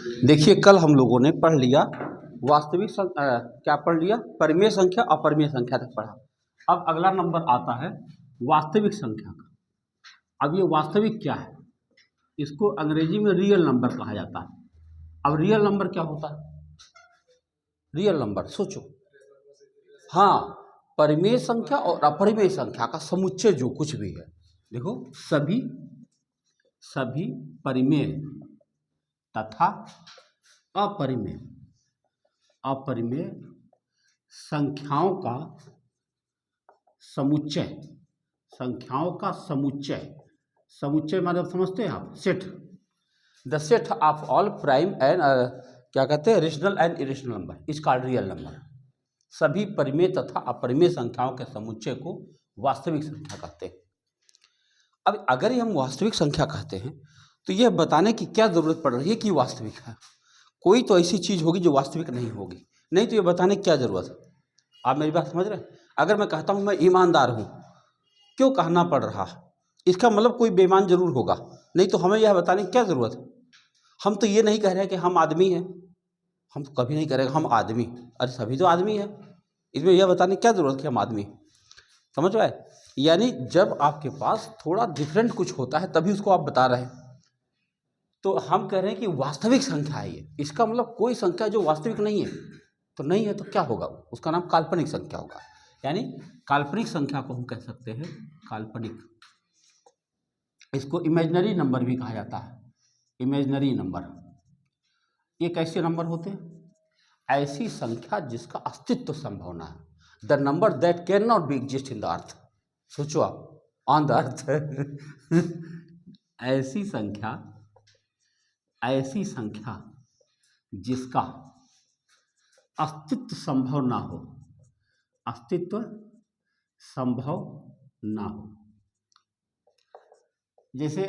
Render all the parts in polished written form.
देखिए, कल हम लोगों ने पढ़ लिया क्या पढ़ लिया, परिमेय संख्या अपरिमेय संख्या तक पढ़ा। अब अगला नंबर आता है वास्तविक संख्या का। अब ये वास्तविक क्या है, इसको अंग्रेजी में रियल नंबर कहा जाता है। अब रियल नंबर क्या होता है? रियल नंबर सोचो, हाँ, परिमेय संख्या और अपरिमेय संख्या का समुच्चय जो कुछ भी है। देखो, सभी परिमेय तथा अपरिमेय संख्याओं का समुच्चय, समुच्चय मतलब समझते हैं आप? Set, the set of all prime and क्या कहते हैं, rational and irrational number is called real number. सभी परिमेय तथा अपरिमेय संख्याओं के समुच्चय को वास्तविक संख्या कहते हैं। अब अगर हम वास्तविक संख्या कहते हैं तो यह बताने की क्या जरूरत पड़ रही है कि वास्तविक है? कोई तो ऐसी चीज होगी जो वास्तविक नहीं होगी, नहीं तो ये बताने की क्या जरूरत है? आप मेरी बात समझ रहे हैं? अगर मैं कहता हूं मैं ईमानदार हूं, क्यों कहना पड़ रहा? इसका मतलब कोई बेईमान जरूर होगा, नहीं तो हमें यह बताने की क्या जरूरत है? हम तो ये नहीं कह रहे कि हम आदमी हैं, हम तो कभी नहीं कह रहे हम आदमी, अरे सभी तो आदमी है, इसमें यह बताने की क्या जरूरत कि हम आदमी? समझ रहे? यानी जब आपके पास थोड़ा डिफरेंट कुछ होता है तभी उसको आप बता रहे हैं। तो हम कह रहे हैं कि वास्तविक संख्या है ये, इसका मतलब कोई संख्या जो वास्तविक नहीं है, तो नहीं है तो क्या होगा? उसका नाम काल्पनिक संख्या होगा। यानी काल्पनिक संख्या को हम कह सकते हैं काल्पनिक। इसको इमेजिनरी नंबर भी कहा जाता है, इमेजिनरी नंबर। ये कैसे नंबर होते हैं? ऐसी संख्या जिसका अस्तित्व संभव ना है, the number that can not be exist in the earth. सोचो आप, ऑन द अर्थ ऐसी संख्या जिसका अस्तित्व संभव ना हो, अस्तित्व संभव ना हो। जैसे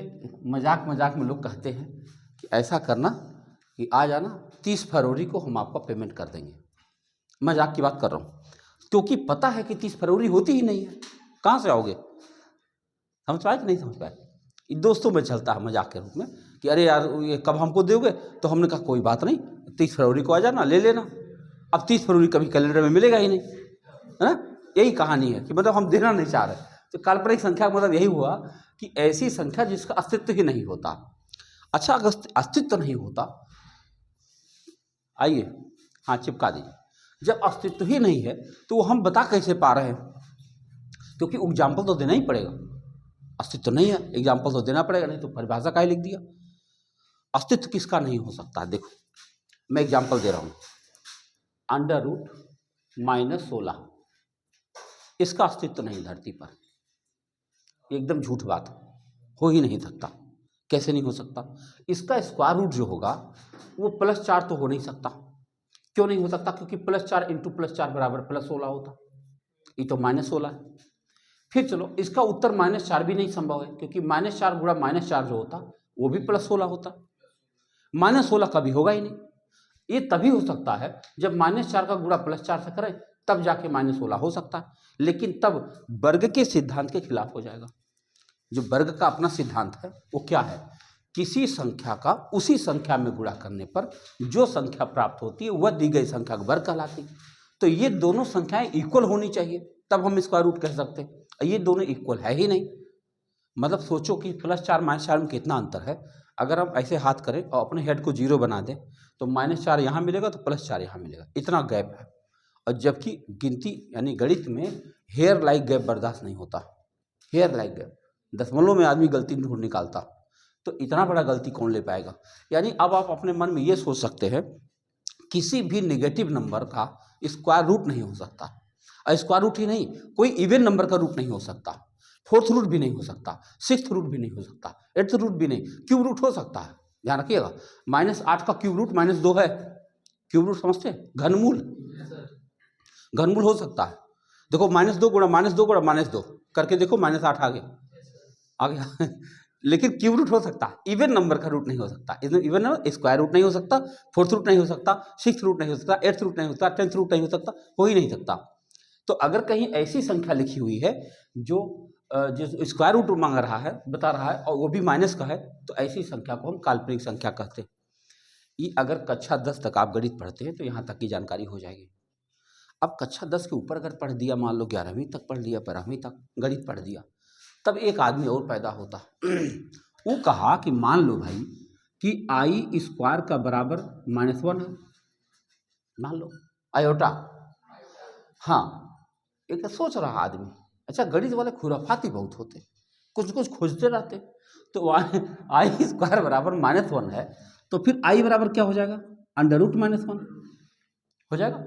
मजाक में लोग कहते हैं कि ऐसा करना कि आ जाना 30 फरवरी को हम आपका पेमेंट कर देंगे। मजाक की बात कर रहा हूँ, क्योंकि पता है कि 30 फरवरी होती ही नहीं है, कहाँ से आओगे? समझ पाए कि नहीं समझ पाए? दोस्तों में चलता है मजाक के रूप में कि अरे यार ये कब हमको दोगे? तो हमने कहा कोई बात नहीं, 30 फरवरी को आ जाना, ले लेना। अब 30 फरवरी कभी कैलेंडर में मिलेगा ही नहीं, है ना? यही कहानी है कि मतलब हम देना नहीं चाह रहे। तो काल्पनिक संख्या का मतलब यही हुआ कि ऐसी संख्या जिसका अस्तित्व ही नहीं होता। अच्छा, अगर अस्तित्व नहीं होता, आइए हाँ चिपका दीजिए, जब अस्तित्व ही नहीं है तो हम बता कैसे पा रहे हैं? क्योंकि एग्जाम्पल तो देना ही पड़ेगा, अस्तित्व नहीं है, एग्जाम्पल तो देना पड़ेगा, नहीं तो परिभाषा काहे लिख दिया? अस्तित्व किसका नहीं हो सकता? देखो मैं एग्जाम्पल दे रहा हूं, √-16 इसका अस्तित्व नहीं धरती पर, एकदम झूठ बात, हो ही नहीं सकता। कैसे नहीं हो सकता? इसका स्क्वायर रूट जो होगा वो +4 तो हो नहीं सकता। क्यों नहीं हो सकता? क्योंकि +4 × +4 बराबर +16 होता, ये तो -16 है। फिर चलो, इसका उत्तर -4 भी नहीं संभव है, क्योंकि -4 गुणा -4 जो होता वो भी +16 होता। -16 कभी होगा ही नहीं। ये तभी हो सकता है जब -4 का गुणा +4 से करें, तब जाके -16 हो सकता है, लेकिन तब वर्ग के सिद्धांत के खिलाफ हो जाएगा। जो वर्ग का अपना सिद्धांत है वो क्या है? किसी संख्या का उसी संख्या में गुणा करने पर जो संख्या प्राप्त होती है वह दी गई संख्या का वर्ग कहलाती है। तो ये दोनों संख्याएं इक्वल होनी चाहिए, तब हम स्क्वायर रूट कह सकते हैं। ये दोनों इक्वल है ही नहीं। मतलब सोचो कि +4 -4 में कितना अंतर है। अगर हम ऐसे हाथ करें और अपने हेड को 0 बना दें तो -4 यहाँ मिलेगा तो +4 यहाँ मिलेगा, इतना गैप है। और जबकि गिनती यानी गणित में हेयर लाइक गैप बर्दाश्त नहीं होता, हेयर लाइक गैप, दशमलव में आदमी गलती ढूंढ निकालता, तो इतना बड़ा गलती कौन ले पाएगा? यानी अब आप अपने मन में ये सोच सकते हैं किसी भी नेगेटिव नंबर का स्क्वायर रूट नहीं हो सकता। और स्क्वायर रूट ही नहीं, कोई इवन नंबर का रूट नहीं हो सकता, 4th रूट भी नहीं हो सकता, 6th रूट भी नहीं हो सकता, 8th रूट भी नहीं, क्यूब रूट हो सकता है। ध्यान रखिएगा, -8 का क्यूब रूट -2 है। क्यूब रूट समझते हैं? घनमूल, घनमूल हो सकता है। देखो -2 गुणा -2 गुणा -2 करके देखो, -8 आ गया लेकिन क्यूब रूट हो सकता है, इवन नंबर का रूट नहीं हो सकता। इवन नंबर स्क्वायर रूट नहीं हो सकता, 4th रूट नहीं हो सकता, 6th रूट नहीं हो सकता, 8th रूट नहीं हो सकता, 10th रूट नहीं हो सकता, हो ही नहीं सकता। तो अगर कहीं ऐसी संख्या लिखी हुई है जो स्क्वायर रूट मांग रहा है, बता रहा है, और वो भी माइनस का है, तो ऐसी संख्या को हम काल्पनिक संख्या कहते हैं। ये अगर कक्षा 10 तक आप गणित पढ़ते हैं तो यहाँ तक की जानकारी हो जाएगी। अब कक्षा 10 के ऊपर अगर पढ़ दिया, मान लो 11वीं तक पढ़ लिया, 12वीं तक गणित पढ़ दिया, तब एक आदमी और पैदा होता। वो कहा कि मान लो भाई कि आई स्क्वायर का बराबर -1 है, मान लो आयोटा। हाँ, एक सोच रहा आदमी, अच्छा गणित वाले खुराफाती बहुत होते, कुछ कुछ खोजते रहते। तो आई स्क्वायर बराबर -1 है, तो फिर आई बराबर क्या हो जाएगा, √-1 हो जाएगा।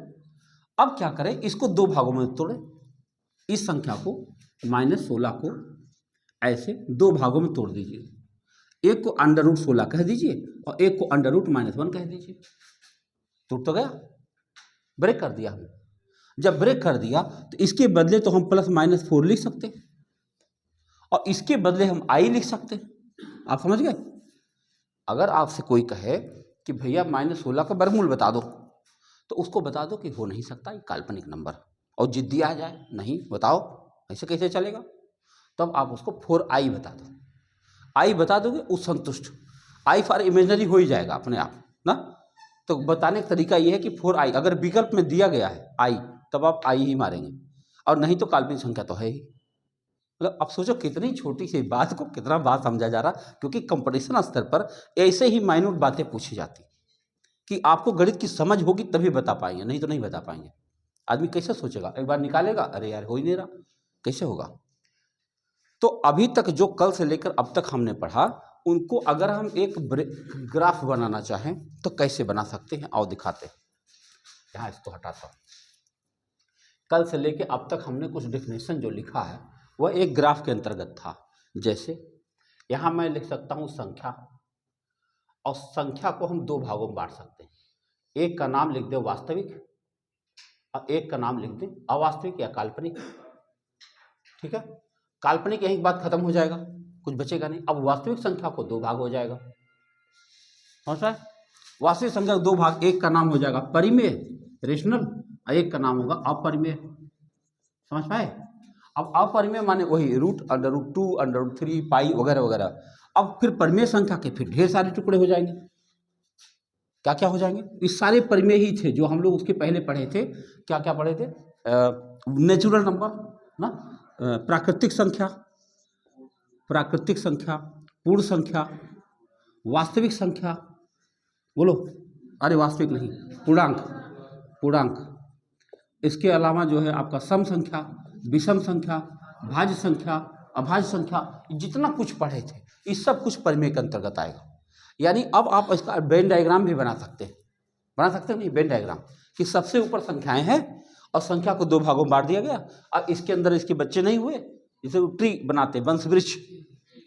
अब क्या करें, इसको 2 भागों में तोड़े, इस संख्या को -16 को ऐसे 2 भागों में तोड़ दीजिए। एक को √16 कह दीजिए और एक को √-1 कह दीजिए। टूट तो गया, ब्रेक कर दिया हमने। जब ब्रेक कर दिया तो इसके बदले तो हम +-4 लिख सकते और इसके बदले हम आई लिख सकते। आप समझ गए। अगर आपसे कोई कहे कि भैया -16 का वर्गमूल बता दो, तो उसको बता दो कि हो नहीं सकता, ये काल्पनिक नंबर। और जिद्दी आ जाए, नहीं बताओ, ऐसे कैसे चलेगा, तब आप उसको 4i बता दो। आई बता दोगे, उस संतुष्ट, आई फॉर इमेजिनरी हो ही जाएगा अपने आप ना। तो बताने का तरीका ये है कि 4i अगर विकल्प में दिया गया है आई, तब आप आई ही मारेंगे, और नहीं तो काल्पनिक संख्या तो है ही। मतलब अब सोचो कितनी छोटी सी बात को कितना बात समझा जा रहा, क्योंकि कंपटीशन स्तर पर ऐसे ही माइन्यूट बातें पूछी जाती कि आपको गणित की समझ होगी तभी बता पाएंगे, नहीं तो नहीं बता पाएंगे। आदमी कैसे सोचेगा, एक बार निकालेगा, अरे यार हो ही नहीं रहा, कैसे होगा। तो अभी तक जो कल से लेकर अब तक हमने पढ़ा, उनको अगर हम एक ग्राफ बनाना चाहें तो कैसे बना सकते हैं, आओ दिखाते हैं। यहाँ इसको हटाता हूँ। कल से लेकर अब तक हमने कुछ डेफिनेशन जो लिखा है वह एक ग्राफ के अंतर्गत था। जैसे यहाँ मैं लिख सकता हूँ संख्या, और संख्या को हम 2 भागों में बांट सकते हैं। एक का नाम लिख दे वास्तविक और एक का नाम लिख दे अवास्तविक या काल्पनिक। ठीक है, काल्पनिक यही बात खत्म हो जाएगा, कुछ बचेगा नहीं। अब वास्तविक संख्या को 2 भाग हो जाएगा, समझ पाए। वास्तविक संख्या 2 भाग, एक का नाम हो जाएगा परिमेय रेशनल और एक का नाम होगा अपरिमेय, समझ पाए। अब अपरिमेय माने वही रूट, √2, √3, पाई वगैरह वगैरह। अब फिर परिमेय संख्या के फिर ढेर सारे टुकड़े हो जाएंगे। क्या क्या हो जाएंगे, इस सारे परिमेय ही थे जो हम लोग उसके पहले पढ़े थे। क्या क्या पढ़े थे, नेचुरल नंबर ना, प्राकृतिक संख्या, प्राकृतिक संख्या, पूर्ण संख्या, वास्तविक संख्या, बोलो, अरे वास्तविक नहीं, पूर्णांक, पूर्णांक। इसके अलावा जो है आपका सम संख्या, विषम संख्या, भाज्य संख्या, अभाज्य संख्या, जितना कुछ पढ़े थे ये सब कुछ परिमेय के अंतर्गत आएगा। यानी अब आप इसका वेन डायग्राम भी बना सकते हैं, बना सकते हैं नहीं, वेन डायग्राम, कि सबसे ऊपर संख्याएं हैं और संख्या को 2 भागों में बांट दिया गया। अब इसके अंदर इसके बच्चे नहीं हुए, जैसे ट्री बनाते, वंश वृक्ष,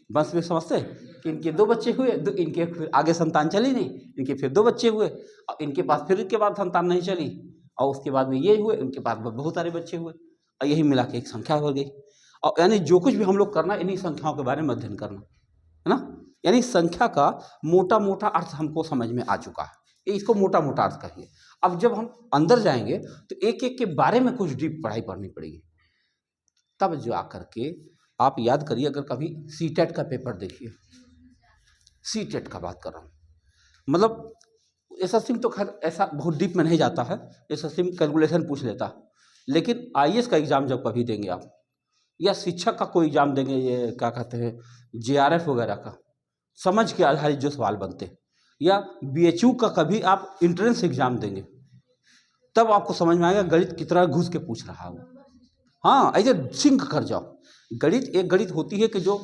वंश वृक्ष समझते कि इनके 2 बच्चे हुए, इनके फिर आगे संतान चली नहीं, इनके फिर 2 बच्चे हुए, और इनके पास फिर इनके बाद संतान नहीं चली, और उसके बाद में ये हुए, उनके पास बहुत सारे बच्चे हुए, और यही मिला के एक संख्या हो गई। और यानी जो कुछ भी हम लोग करना, इन्हीं संख्याओं के बारे में अध्ययन करना है ना। यानी संख्या का मोटा मोटा अर्थ हमको समझ में आ चुका है, इसको मोटा मोटा अर्थ कहिए। अब जब हम अंदर जाएंगे तो एक एक के बारे में कुछ डीप पढ़ाई पढ़नी पड़ेगी, तब जो आकर के आप याद करिए। अगर कभी सीटेट का पेपर देखिए, सीटेट का बात कर रहा हूँ, मतलब एसएससी में तो खैर ऐसा बहुत डीप में नहीं जाता है, एसएससी में कैलकुलेशन पूछ लेता, लेकिन आईएएस का एग्जाम जब कभी देंगे आप, या शिक्षक का कोई एग्जाम देंगे, ये क्या कहते हैं जेआरएफ वगैरह का, समझ के आधारित जो सवाल बनते हैं, या बीएचयू का कभी आप इंट्रेंस एग्जाम देंगे, तब आपको समझ में आएगा गणित कितना घुस के पूछ रहा है। हाँ, ऐसे सिंक कर जाओ। गणित एक गणित होती है कि जो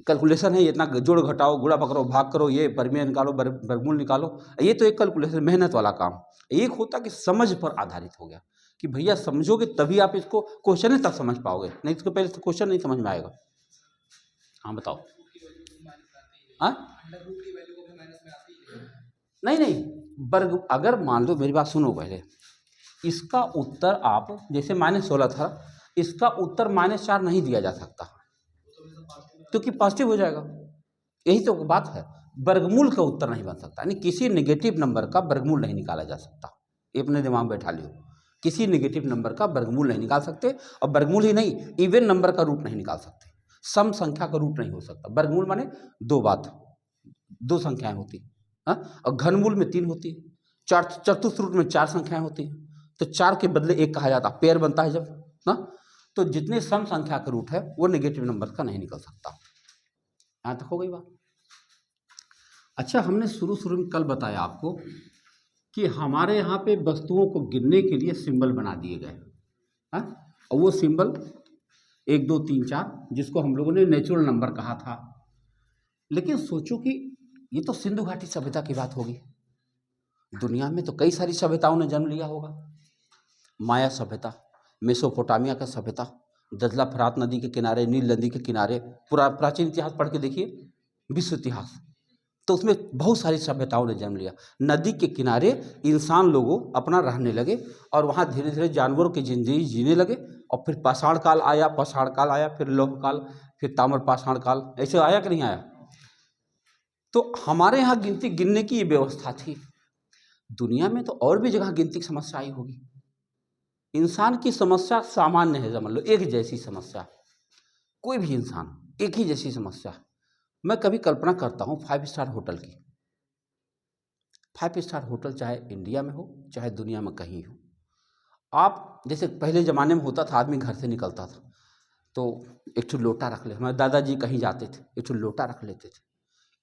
कैलकुलेशन है, इतना जोड़ घटाओ, गुणा पकड़ो, भाग करो, ये परिमेय निकालो, वर्गमूल निकालो, ये तो एक कैलकुलेशन, मेहनत वाला काम। एक होता कि समझ पर आधारित हो गया, कि भैया समझोगे तभी आप इसको क्वेश्चन ही तक समझ पाओगे, नहीं तो पहले क्वेश्चन नहीं समझ में आएगा। हाँ बताओ। हाँ नहीं नहीं, वर्ग, अगर मान लो, मेरी बात सुनो पहले, इसका उत्तर आप जैसे -16 था, इसका उत्तर -4 नहीं दिया जा सकता, क्योंकि पॉजिटिव हो जाएगा। यही तो बात है, वर्गमूल का उत्तर नहीं बन सकता, यानी किसी नेगेटिव नंबर का वर्गमूल नहीं निकाला जा सकता। ये अपने दिमाग में बैठा लियो, किसी नेगेटिव नंबर का वर्गमूल नहीं निकाल सकते, और वर्गमूल ही नहीं, इवन नंबर का रूट नहीं निकाल सकते, सम संख्या का रूट नहीं हो सकता। वर्गमूल माने 2 बात, 2 संख्याएं होती, हाँ, और घनमूल में 3 होती है, चतुश्रुत में 4 संख्याएं होती हैं, तो 4 के बदले 1 कहा जाता है, पेयर बनता है जब ना। तो जितने सम संख्या का रूट है वो नेगेटिव नंबर का नहीं निकल सकता। यहाँ तक हो गई बात। अच्छा, हमने शुरू में कल बताया आपको कि हमारे यहाँ पे वस्तुओं को गिनने के लिए सिंबल बना दिए गए, हाँ, और वो सिंबल 1 2 3 4 जिसको हम लोगों ने नेचुरल नंबर कहा था। लेकिन सोचो कि ये तो सिंधु घाटी सभ्यता की बात होगी। दुनिया में तो कई सारी सभ्यताओं ने जन्म लिया होगा। माया सभ्यता, मेसोपोटामिया का सभ्यता, दजला फरात नदी के किनारे, नील नदी के किनारे, पूरा प्राचीन इतिहास पढ़ के देखिए, विश्व इतिहास, तो उसमें बहुत सारी सभ्यताओं ने जन्म लिया। नदी के किनारे इंसान लोगों अपना रहने लगे और वहाँ धीरे धीरे जानवरों की जिंदगी जीने लगे। और फिर पाषाण काल आया, फिर लौह काल, फिर ताम्र पाषाण काल, ऐसे आया कि नहीं आया। तो हमारे यहाँ गिनती गिनने की ये व्यवस्था थी। दुनिया में तो और भी जगह गिनती की समस्या आई होगी। इंसान की समस्या सामान्य है, समझ लो एक जैसी समस्या, कोई भी इंसान एक ही जैसी समस्या। मैं कभी कल्पना करता हूँ 5 स्टार होटल की। 5 स्टार होटल चाहे इंडिया में हो चाहे दुनिया में कहीं हो, आप जैसे पहले ज़माने में होता था, आदमी घर से निकलता था तो एक ठो लोटा रख ले, हमारे दादाजी कहीं जाते थे एक ठो लोटा रख लेते थे,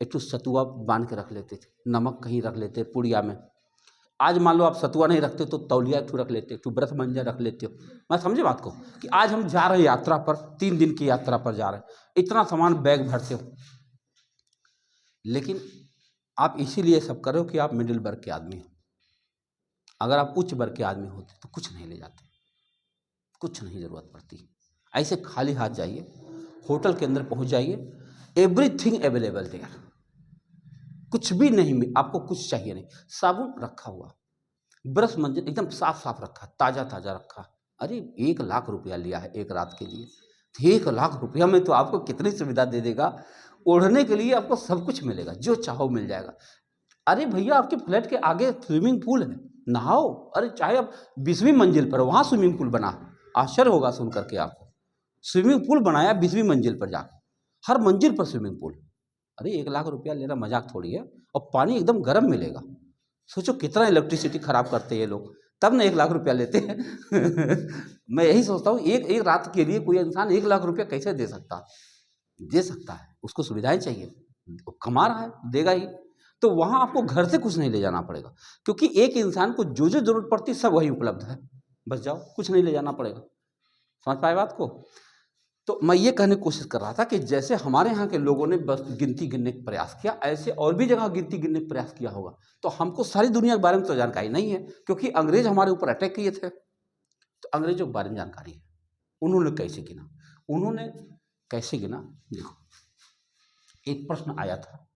एक ठो सतुआ बांध के रख लेते थे, नमक कहीं रख लेते पुड़िया में। आज मान लो आप सतुआ नहीं रखते तो तौलिया एक ठो रख लेते, एक ठो व्रत मंजन रख लेते हो। मैं समझे बात को कि आज हम जा रहे हैं यात्रा पर, 3 दिन की यात्रा पर जा रहे हैं, इतना सामान बैग भरते हो। लेकिन आप इसीलिए सब करो कि आप मिडिल वर्ग के आदमी हो। अगर आप उच्च वर्ग के आदमी होते तो कुछ नहीं ले जाते, कुछ नहीं ज़रूरत पड़ती। ऐसे खाली हाथ जाइए, होटल के अंदर पहुंच जाइए, एवरीथिंग अवेलेबल देयर, कुछ भी नहीं, आपको कुछ चाहिए नहीं। साबुन रखा हुआ, ब्रश मंजन एकदम साफ साफ रखा, ताज़ा ताज़ा रखा। अरे 1 लाख रुपया लिया है एक रात के लिए, 1 लाख रुपया में तो आपको कितनी सुविधा दे देगा। ओढ़ने के लिए आपको सब कुछ मिलेगा, जो चाहो मिल जाएगा। अरे भैया आपके फ्लैट के आगे स्विमिंग पूल है, नहाओ। अरे चाहे आप 20वीं मंजिल पर, वहाँ स्विमिंग पूल बना, आश्चर्य होगा सुन करके आपको। स्विमिंग पूल बनाया 20वीं मंजिल पर जाकर, हर मंजिल पर स्विमिंग पूल। अरे 1 लाख रुपया लेना मजाक थोड़ी है, और पानी एकदम गर्म मिलेगा। सोचो कितना इलेक्ट्रिसिटी खराब करते हैं ये लोग, तब ना 1 लाख रुपया लेते हैं। मैं यही सोचता हूँ एक रात के लिए कोई इंसान 1 लाख रुपया कैसे दे सकता है। उसको सुविधाएं चाहिए, कमा रहा है देगा ही। तो वहाँ आपको घर से कुछ नहीं ले जाना पड़ेगा, क्योंकि एक इंसान को जो जो जरूरत पड़ती है सब वही उपलब्ध है। बस जाओ, कुछ नहीं ले जाना पड़ेगा। समझ पाए बात को। तो मैं ये कहने की कोशिश कर रहा था कि जैसे हमारे यहाँ के लोगों ने बस गिनती गिनने का प्रयास किया, ऐसे और भी जगह गिनती गिनने का प्रयास किया होगा। तो हमको सारी दुनिया के बारे में तो जानकारी नहीं है, क्योंकि अंग्रेज हमारे ऊपर अटैक किए थे, तो अंग्रेजों के बारे में जानकारी है। उन्होंने कैसे गिना, देखो एक प्रश्न आया था,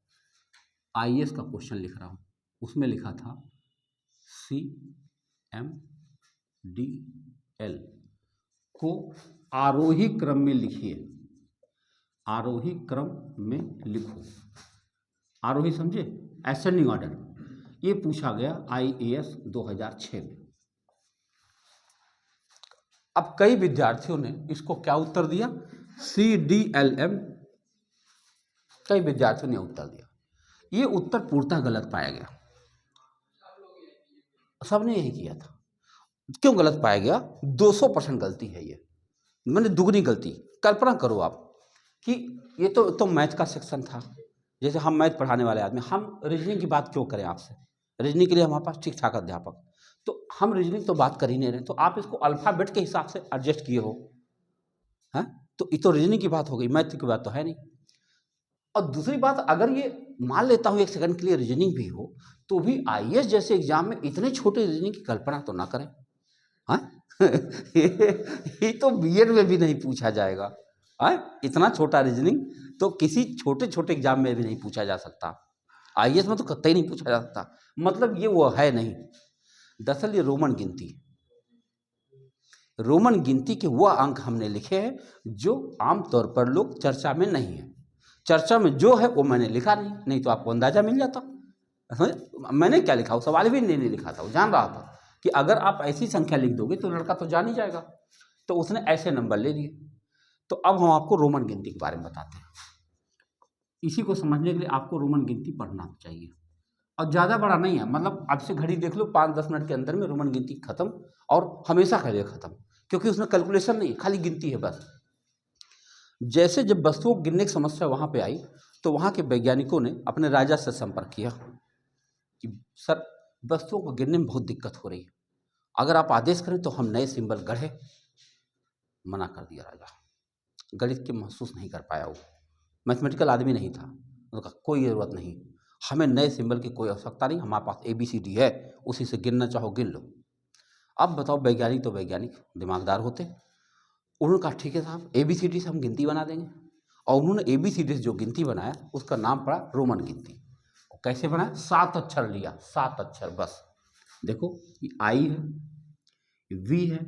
IAS का क्वेश्चन लिख रहा हूँ, उसमें लिखा था CMDL को आरोही क्रम में लिखिए, आरोही क्रम में लिखो। आरोही समझे, असेंडिंग ऑर्डर। ये पूछा गया IAS 2006 में। अब कई विद्यार्थियों ने इसको क्या उत्तर दिया, CDLM। कई विद्यार्थियों ने उत्तर दिया, ये उत्तर पूर्णतः गलत पाया गया। सबने यही किया था। क्यों गलत पाया गया, 200% गलती है ये, मैंने दुगनी गलती। कल्पना करो आप कि ये तो मैथ का सेक्शन था, जैसे हम मैथ पढ़ाने वाले आदमी, हम रीजनिंग की बात क्यों करें आपसे। रीजनिंग के लिए हमारे पास ठीक ठाक अध्यापक, तो हम रीजनिंग तो बात कर ही नहीं रहे, तो आप इसको अल्फ़ाबेट के हिसाब से एडजस्ट किए हो, हैं। तो ये तो रीजनिंग की बात हो गई, मैथ की बात तो है नहीं। और दूसरी बात, अगर ये मान लेता हूँ 1 सेकंड के लिए रीजनिंग भी हो, तो भी IAS जैसे एग्जाम में इतने छोटे रीजनिंग की कल्पना तो ना करें, हाँ। ये तो BEd में भी नहीं पूछा जाएगा, हाँ। इतना छोटा रीजनिंग तो किसी छोटे छोटे एग्जाम में भी नहीं पूछा जा सकता, IAS में तो कतई नहीं पूछा जा सकता। मतलब ये वो है नहीं। दरअसल ये रोमन गिनती के वह अंक हमने लिखे हैं जो आमतौर पर लोग चर्चा में नहीं है। चर्चा में जो है वो मैंने लिखा नहीं तो आपको अंदाजा मिल जाता। मैंने क्या लिखा, वो सवाल भी नहीं लिखा था, वो जान रहा था कि अगर आप ऐसी संख्या लिख दोगे तो लड़का तो जान ही जाएगा, तो उसने ऐसे नंबर ले लिए। तो अब हम आपको रोमन गिनती के बारे में बताते हैं। इसी को समझने के लिए आपको रोमन गिनती पढ़ना चाहिए। और ज़्यादा बड़ा नहीं है, मतलब आपसे घड़ी देख लो 5-10 मिनट के अंदर में रोमन गिनती खत्म, और हमेशा के लिए खत्म, क्योंकि उसमें कैलकुलेशन नहीं है, खाली गिनती है बस। जैसे जब वस्तुओं को गिनने की समस्या वहाँ पे आई, तो वहाँ के वैज्ञानिकों ने अपने राजा से संपर्क किया कि सर वस्तुओं को गिनने में बहुत दिक्कत हो रही है, अगर आप आदेश करें तो हम नए सिंबल गढ़े। मना कर दिया राजा, गणित के महसूस नहीं कर पाया, वो मैथमेटिकल आदमी नहीं था। उन्होंने कहा कोई ज़रूरत नहीं, हमें नए सिंबल की कोई आवश्यकता नहीं, हमारे पास ABCD है, उसी से गिनना चाहो गिन लो। अब बताओ, वैज्ञानिक तो वैज्ञानिक दिमागदार होते, उन्होंने कहा ठीक है साहब, ABCD से हम गिनती बना देंगे। और उन्होंने ABCD से जो गिनती बनाया उसका नाम पड़ा रोमन गिनती। और कैसे बनाया? 7 अक्षर लिया, 7 अक्षर बस। देखो ये I है, ये V है,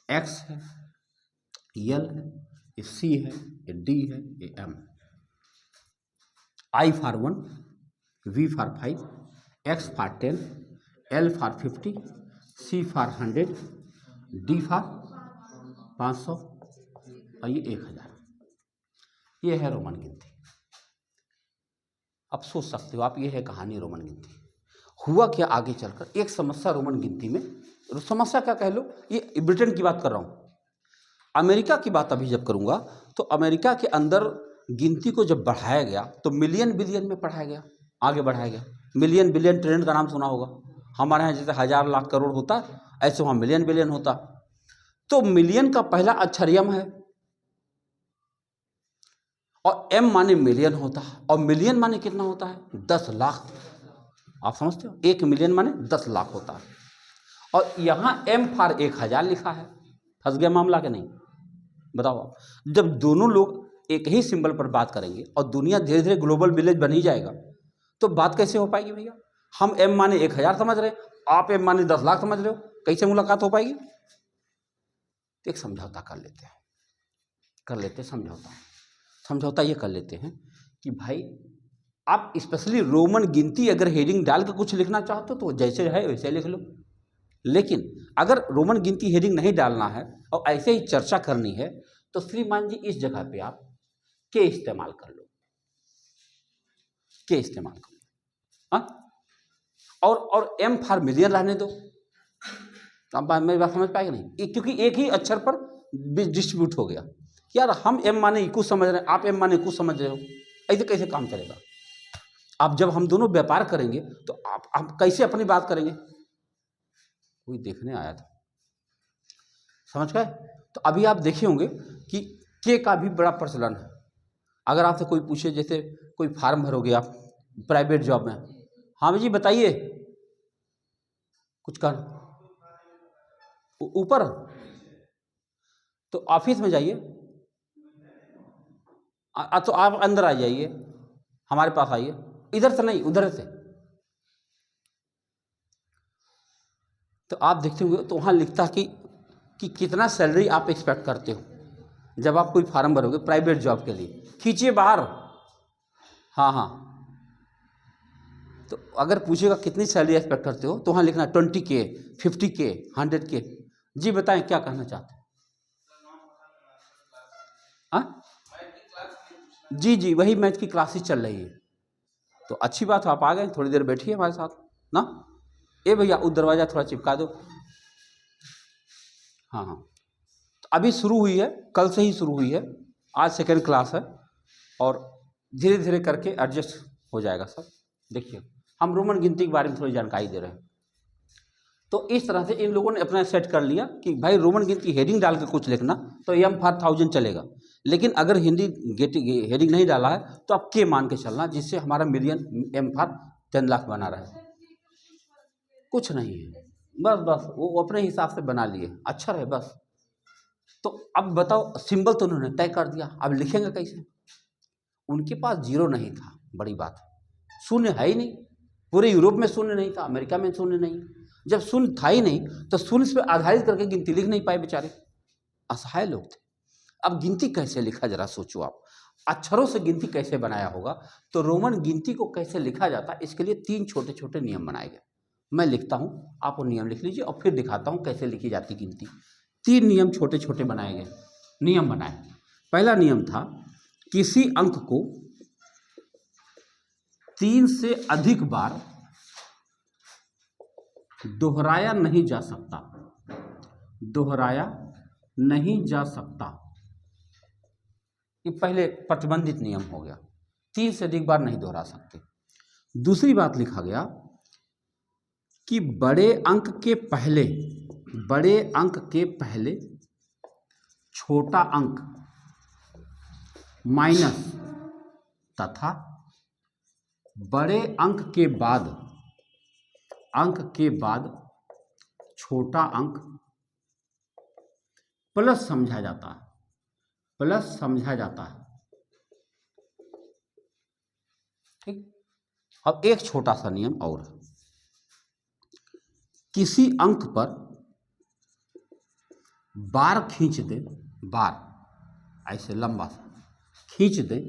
X है, L है, ये C है, ये D है, ये M। I for 1, V for 5, X for 10, L for 50, C for 100, D for 500 और ये 1000। ये है रोमन गिनती। अब सोच सकते हो आप, ये है कहानी रोमन गिनती। हुआ क्या आगे चलकर? एक समस्या रोमन गिनती में, समस्या क्या कह लो, ये ब्रिटेन की बात कर रहा हूँ। अमेरिका की बात अभी जब करूँगा, तो अमेरिका के अंदर गिनती को जब बढ़ाया गया तो मिलियन बिलियन में पढ़ाया गया, आगे बढ़ाया गया। मिलियन बिलियन ट्रेंड का नाम सुना होगा। हमारे यहाँ जैसे 1000 लाख करोड़ होता है, ऐसे वहाँ मिलियन बिलियन होता। तो मिलियन का पहला अक्षर M है, और M माने मिलियन होता है, और मिलियन माने कितना होता है? 10 लाख। आप समझते हो, 1 मिलियन माने 10 लाख होता है। और यहाँ M फॉर 1000 लिखा है। फंस गया मामला कि नहीं? बताओ आप, जब दोनों लोग एक ही सिंबल पर बात करेंगे और दुनिया धीरे धीरे ग्लोबल विलेज बन ही जाएगा, तो बात कैसे हो पाएगी भैया? हम M माने 1000 समझ रहे हैं, आप M माने 10 लाख समझ रहे हो, कैसे मुलाकात हो पाएगी? एक समझौता कर लेते समझौता ये कर लेते हैं कि भाई आप स्पेशली रोमन गिनती अगर हेडिंग डाल के कुछ लिखना चाहते हो तो जैसे है वैसे लिख लो, लेकिन अगर रोमन गिनती हेडिंग नहीं डालना है और ऐसे ही चर्चा करनी है, तो श्रीमान जी इस जगह पे आप के इस्तेमाल कर लो, हाँ? और M फॉर मिलियन रहने दो। अब मेरी बात समझ पाएगी नहीं? क्योंकि एक ही अक्षर पर डिस्ट्रीब्यूट हो गया। यार हम M माने कुछ समझ रहे हैं, आप M माने कुछ समझ रहे हो, ऐसे कैसे काम चलेगा? अब जब हम दोनों व्यापार करेंगे तो आप कैसे अपनी बात करेंगे? कोई देखने आया था, समझ गए? तो अभी आप देखे होंगे कि के का भी बड़ा प्रचलन है। अगर आपसे कोई पूछे, जैसे कोई फार्म भरोगे आप प्राइवेट जॉब में, हाँ जी बताइए, कुछ कर ऊपर, तो ऑफिस में जाइए, तो आप अंदर आ जाइए, हमारे पास आइए, इधर से नहीं उधर से। तो आप देखते होंगे तो वहाँ लिखता है कि कितना सैलरी आप एक्सपेक्ट करते हो जब आप कोई फार्म भरोगे प्राइवेट जॉब के लिए। खींचिए बाहर, हाँ, तो अगर पूछेगा कितनी सैलरी एक्सपेक्ट करते हो, तो वहाँ लिखना 20K, 50K, 100K। जी बताएं क्या कहना चाहते हैं? हाँ जी, वही मैथ की क्लासेस चल रही है। तो अच्छी बात है, आप आ गए, थोड़ी देर बैठिए हमारे साथ ना। ए भैया वो दरवाज़ा थोड़ा चिपका दो। हाँ, तो अभी शुरू हुई है, कल से ही शुरू हुई है, आज सेकेंड क्लास है, और धीरे धीरे करके एडजस्ट हो जाएगा सब। देखिए हम रोमन गिनती के बारे में थोड़ी जानकारी दे रहे हैं। तो इस तरह से इन लोगों ने अपना सेट कर लिया कि भाई रोमन गिनती हेडिंग डाल के कुछ लिखना तो M फॉर 1000 चलेगा, लेकिन अगर हिंदी हेडिंग नहीं डाला है तो आप के मान के चलना, जिससे हमारा मिलियन M फॉर 10 लाख बना रहे। कुछ नहीं है, बस वो अपने हिसाब से बना लिए, अच्छा रहे बस। तो अब बताओ, सिंबल तो उन्होंने तय कर दिया, अब लिखेंगे कैसे? उनके पास 0 नहीं था, बड़ी बात, शून्य है ही नहीं। पूरे यूरोप में शून्य नहीं था, अमेरिका में शून्य नहीं। जब शून्य था ही नहीं तो शून्य पर आधारित करके गिनती लिख नहीं पाए बेचारे, असहाय लोग थे। अब गिनती कैसे लिखा, जरा सोचो आप, अक्षरों से गिनती कैसे बनाया होगा? तो रोमन गिनती को कैसे लिखा जाता है, इसके लिए 3 छोटे छोटे नियम बनाए गए। मैं लिखता हूँ, आप वो नियम लिख लीजिए और फिर दिखाता हूँ कैसे लिखी जाती गिनती। 3 नियम छोटे छोटे बनाए गए, नियम बनाए। पहला नियम था, किसी अंक को 3 से अधिक बार दोहराया नहीं जा सकता, दोहराया नहीं जा सकता। ये पहले प्रतिबंधित नियम हो गया, 3 से अधिक बार नहीं दोहरा सकते। दूसरी बात लिखा गया कि बड़े अंक के पहले छोटा अंक माइनस तथा बड़े अंक के बाद छोटा अंक प्लस समझा जाता है, ठीक। अब एक छोटा सा नियम और, किसी अंक पर बार खींच दे, बार ऐसे लंबा सा खींच दे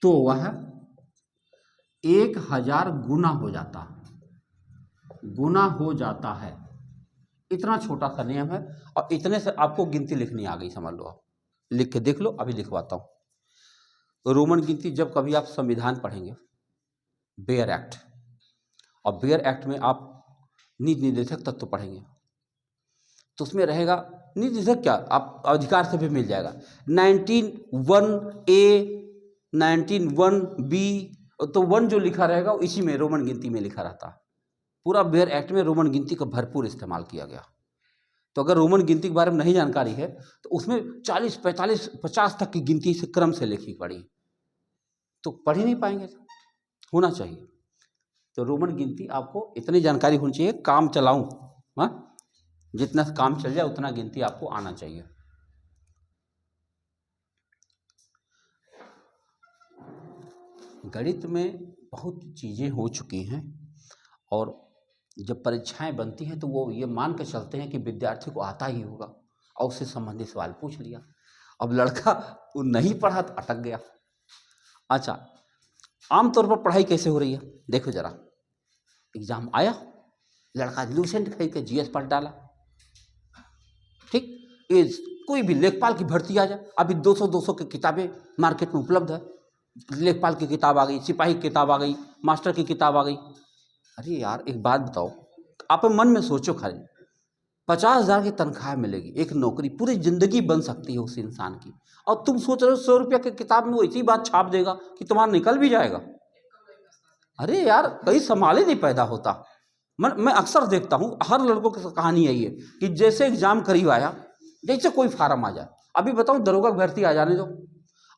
तो वह 1000 गुना हो जाता है। इतना छोटा सा नियम है और इतने से आपको गिनती लिखनी आ गई, समझ लो। आप लिख के देख लो, अभी लिखवाता हूं। रोमन गिनती जब कभी आप संविधान पढ़ेंगे, बेयर एक्ट, और बेयर एक्ट में आप नीति निर्देशक तत्व पढ़ेंगे तो उसमें रहेगा, नीति निर्देशक क्या, आप अधिकार से भी मिल जाएगा, 19(1)A 19(1)B, तो 1 जो लिखा रहेगा इसी में रोमन गिनती में लिखा रहता है। पूरा बेयर एक्ट में रोमन गिनती का भरपूर इस्तेमाल किया गया। तो अगर रोमन गिनती के बारे में नहीं जानकारी है तो उसमें 40, 45, 50 तक की गिनती से क्रम से लिखी पड़ी, तो पढ़ ही नहीं पाएंगे। होना चाहिए तो रोमन गिनती आपको इतनी जानकारी होनी चाहिए, काम चलाऊं, हाँ, जितना काम चल जाए उतना गिनती आपको आना चाहिए। गणित में बहुत चीज़ें हो चुकी हैं और जब परीक्षाएं बनती हैं तो वो ये मान के चलते हैं कि विद्यार्थी को आता ही होगा और उससे संबंधित सवाल पूछ लिया। अब लड़का वो नहीं पढ़ा तो अटक गया। अच्छा, आमतौर पर पढ़ाई कैसे हो रही है देखो जरा। एग्जाम आया, लड़का लूसेंट खरीद के जीएस पढ़ डाला, ठीक। ये कोई भी लेखपाल की भर्ती आ जाए, अभी 200 की किताबें मार्केट में उपलब्ध है। लेखपाल की किताब आ गई, सिपाही की किताब आ गई, मास्टर की किताब आ गई। अरे यार एक बात बताओ, आप मन में सोचो, खाली 50,000 की तनख्वाह मिलेगी, एक नौकरी पूरी जिंदगी बन सकती है उस इंसान की, और तुम सोच रहे हो 100 रुपया की किताब में वो इसी बात छाप देगा कि तुम्हारा निकल भी जाएगा। अरे यार कहीं सवाल ही नहीं पैदा होता। मैं अक्सर देखता हूँ, हर लड़कों की कहानी यही है कि जैसे एग्जाम करीब आया, जैसे कोई फार्म आ जाए, अभी बताओ दरोगा भर्ती आ जाने दो,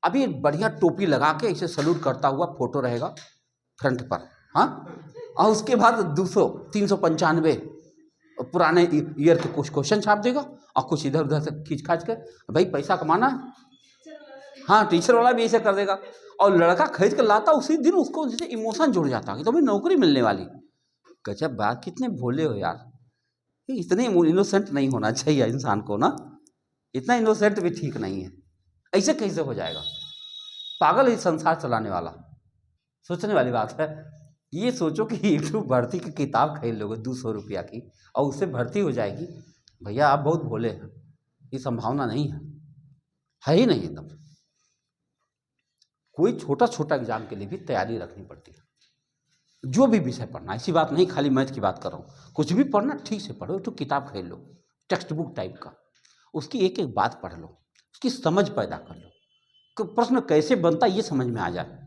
अभी बढ़िया टोपी लगा के इसे सल्यूट करता हुआ फोटो रहेगा फ्रंट पर, हाँ, और उसके बाद 200 395 पुराने ईयर के कुछ क्वेश्चन छाप देगा और कुछ इधर उधर से खींच खाच कर, भाई पैसा कमाना है, हाँ, टीचर वाला भी ऐसे कर देगा। और लड़का खरीद कर लाता, उसी दिन उसको जैसे इमोशन जुड़ जाता कि तुम्हें नौकरी मिलने वाली। गजब बात, कितने भोले हो यार, इतने इनोसेंट नहीं होना चाहिए इंसान को ना, इतना इनोसेंट भी ठीक नहीं है। ऐसे कैसे हो जाएगा, पागल ही संसार चलाने वाला। सोचने वाली बात है। ये सोचो कि एक भर्ती की किताब खरीद लोगे 200 रुपया की और उससे भर्ती हो जाएगी, भैया आप बहुत भोले हैं, ये संभावना नहीं है ही नहीं एकदम। कोई छोटा छोटा एग्जाम के लिए भी तैयारी रखनी पड़ती है, जो भी विषय पढ़ना, ऐसी बात नहीं खाली मैथ की बात कर रहा हूँ, कुछ भी पढ़ना ठीक से पढ़ो, तो किताब खरीद लो टेक्स्ट बुक टाइप का, उसकी एक एक बात पढ़ लो, उसकी समझ पैदा कर लो कि प्रश्न कैसे बनता है ये समझ में आ जाए,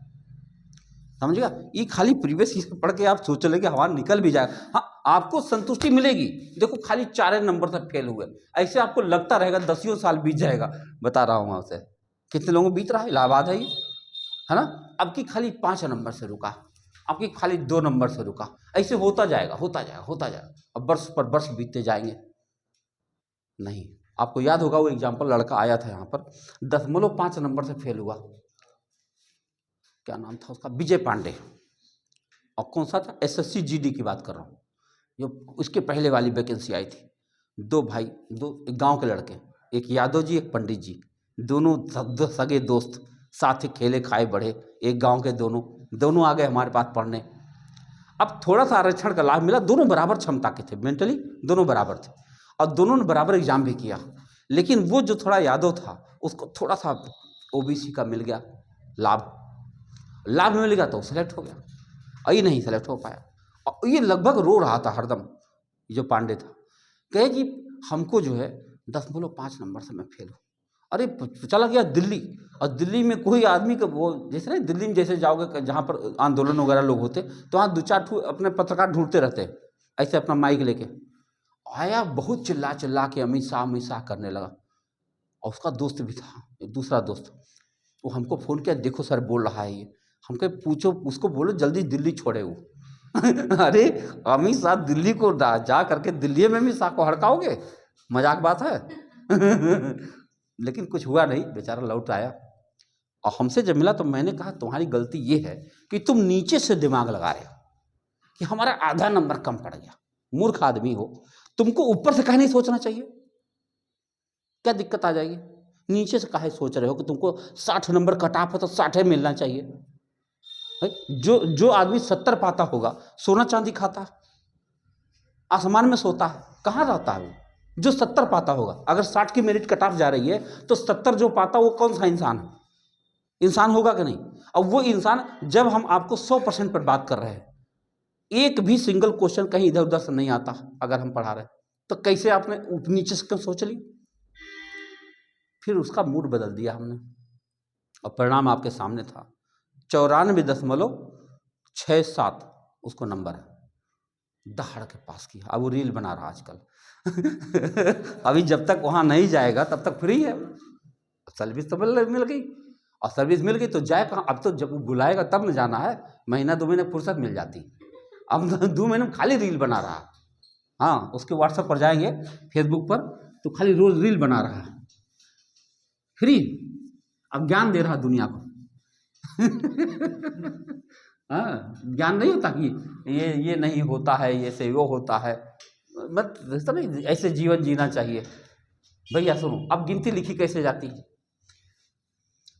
समझिएगा। ये खाली प्रीवियस ईयर पढ़ के आप सोच ले कि हमारा निकल भी जाएगा, हाँ आपको संतुष्टि मिलेगी। देखो खाली 4 नंबर तक फेल हुए, ऐसे आपको लगता रहेगा 10 साल बीत जाएगा, बता रहा हूँ आपसे कितने लोगों को बीत रहा है, इलाहाबाद है ये, है ना। अब की खाली 5 नंबर से रुका, आपकी खाली 2 नंबर से रुका, ऐसे होता जाएगा होता जाएगा होता जाएगा, अब वर्ष पर वर्ष बीतते जाएंगे। नहीं, आपको याद होगा वो एग्जाम्पल, लड़का आया था यहाँ पर 0.5 नंबर से फेल हुआ, क्या नाम था उसका, विजय पांडे, और कौन सा था, एसएससी जीडी की बात कर रहा हूँ, जो उसके पहले वाली वैकेंसी आई थी। 2 भाई, 2 गांव के लड़के, एक यादव जी एक पंडित जी, दोनों सगे दोस्त, साथ ही खेले खाए बढ़े, एक गांव के, दोनों आ गए हमारे पास पढ़ने। अब थोड़ा सा आरक्षण का लाभ मिला, दोनों बराबर क्षमता के थे, मेंटली दोनों बराबर थे और दोनों ने बराबर एग्जाम भी किया, लेकिन वो जो थोड़ा यादव था उसको थोड़ा सा ओबीसी का मिल गया लाभ, लाभ मिलेगा तो सेलेक्ट हो गया, और ये नहीं सेलेक्ट हो पाया। और ये लगभग रो रहा था हरदम, जो पांडे था, कहे कि हमको जो है 10.5 नंबर से मैं फेल हूँ। अरे चला गया दिल्ली, और दिल्ली में कोई आदमी का वो जैसे नहीं, दिल्ली में जैसे जाओगे जहाँ पर आंदोलन वगैरह लोग होते, तो वहाँ 2-4 अपने पत्रकार ढूंढते रहते हैं ऐसे अपना माइक लेके। आया, बहुत चिल्ला चिल्ला के अमित शाह करने लगा। और उसका दोस्त भी था, एक दूसरा दोस्त, वो हमको फ़ोन किया, देखो सर बोल रहा है ये। हम कहे पूछो उसको, बोलो जल्दी दिल्ली छोड़े वो। अरे अमित शाह दिल्ली को जा करके दिल्ली में अमित शाह को हड़काओगे, मजाक बात है। लेकिन कुछ हुआ नहीं, बेचारा लौट आया। और हमसे जब मिला तो मैंने कहा तुम्हारी गलती ये है कि तुम नीचे से दिमाग लगा रहे हो कि हमारा आधा नंबर कम पड़ गया। मूर्ख आदमी हो, तुमको ऊपर से कहीं नहीं सोचना चाहिए, क्या दिक्कत आ जाएगी। नीचे से काहे सोच रहे हो कि तुमको 60 नंबर कट ऑफ है तो 60 मिलना चाहिए। जो आदमी 70 पाता होगा, सोना चांदी खाता है, आसमान में सोता है, कहाँ रहता है वो? जो 70 पाता होगा, अगर 60 की मेरिट कट ऑफ जा रही है तो 70 जो पाता वो कौन सा इंसान है? इंसान होगा कि नहीं? अब वो इंसान, जब हम आपको 100% पर बात कर रहे हैं, एक भी सिंगल क्वेश्चन कहीं इधर उधर से नहीं आता, अगर हम पढ़ा रहे हैं, तो कैसे आपने नीचे से क्यों सोच ली? फिर उसका मूड बदल दिया हमने, और परिणाम आपके सामने था। 94.67 उसको नंबर है, दहाड़ के पास किया। अब वो रील बना रहा आजकल। अभी जब तक वहाँ नहीं जाएगा तब तक फ्री है, सर्विस तो मिल गई, और सर्विस मिल गई तो जाए कहाँ? अब तो जब वो बुलाएगा तब न जाना है, महीना 2 महीने फुर्सत मिल जाती। अब 2 महीने में खाली रील बना रहा। हाँ, उसके व्हाट्सएप पर जाएंगे, फेसबुक पर, तो खाली रोज रील बना रहा है, फ्री। अब ज्ञान दे रहा दुनिया को। हाँ, ज्ञान नहीं होता कि ये नहीं होता है, ये से वो होता है, मत नहीं, ऐसे जीवन जीना चाहिए। भैया सुनो, अब गिनती लिखी कैसे जाती है?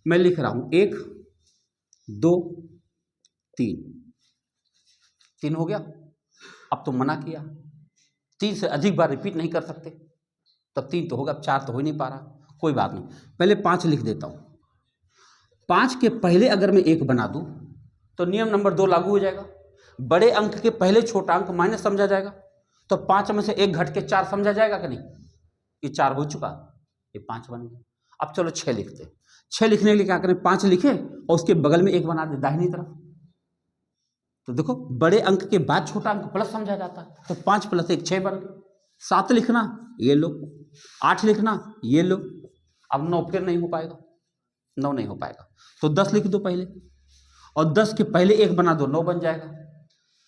मैं लिख रहा हूं 1 2 3 हो गया। अब तो मना किया, 3 से अधिक बार रिपीट नहीं कर सकते, तब 3 तो होगा, अब 4 तो हो ही नहीं पा रहा। कोई बात नहीं, पहले 5 लिख देता हूं। 5 के पहले अगर मैं 1 बना दूं तो नियम नंबर 2 लागू हो जाएगा। बड़े अंक के पहले छोटा अंक माइनस समझा जाएगा, तो 5 में से 1 घट के 4 समझा जाएगा कि नहीं? ये 4 हो चुका, ये 5 बन गया। अब चलो 6 लिखते हैं। 6 लिखने के लिए क्या करें? 5 लिखे और उसके बगल में 1 बना दे दाहिनी तरफ, तो देखो बड़े अंक के बाद छोटा अंक प्लस समझा जाता है, तो 5 + 1 6 बन गया। 7 लिखना, ये लो। 8 लिखना, ये लो। अब 9 फिर नहीं हो पाएगा, 9 नहीं हो पाएगा, तो 10 लिख दो पहले, और 10 के पहले 1 बना दो, 9 बन जाएगा।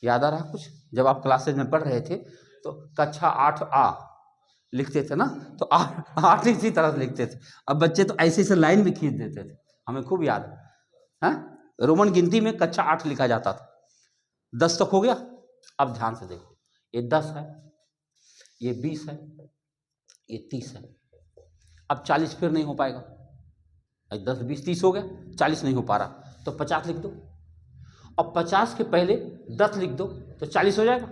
याद आ रहा कुछ? जब आप क्लासेज में पढ़ रहे थे तो कक्षा 8 आ लिखते थे ना, तो 8 इसी तरह से लिखते थे। अब बच्चे तो ऐसे ऐसे लाइन भी खींच देते थे, हमें खूब याद है। रोमन गिनती में कक्षा 8 लिखा जाता था। 10 तक हो गया। अब ध्यान से देखो, ये 10 है, ये 20 है, ये 30 है। अब 40 फिर नहीं हो पाएगा, 10 20 30 हो गया, 40 नहीं हो पा रहा, तो 50 लिख दो, और 50 के पहले 10 लिख दो, तो 40 हो जाएगा।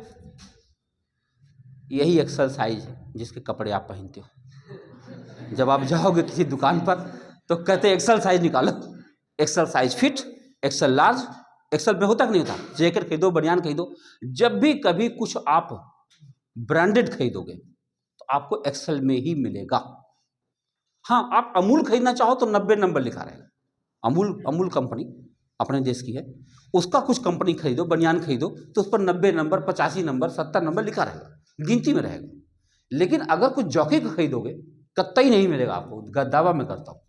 यही एक्सरसाइज है जिसके कपड़े आप पहनते हो। जब आप जाओगे किसी दुकान पर तो कहते एक्सरसाइज निकालो, exercise fit, excel large. Excel में होता कि नहीं होता? जैकेट खरीदो, बनियान खरीदो, जब भी कभी कुछ आप ब्रांडेड खरीदोगे तो आपको एक्सल में ही मिलेगा। हाँ, आप अमूल खरीदना चाहो तो 90 नंबर लिखा रहेगा। अमूल कंपनी अपने देश की है, उसका कुछ कंपनी खरीदो, बनियान खरीदो, तो उस पर 90 नंबर, 85 नंबर, 70 नंबर लिखा रहेगा, गिनती में रहेगा। लेकिन अगर कुछ जॉकी का खरीदोगे, कतई नहीं मिलेगा आपको, दावा मैं करता हूँ।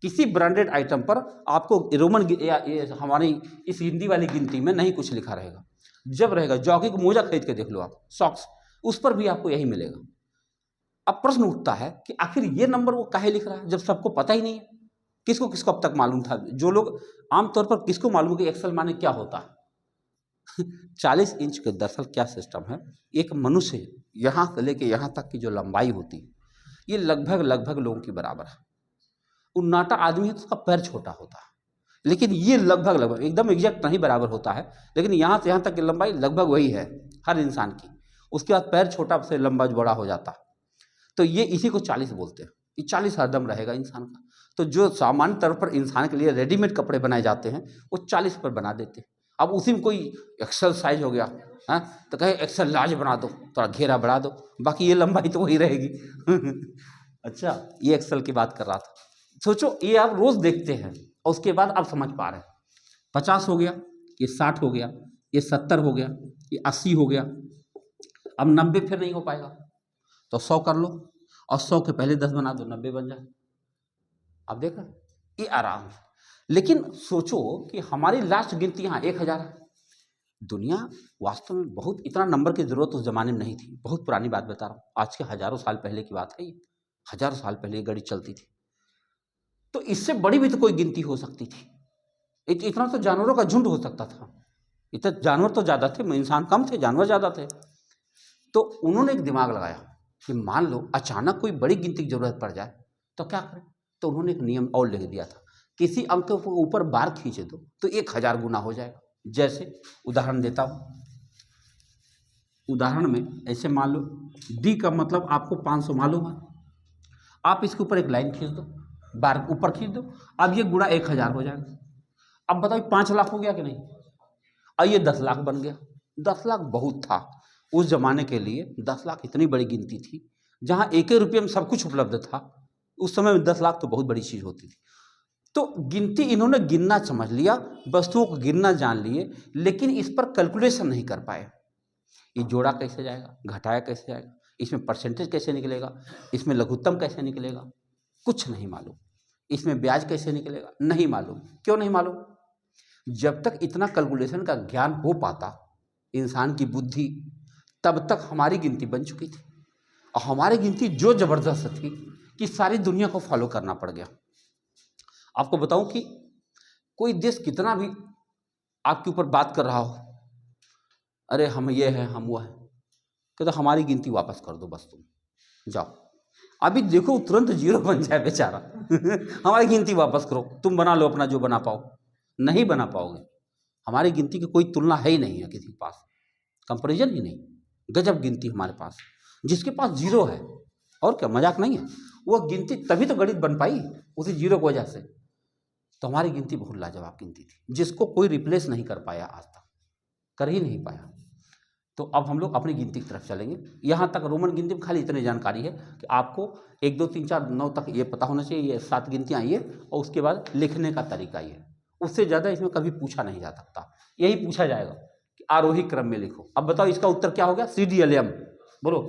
किसी ब्रांडेड आइटम पर आपको रोमन या हमारी इस हिंदी वाली गिनती में नहीं कुछ लिखा रहेगा। जब रहेगा, जॉकी का मोजा खरीद के देख लो आप, सॉक्स, उस पर भी आपको यही मिलेगा। अब प्रश्न उठता है कि आखिर ये नंबर वो काहे लिख रहा है, जब सबको पता ही नहीं है। किसको किसको अब तक मालूम था? जो लोग आमतौर पर, किसको मालूम कि एक्सल माने क्या होता है? 40 इंच के दरअसल क्या सिस्टम है, एक मनुष्य यहाँ से लेके यहाँ तक की जो लंबाई होती है, ये लगभग लोगों के बराबर है। उन्नाटा आदमी है तो उसका पैर छोटा होता है, लेकिन ये लगभग एकदम एग्जैक्ट नहीं बराबर होता है, लेकिन यहाँ से यहाँ तक की लंबाई लगभग वही है हर इंसान की। उसके बाद पैर छोटा से लंबा बड़ा हो जाता है, तो ये इसी को 40 बोलते हैं। ये 40 हरदम रहेगा इंसान का। तो जो सामान्य तौर पर इंसान के लिए रेडीमेड कपड़े बनाए जाते हैं वो 40 पर बना देते हैं। अब उसी में कोई एक्सेल साइज हो गया, हाँ, तो कहे एक्सेल लार्ज बना दो, थोड़ा घेरा बढ़ा दो, बाकी ये लंबाई तो वही रहेगी। अच्छा, ये एक्सेल की बात कर रहा था। सोचो, ये आप रोज देखते हैं और उसके बाद आप समझ पा रहे हैं 50 हो गया, ये 60 हो गया, ये 70 हो गया, ये 80 हो गया, अब 90 फिर नहीं हो पाएगा, तो 100 कर लो और 100 के पहले 10 बना दो, 90 बन जाए। अब देखा, ये आराम है। लेकिन सोचो कि हमारी लास्ट गिनती यहाँ 1000 है। दुनिया वास्तव में बहुत, इतना नंबर की जरूरत उस जमाने में नहीं थी। बहुत पुरानी बात बता रहा हूँ, आज के हजारों साल पहले की बात है ये। हजारों साल पहले ये घड़ी चलती थी, तो इससे बड़ी भी तो कोई गिनती हो सकती थी। इतना तो जानवरों का झुंड हो सकता था। इतने जानवर तो ज़्यादा थे, इंसान कम थे, जानवर ज़्यादा थे। तो उन्होंने एक दिमाग लगाया कि मान लो अचानक कोई बड़ी गिनती की जरूरत पड़ जाए तो क्या करें। तो उन्होंने एक नियम और लिख दिया था, किसी अंक के ऊपर बार खींच दो तो 1000 गुना हो जाएगा। जैसे उदाहरण देता हूँ, उदाहरण में ऐसे मान लो डी का मतलब आपको 500 मालूम है, आप इसके ऊपर एक लाइन खींच दो, बार ऊपर खींच दो, अब ये गुणा 1000 हो जाएगा। अब बताओ 5 लाख हो गया कि नहीं, और ये 10 लाख बन गया। 10 लाख बहुत था उस जमाने के लिए। 10 लाख इतनी बड़ी गिनती थी, जहाँ 1 रुपये में सब कुछ उपलब्ध था। उस समय में 10 लाख तो बहुत बड़ी चीज होती थी। तो गिनती, इन्होंने गिनना समझ लिया, वस्तुओं को गिनना जान लिए, लेकिन इस पर कैलकुलेशन नहीं कर पाए। ये जोड़ा कैसे जाएगा, घटाया कैसे जाएगा, इसमें परसेंटेज कैसे निकलेगा, इसमें लघुत्तम कैसे निकलेगा, कुछ नहीं मालूम। इसमें ब्याज कैसे निकलेगा, नहीं मालूम। क्यों नहीं मालूम? जब तक इतना कैलकुलेशन का ज्ञान हो पाता इंसान की बुद्धि, तब तक हमारी गिनती बन चुकी थी। और हमारी गिनती जो जबरदस्त थी कि सारी दुनिया को फॉलो करना पड़ गया। आपको बताऊं कि कोई देश कितना भी आपके ऊपर बात कर रहा हो, अरे हम ये हैं, हम वो हैं, कहते तो हमारी गिनती वापस कर दो, बस तुम जाओ। अभी देखो तुरंत 0 बन जाए बेचारा। हमारी गिनती वापस करो, तुम बना लो अपना जो बना पाओ। नहीं बना पाओगे। हमारी गिनती की कोई तुलना है ही नहीं है किसी के पास, कंपैरिजन ही नहीं। गजब गिनती हमारे पास, जिसके पास 0 है। और क्या, मजाक नहीं है। वो गिनती तभी तो गणित बन पाई, उसी 0 की वजह से। तो हमारी गिनती बहुत लाजवाब गिनती थी, जिसको कोई रिप्लेस नहीं कर पाया, आज तक कर ही नहीं पाया। तो अब हम लोग अपनी गिनती की तरफ चलेंगे। यहाँ तक रोमन गिनती में खाली इतनी जानकारी है कि आपको 1 2 3 4 9 तक ये पता होना चाहिए, ये 7 गिनतियाँ ये, और उसके बाद लिखने का तरीका ये। उससे ज़्यादा इसमें कभी पूछा नहीं जा सकता। यही पूछा जाएगा कि आरोही क्रम में लिखो। अब बताओ इसका उत्तर क्या हो गया, CDLM। बोलो,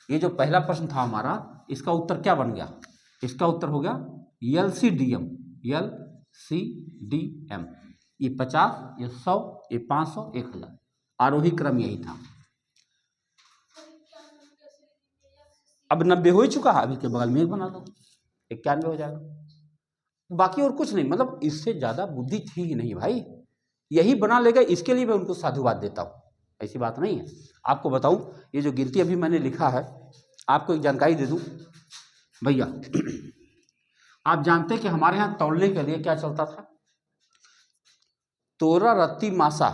ये जो पहला प्रश्न था हमारा, इसका उत्तर क्या बन गया? इसका उत्तर हो गया LCDM। LCDM, ये 50, ये 100, ये 500, 1000। आरोही क्रम यही था। अब 90 हो ही चुका है, अभी के बगल में एक बना दो, 91 हो जाएगा। बाकी और कुछ नहीं, मतलब इससे ज्यादा बुद्धि थी ही नहीं भाई। यही बना लेगा, इसके लिए मैं उनको साधुवाद देता हूँ, ऐसी बात नहीं है। आपको बताऊं, ये जो गिनती अभी मैंने लिखा है, आपको एक जानकारी दे दूं भैया। आप जानते हैं कि हमारे यहाँ तौलने के लिए क्या चलता था? तोरा रत्ती मासा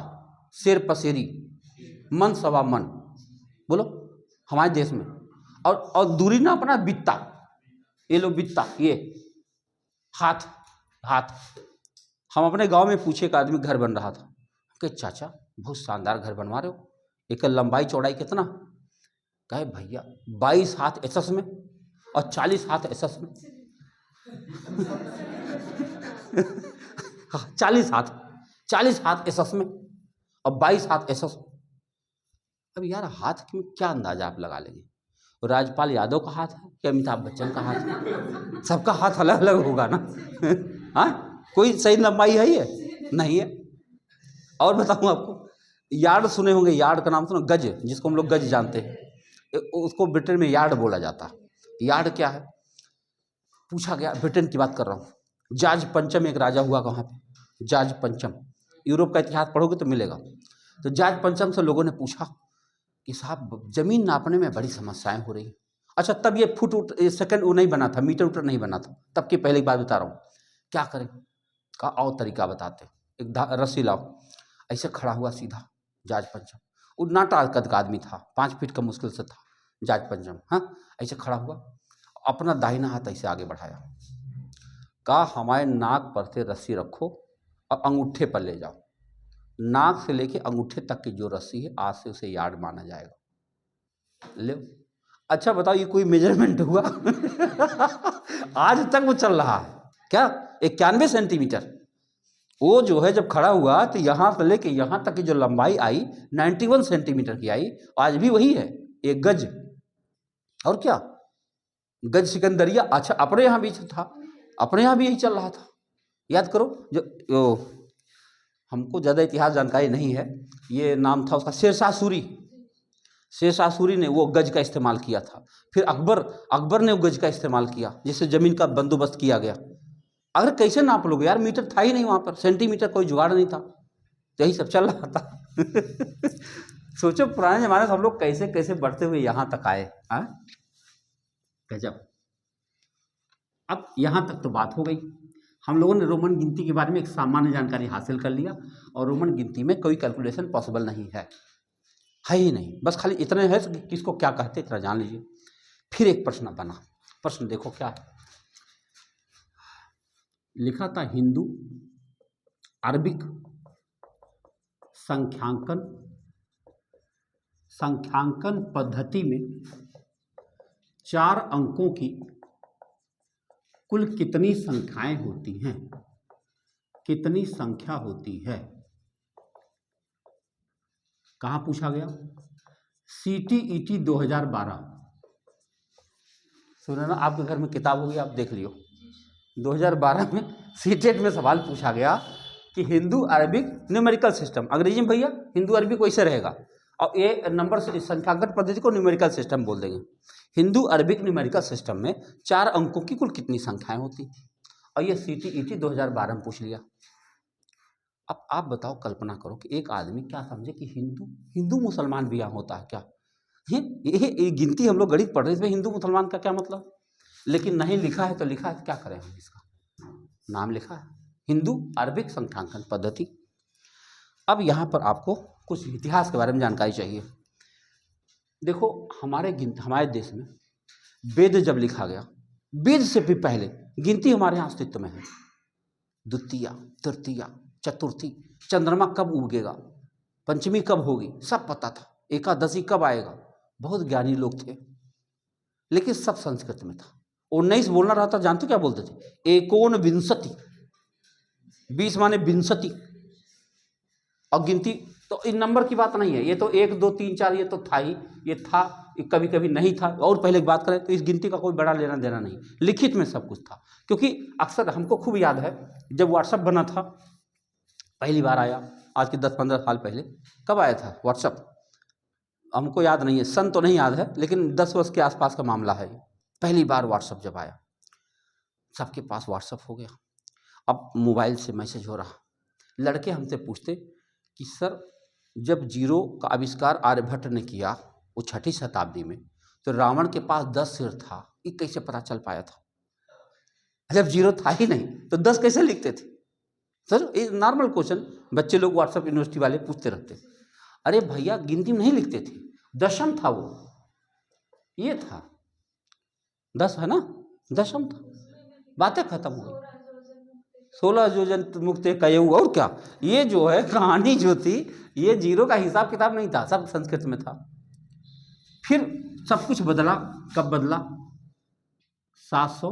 शेर पसेरी मन सवा मन। बोलो, हमारे देश में। और दूरी ना अपना बित्ता, ये लो बित्ता, ये हाथ हाथ। हम अपने गांव में पूछे, एक आदमी घर बन रहा था कि चाचा बहुत शानदार घर बनवा रहे हो, एक लंबाई चौड़ाई कितना? कहे भैया 22 हाथ एसएस में और 40 हाथ एसएस में। 40 हाथ एसएस में और 22 हाथ एसएस। अब यार हाथ में क्या अंदाजा आप लगा लेंगे? राजपाल यादव का हाथ है कि अमिताभ बच्चन का हाथ है? सबका हाथ अलग अलग होगा ना। हाँ, कोई सही लंबाई है ये नहीं है। और बताऊं आपको, यार्ड सुने होंगे, यार्ड का नाम सुनो, गज, जिसको हम लोग गज जानते हैं, उसको ब्रिटेन में यार्ड बोला जाता। यार्ड क्या है पूछा गया, ब्रिटेन की बात कर रहा हूँ। जॉर्ज पंचम एक राजा हुआ वहाँ पे, जॉर्ज पंचम। यूरोप का इतिहास पढ़ोगे तो मिलेगा। तो जॉर्ज पंचम से लोगों ने पूछा कि साहब जमीन नापने में बड़ी समस्याएं हो रही। अच्छा, तब ये फुट सेकंड वो नहीं बना था, मीटर उटर नहीं बना था, तब की पहले की बात बता रहा हूँ। क्या करें? का और तरीका बताते, एक रस्सी लाओ। ऐसे खड़ा हुआ सीधा जॉर्ज पंचम, वो नाटा कद का आदमी था, 5 फीट का मुश्किल से था जॉर्ज पंचम। हाँ, ऐसे खड़ा हुआ, अपना दाहिना हाथ ऐसे आगे बढ़ाया, कहा हमारे नाक पर से रस्सी रखो और अंगूठे पर ले जाओ, नाक से लेके अंगूठे तक की जो रस्सी है आज से उसे यार्ड माना जाएगा। ले अच्छा बताओ ये कोई मेजरमेंट हुआ? आज तक वो चल रहा है क्या? 91 सेंटीमीटर वो जो है जब खड़ा हुआ तो यहाँ से लेके यहाँ तक की जो लंबाई आई 91 सेंटीमीटर की आई, आज भी वही है 1 गज। और क्या गज सिकंदरिया, अच्छा अपने यहाँ भी था, अपने यहाँ भी यही चल रहा था। याद करो जो हमको ज़्यादा इतिहास जानकारी नहीं है, ये नाम था उसका शेरशाह सूरी। शेरशाह सूरी ने वो गज का इस्तेमाल किया था। फिर अकबर ने वो गज का इस्तेमाल किया, जिससे ज़मीन का बंदोबस्त किया गया। अगर कैसे नाप लोगे यार, मीटर था ही नहीं वहाँ पर, सेंटीमीटर कोई जुगाड़ नहीं था, तो यही सब चल रहा था। सोचो पुराने ज़माने से हम लोग कैसे कैसे बढ़ते हुए यहाँ तक आए। हाँ गजब। अब यहाँ तक तो बात हो गई, हम लोगों ने रोमन गिनती के बारे में एक सामान्य जानकारी हासिल कर लिया, और रोमन गिनती में कोई कैलकुलेशन पॉसिबल नहीं है ही नहीं, बस खाली इतने है कि किसको क्या कहते इतना जान लीजिए। फिर एक प्रश्न बना, प्रश्न देखो क्या है, लिखा था हिंदू अरबिक संख्यांकन पद्धति में 4 अंकों की कुल कितनी संख्याएं होती हैं, कितनी संख्या होती है। कहाँ पूछा गया? CTET 2012। सुना ना, आपके घर में किताब होगी, आप देख लियो। 2012 में सीटेट में सवाल पूछा गया कि हिंदू अरबिक न्यूमेरिकल सिस्टम, अंग्रेजी में भैया हिंदू अरबिक वैसे रहेगा, और ये नंबर संख्यांकन पद्धति को न्यूमेरिकल सिस्टम बोल देंगे। हिंदू अरबिक न्यूमेरिकल सिस्टम में 4 अंकों की कुल कितनी संख्याएं होती, और ये CTET 2012 में पूछ लिया। अब आप बताओ, कल्पना करो कि एक आदमी क्या समझे कि हिंदू मुसलमान भी यहाँ होता है क्या? ये गिनती हम लोग गणित पढ़ रहे, इसमें हिंदू मुसलमान का क्या मतलब? लेकिन नहीं लिखा है तो लिखा है, तो क्या करें हम, इसका नाम लिखा है हिंदू अरबिक संख्यांकन पद्धति। अब यहाँ पर आपको कुछ इतिहास के बारे में जानकारी चाहिए। देखो हमारे देश में वेद जब लिखा गया, वेद से भी पहले गिनती हमारे यहाँ अस्तित्व में है। द्वितीया, तृतीया, चतुर्थी, चंद्रमा कब उगेगा, पंचमी कब होगी, सब पता था। एकादशी कब आएगा, बहुत ज्ञानी लोग थे, लेकिन सब संस्कृत में था। 19 बोलना रहा था, जानते क्या बोलते थे? 19 20 माने विंशति, और गिनती तो इन नंबर की बात नहीं है, ये तो 1 2 3 4 ये तो था ही, ये था, ये कभी कभी नहीं था। और पहले की बात करें तो इस गिनती का कोई बड़ा लेना देना नहीं, लिखित में सब कुछ था। क्योंकि अक्सर हमको खूब याद है जब व्हाट्सअप बना था, पहली बार आया, आज के 10-15 साल पहले। कब आया था व्हाट्सअप? हमको याद नहीं है, सन तो नहीं याद है, लेकिन 10 वर्ष के आसपास का मामला है। पहली बार व्हाट्सअप जब आया, सबके पास व्हाट्सअप हो गया। अब मोबाइल से मैसेज हो रहा, लड़के हमसे पूछते कि सर जब जीरो का आविष्कार आर्यभट्ट ने किया वो 6वीं शताब्दी में, तो रावण के पास 10 सिर था, ये कैसे पता चल पाया था? जब जीरो था ही नहीं तो 10 कैसे लिखते थे? सर ये नॉर्मल क्वेश्चन बच्चे लोग व्हाट्सएप यूनिवर्सिटी वाले पूछते रहते। अरे भैया गिनती में नहीं लिखते थे, दशम था वो, ये था 10 है ना, दशम था, बातें खत्म हो गई। 16 योजन मुक्ते कयऊ, और क्या, ये जो है कहानी जो थी, ये जीरो का हिसाब किताब नहीं था, सब संस्कृत में था। फिर सब कुछ बदला, कब बदला? 700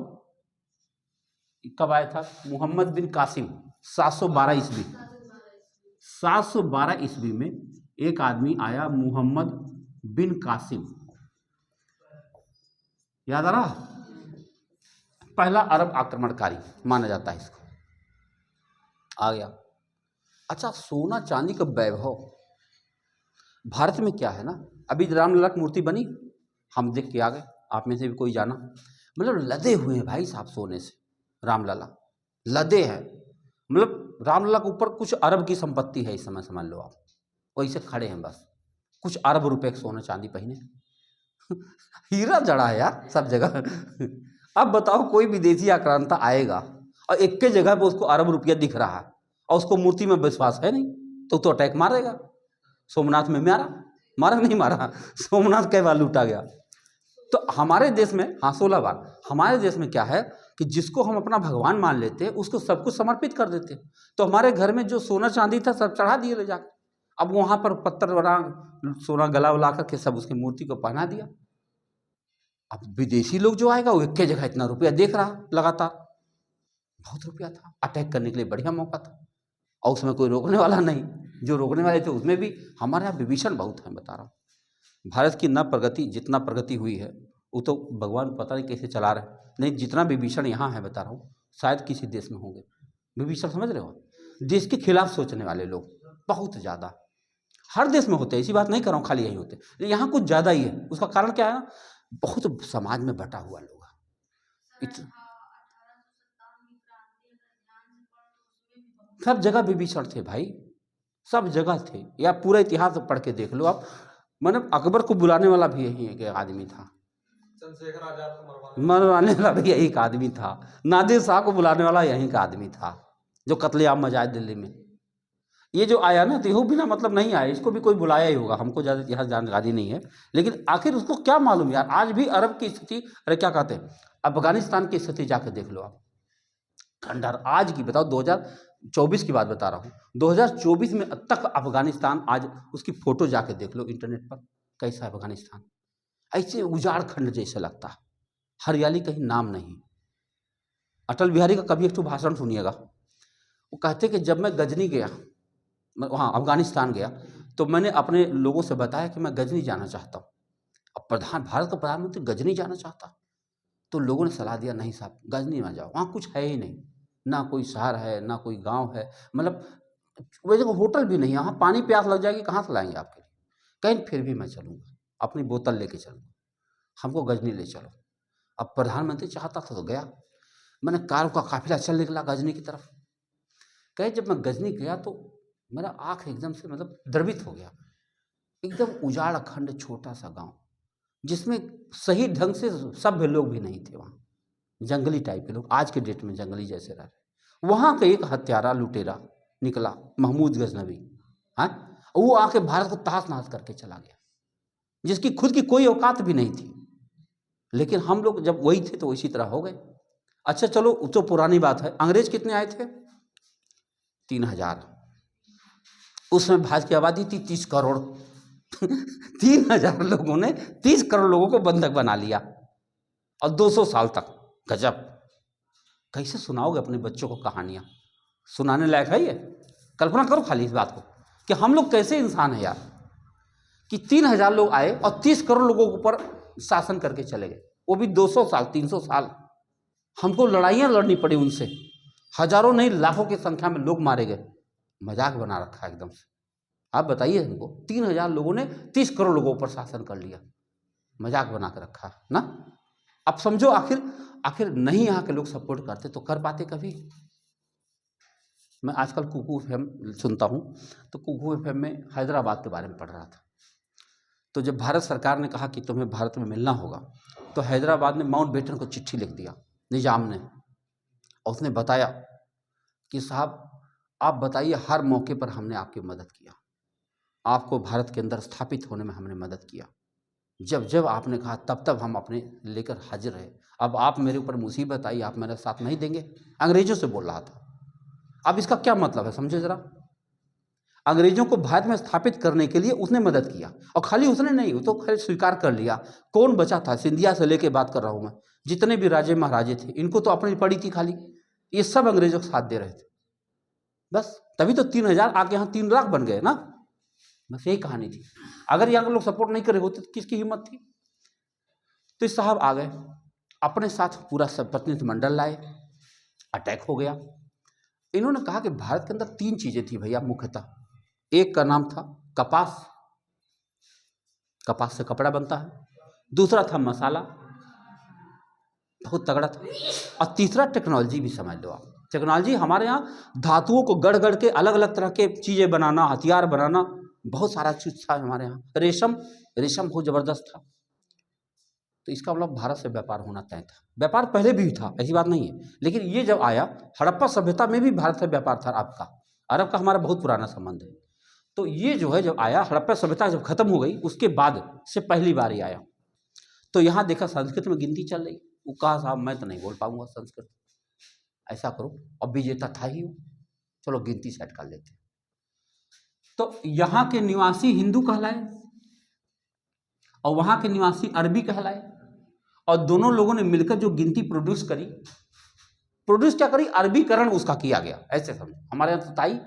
कब आया था? मोहम्मद बिन कासिम, 712 ईस्वी। 712 ईस्वी में एक आदमी आया, मोहम्मद बिन कासिम, याद आ रहा? पहला अरब आक्रमणकारी माना जाता है इसको, आ गया। अच्छा सोना चांदी का वैभव भारत में क्या है ना, अभी रामलला की मूर्ति बनी, हम देख के आ गए, आप में से भी कोई जाना, मतलब लदे हुए हैं भाई साहब सोने से, रामलला लदे हैं, मतलब रामलला के ऊपर कुछ अरब की संपत्ति है इस समय, समझ लो आप, वैसे खड़े हैं बस, कुछ अरब रुपए के सोना चांदी पहने। हीरा जड़ा है यार सब जगह। अब बताओ कोई विदेशी आक्रांता आएगा और एक के जगह पे उसको अरब रुपया दिख रहा है और उसको मूर्ति में विश्वास है नहीं, तो अटैक मारेगा। सोमनाथ में मारा नहीं मारा, सोमनाथ कई बार लूटा गया। तो हमारे देश में, हाँ 16 बार, हमारे देश में क्या है कि जिसको हम अपना भगवान मान लेते उसको सब कुछ समर्पित कर देते। तो हमारे घर में जो सोना चांदी था सब चढ़ा दिए ले जाकर। अब वहाँ पर पत्थर बना सोना गला उला करके सब उसकी मूर्ति को पहना दिया। अब विदेशी लोग जो आएगा वो एक जगह इतना रुपया देख रहा लगातार, बहुत रुपया था, अटैक करने के लिए बढ़िया मौका था, और उसमें कोई रोकने वाला नहीं। जो रोकने वाले थे उसमें भी हमारे यहाँ विभीषण बहुत है, बता रहा हूँ। भारत की न प्रगति, जितना प्रगति हुई है वो तो भगवान पता नहीं कैसे चला रहे हैं। नहीं, जितना विभीषण यहाँ है बता रहा हूँ शायद किसी देश में होंगे। विभीषण समझ रहे हो, देश के खिलाफ सोचने वाले लोग बहुत ज़्यादा हर देश में होते हैं, ऐसी बात नहीं कर रहा हूँ खाली यही होते, लेकिन यहाँ कुछ ज़्यादा ही है। उसका कारण क्या है ना, बहुत समाज में बटा हुआ लोग सब जगह विभीषण थे भाई, सब जगह थे। या पूरा इतिहास पढ़ के देख लो आप, मतलब अकबर को बुलाने वाला भी यही एक आदमी था, चंद्रशेखर आजाद को मरवाने वाला भी यही एक आदमी था, नादिर शाह को बुलाने वाला यही का आदमी था, जो कत्लेआम मचाया दिल्ली में। ये जो आया ना तो बिना मतलब नहीं आया, इसको भी कोई बुलाया ही होगा, हमको ज़्यादा इतिहास जानकारी नहीं है, लेकिन आखिर उसको क्या मालूम यार। आज भी अरब की स्थिति, अरे क्या कहते हैं, अफगानिस्तान की स्थिति जाके देख लो आप, खंडहर आज की बताओ, 2024 की बात बता रहा हूँ, 2024 में अब तक अफगानिस्तान, आज उसकी फोटो जाके देख लो इंटरनेट पर, कैसा है अफगानिस्तान, ऐसे उजाड़ खंड जैसे लगता है, हरियाली कहीं नाम नहीं। अटल बिहारी का कभी एक तो भाषण सुनिएगा, वो कहते कि जब मैं गजनी गया, वहाँ अफगानिस्तान गया, तो मैंने अपने लोगों से बताया कि मैं गजनी जाना चाहता हूँ। अब भारत का प्रधानमंत्री गजनी जाना चाहता, तो लोगों ने सलाह दिया नहीं साहब गजनी ना जाओ, वहाँ कुछ है ही नहीं, ना कोई शहर है ना कोई गांव है, मतलब वैसे होटल भी नहीं, यहाँ पानी प्यास लग जाएगी कहाँ से लाएंगे आपके लिए, कहीं फिर भी मैं चलूँगा, अपनी बोतल लेके चलूँगा, हमको गजनी ले चलो। अब प्रधानमंत्री चाहता था तो गया, मैंने कार का काफिला चल निकला गजनी की तरफ। कहे जब मैं गजनी गया तो मेरा आँख एकदम से मतलब द्रवित हो गया, एकदम उजाड़ खंड, छोटा सा गांव जिसमें सही ढंग से सभ्य लोग भी नहीं थे, वहाँ जंगली टाइप के लोग, आज के डेट में जंगली जैसे रह रहे। वहाँ का एक हत्यारा लुटेरा निकला, महमूद गजनवी, हाँ, वो आके भारत को तहस नहस करके चला गया, जिसकी खुद की कोई औकात भी नहीं थी, लेकिन हम लोग जब वही थे तो इसी तरह हो गए। अच्छा चलो तो पुरानी बात है, अंग्रेज कितने आए थे, 3000, उसमें भारत की आबादी थी 30 करोड़ 3000 लोगों ने 30 करोड़ लोगों को बंधक बना लिया, और 200 साल तक। गजब, कैसे सुनाओगे अपने बच्चों को कहानियां, सुनाने लायक है ये? कल्पना करो खाली इस बात को कि हम लोग कैसे इंसान हैं यार, कि 3000 लोग आए और 30 करोड़ लोगों के ऊपर शासन करके चले गए, वो भी 200 साल 300 साल। हमको लड़ाइयाँ लड़नी पड़ी उनसे, हजारों नहीं लाखों की संख्या में लोग मारे गए। मजाक बना रखा है एकदम से। आप बताइए हमको, 3000 लोगों ने 30 करोड़ लोगों पर शासन कर लिया, मजाक बना कर रखा ना। अब समझो आखिर नहीं यहाँ के लोग सपोर्ट करते तो कर पाते कभी? मैं आजकल कुकू एफएम सुनता हूँ, तो कुकू एफएम में हैदराबाद के बारे में पढ़ रहा था। तो जब भारत सरकार ने कहा कि तुम्हें भारत में मिलना होगा, तो हैदराबाद ने माउंटबेटन को चिट्ठी लिख दिया, निजाम ने, और उसने बताया कि साहब आप बताइए, हर मौके पर हमने आपकी मदद किया, आपको भारत के अंदर स्थापित होने में हमने मदद किया, जब जब आपने कहा तब तब हम अपने लेकर हाजिर रहे, अब आप मेरे ऊपर मुसीबत आई, आप मेरा साथ नहीं देंगे। अंग्रेजों से बोल रहा था। अब इसका क्या मतलब है समझे जरा, अंग्रेजों को भारत में स्थापित करने के लिए उसने मदद किया, और खाली उसने नहीं, वो तो खाली स्वीकार कर लिया। कौन बचा था, सिंधिया से लेके बात कर रहा हूँ मैं, जितने भी राजे महाराजे थे, इनको तो अपनी पड़ी थी खाली, ये सब अंग्रेजों का साथ दे रहे थे। बस तभी तो 3000 आके यहाँ 3 लाख बन गए ना, बस यही कहानी थी। अगर यहाँ के लोग सपोर्ट नहीं करे होते तो किसकी हिम्मत थी? तो इस साहब आ गए, अपने साथ पूरा सब प्रतिनिधिमंडल लाए, अटैक हो गया। इन्होंने कहा कि भारत के अंदर 3 चीजें थी भैया मुख्यतः, एक का नाम था कपास, कपास से कपड़ा बनता है, दूसरा था मसाला, बहुत तगड़ा था, और तीसरा टेक्नोलॉजी भी समझ लो आप। टेक्नोलॉजी हमारे यहाँ धातुओं को गढ़ गढ़ के अलग अलग तरह के चीजें बनाना, हथियार बनाना, बहुत सारा चीज था हमारे यहाँ। रेशम बहुत जबरदस्त था। तो इसका मतलब भारत से व्यापार होना तय था। व्यापार पहले भी था, ऐसी बात नहीं है, लेकिन ये जब आया, हड़प्पा सभ्यता में भी भारत से व्यापार था। अरब का हमारा बहुत पुराना संबंध है। तो ये जो है जब आया, हड़प्पा सभ्यता जब खत्म हो गई, उसके बाद से पहली बार ही आया। तो यहाँ देखा संस्कृत में गिनती चल रही, वो कहा साहब मैं तो नहीं बोल पाऊंगा संस्कृत। ऐसा करो, अब विजेता था ही वो, चलो गिनती सेट कर लेते। तो यहाँ के निवासी हिंदू कहलाए और वहाँ के निवासी अरबी कहलाए, और दोनों लोगों ने मिलकर जो गिनती प्रोड्यूस करी, प्रोड्यूस क्या करी, अरबीकरण उसका किया गया। ऐसे समझो, हमारे यहाँ ताई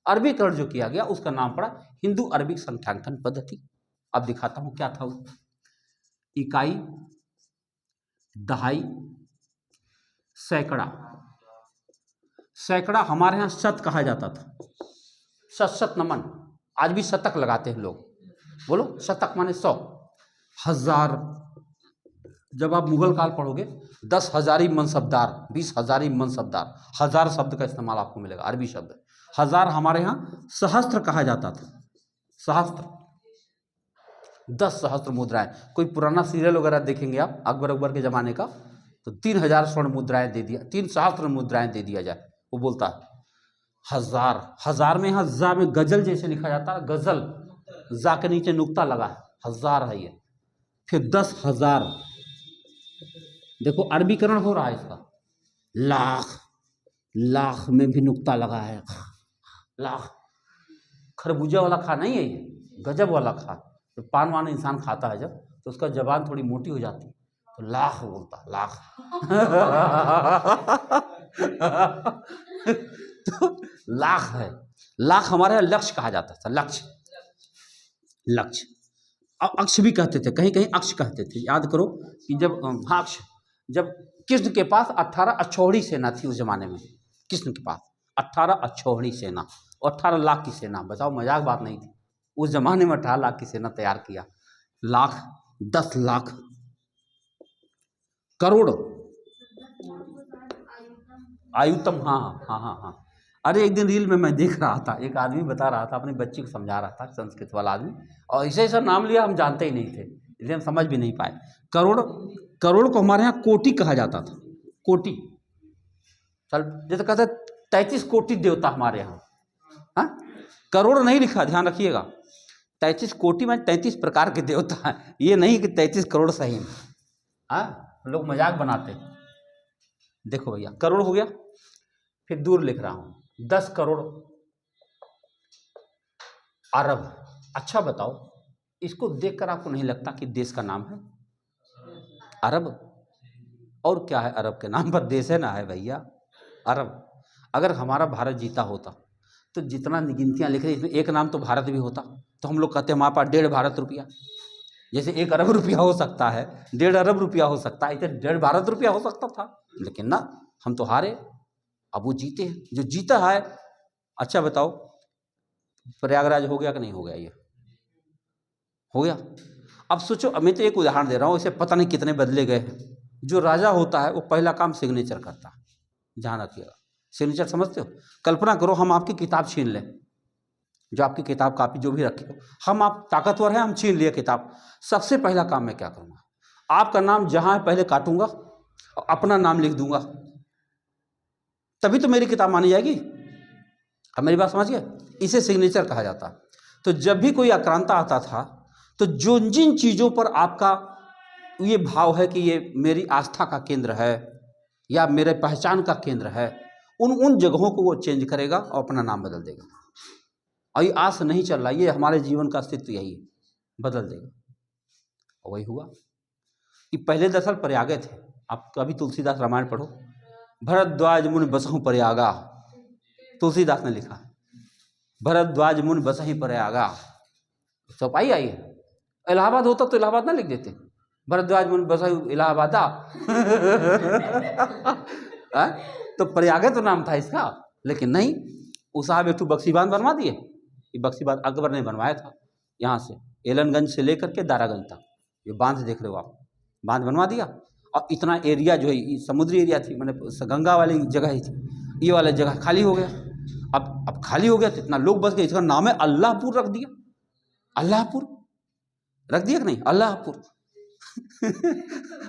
अरबीकरण जो किया गया उसका नाम पड़ा हिंदू अरबिक संख्यांकन पद्धति। अब दिखाता हूं क्या था वो। इकाई, दहाई, सैकड़ा। सैकड़ा हमारे यहाँ शत कहा जाता था, शत शत नमन, आज भी शतक लगाते हैं लोग, बोलो शतक माने 100, हजार। जब आप मुगल काल पढ़ोगे 10,000 मनसबदार, 20,000 मनसबदार, हजार शब्द का इस्तेमाल आपको मिलेगा, अरबी शब्द। हजार हमारे यहाँ सहस्त्र कहा जाता था, सहस्त्र, 10 सहस्त्र मुद्राएं। कोई पुराना सीरियल वगैरह देखेंगे आप अकबर के जमाने का, तो 3,000 स्वर्ण मुद्राएं दे दिया, 3 सहस्त्र मुद्राएं दे दिया जाए, वो बोलता है हजार। हजार में यहाँ जा में गजल जैसे लिखा जाता है, गजल, जा के नीचे नुक्ता लगा है, हजार है ये। फिर 10,000, देखो अरबीकरण हो रहा है इसका। लाख, लाख में भी नुक्ता लगा है, लाख। खरबूजा वाला खा नहीं है ये, गजब वाला खा। तो पान वान इंसान खाता है जब, तो उसका जबान थोड़ी मोटी हो जाती है, तो लाख बोलता, लाख। तो लाख है, लाख हमारे यहाँ लक्ष्य कहा जाता था, लक्ष्य, लक्ष्य। अक्ष भी कहते थे, कहीं कहीं अक्ष कहते थे। याद करो कि जब हाँ अक्ष, जब कृष्ण के पास 18 अक्षौहिणी सेना थी उस जमाने में, कृष्ण के पास 18 अक्षौहिणी सेना और 18 लाख की सेना, बताओ मजाक बात नहीं थी। उस जमाने में 18 लाख की सेना तैयार किया, लाख, 10 लाख, करोड़, आयुतम, हाँ हाँ हाँ हाँ। अरे एक दिन रील में मैं देख रहा था, एक आदमी बता रहा था, अपने बच्चे को समझा रहा था, संस्कृत वाला आदमी, और ऐसे ऐसा नाम लिया हम जानते ही नहीं थे, इसलिए हम समझ भी नहीं पाए। करोड़, करोड़ को हमारे यहाँ कोटि कहा जाता था, कोटि। चल जैसे कहते 33 कोटि देवता हमारे यहाँ, हाँ, करोड़ नहीं लिखा, ध्यान रखिएगा। 33 कोटि में 33 प्रकार के देवता हैं, ये नहीं कि 33 करोड़ सही। हाँ, लोग मजाक बनाते हैं। देखो भैया, करोड़ हो गया, फिर दूर लिख रहा हूं, 10 करोड़ अरब। अच्छा बताओ, इसको देखकर आपको नहीं लगता कि देश का नाम है अरब? और क्या है अरब के नाम पर? देश है ना, है भैया अरब। अगर हमारा भारत जीता होता तो जितना गिनतियां लिख रही इसमें एक नाम तो भारत भी होता, तो हम लोग कहते हैं हमारे पास 1.5 भारत रुपया। जैसे 1 अरब रुपया हो सकता है, 1.5 अरब रुपया हो सकता है, इसे 1.5 भारत रुपया हो सकता था, लेकिन ना, हम तो हारे। अब वो जीते हैं, जो जीता है। अच्छा बताओ, प्रयागराज हो गया कि नहीं हो गया? ये हो गया। अब सोचो, मैं तो एक उदाहरण दे रहा हूँ, इसे पता नहीं कितने बदले गए हैं। जो राजा होता है वो पहला काम सिग्नेचर करता है, ध्यान रखिएगा। सिग्नेचर समझते हो? कल्पना करो हम आपकी किताब छीन लें, जो आपकी किताब कापी जो भी रखे हो, हम आप ताकतवर हैं, हम छीन लिए किताब। सबसे पहला काम मैं क्या करूँगा? आपका नाम जहाँ है पहले काटूंगा और अपना नाम लिख दूंगा, तभी तो मेरी किताब मानी जाएगी। अब मेरी बात समझिए, इसे सिग्नेचर कहा जाता। तो जब भी कोई आक्रांता आता था, तो जो जिन चीज़ों पर आपका ये भाव है कि ये मेरी आस्था का केंद्र है या मेरे पहचान का केंद्र है, उन जगहों को वो चेंज करेगा और अपना नाम बदल देगा। और ये आज से नहीं चल रहा, ये हमारे जीवन का अस्तित्व यही है, बदल देगा। और वही हुआ कि पहले दरअसल प्रयागे थे। आप कभी तुलसीदास रामायण पढ़ो, भरद्वाज मुनि बसहु प्रयागा, तुलसीदास ने लिखा, भरद्वाज मुनि बसहि प्रयागा। सफाई आई है। इलाहाबाद होता तो इलाहाबाद ना लिख देते, भरद्वाज मुनि बसहु इलाहाबादा। तो प्रयागे तो नाम था इसका, लेकिन नहीं, उस साहब एक तो बक्सी बांध बनवा दिए। ये बक्सी बांध अकबर ने बनवाया था, यहाँ से एलनगंज से लेकर के दारागंज तक, ये बांध देख रहे हो आप, बांध बनवा दिया। और इतना एरिया जो है समुद्री एरिया थी, मैंने गंगा वाली जगह ही थी, ये वाला जगह खाली हो गया। अब खाली हो गया तो इतना लोग बस गए, इसका नाम है अल्लाहपुर रख दिया। अल्लाहपुर रख दिया कि नहीं? अल्लाहपुर।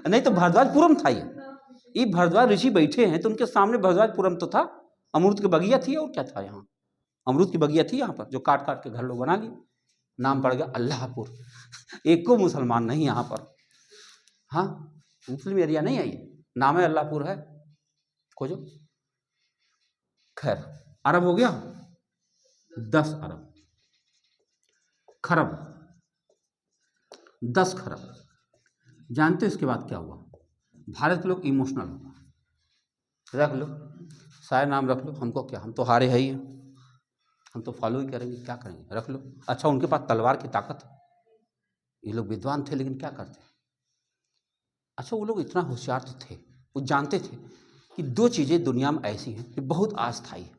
नहीं तो भारद्वाजपुरम था ये भारद्वाज ऋषि बैठे हैं तो उनके सामने भारद्वाजपुरम तो था। अमरूद की बगिया थी और क्या था, यहाँ अमरूद की बगिया थी यहाँ पर, जो काट काट के घर लोग बना लिए, नाम पड़ गया अल्लाहपुर। एक को मुसलमान नहीं यहाँ पर। हाँ, मुस्लिम एरिया नहीं है ये, नाम है अल्लाहपुर है, खोजो। खैर, अरब हो गया 10 अरब, खरब 10 खरब। जानते हो इसके बाद क्या हुआ? भारत के लोग इमोशनल हो गए, रख लो सारे नाम रख लो, हमको क्या, हम तो हारे है ही हैं, हम तो फॉलो ही करेंगे, क्या करेंगे, रख लो। अच्छा, उनके पास तलवार की ताकत, ये लोग विद्वान थे लेकिन क्या करते? अच्छा, वो लोग इतना होशियार तो थे, वो जानते थे कि 2 चीज़ें दुनिया में ऐसी हैं कि बहुत अस्थायी है।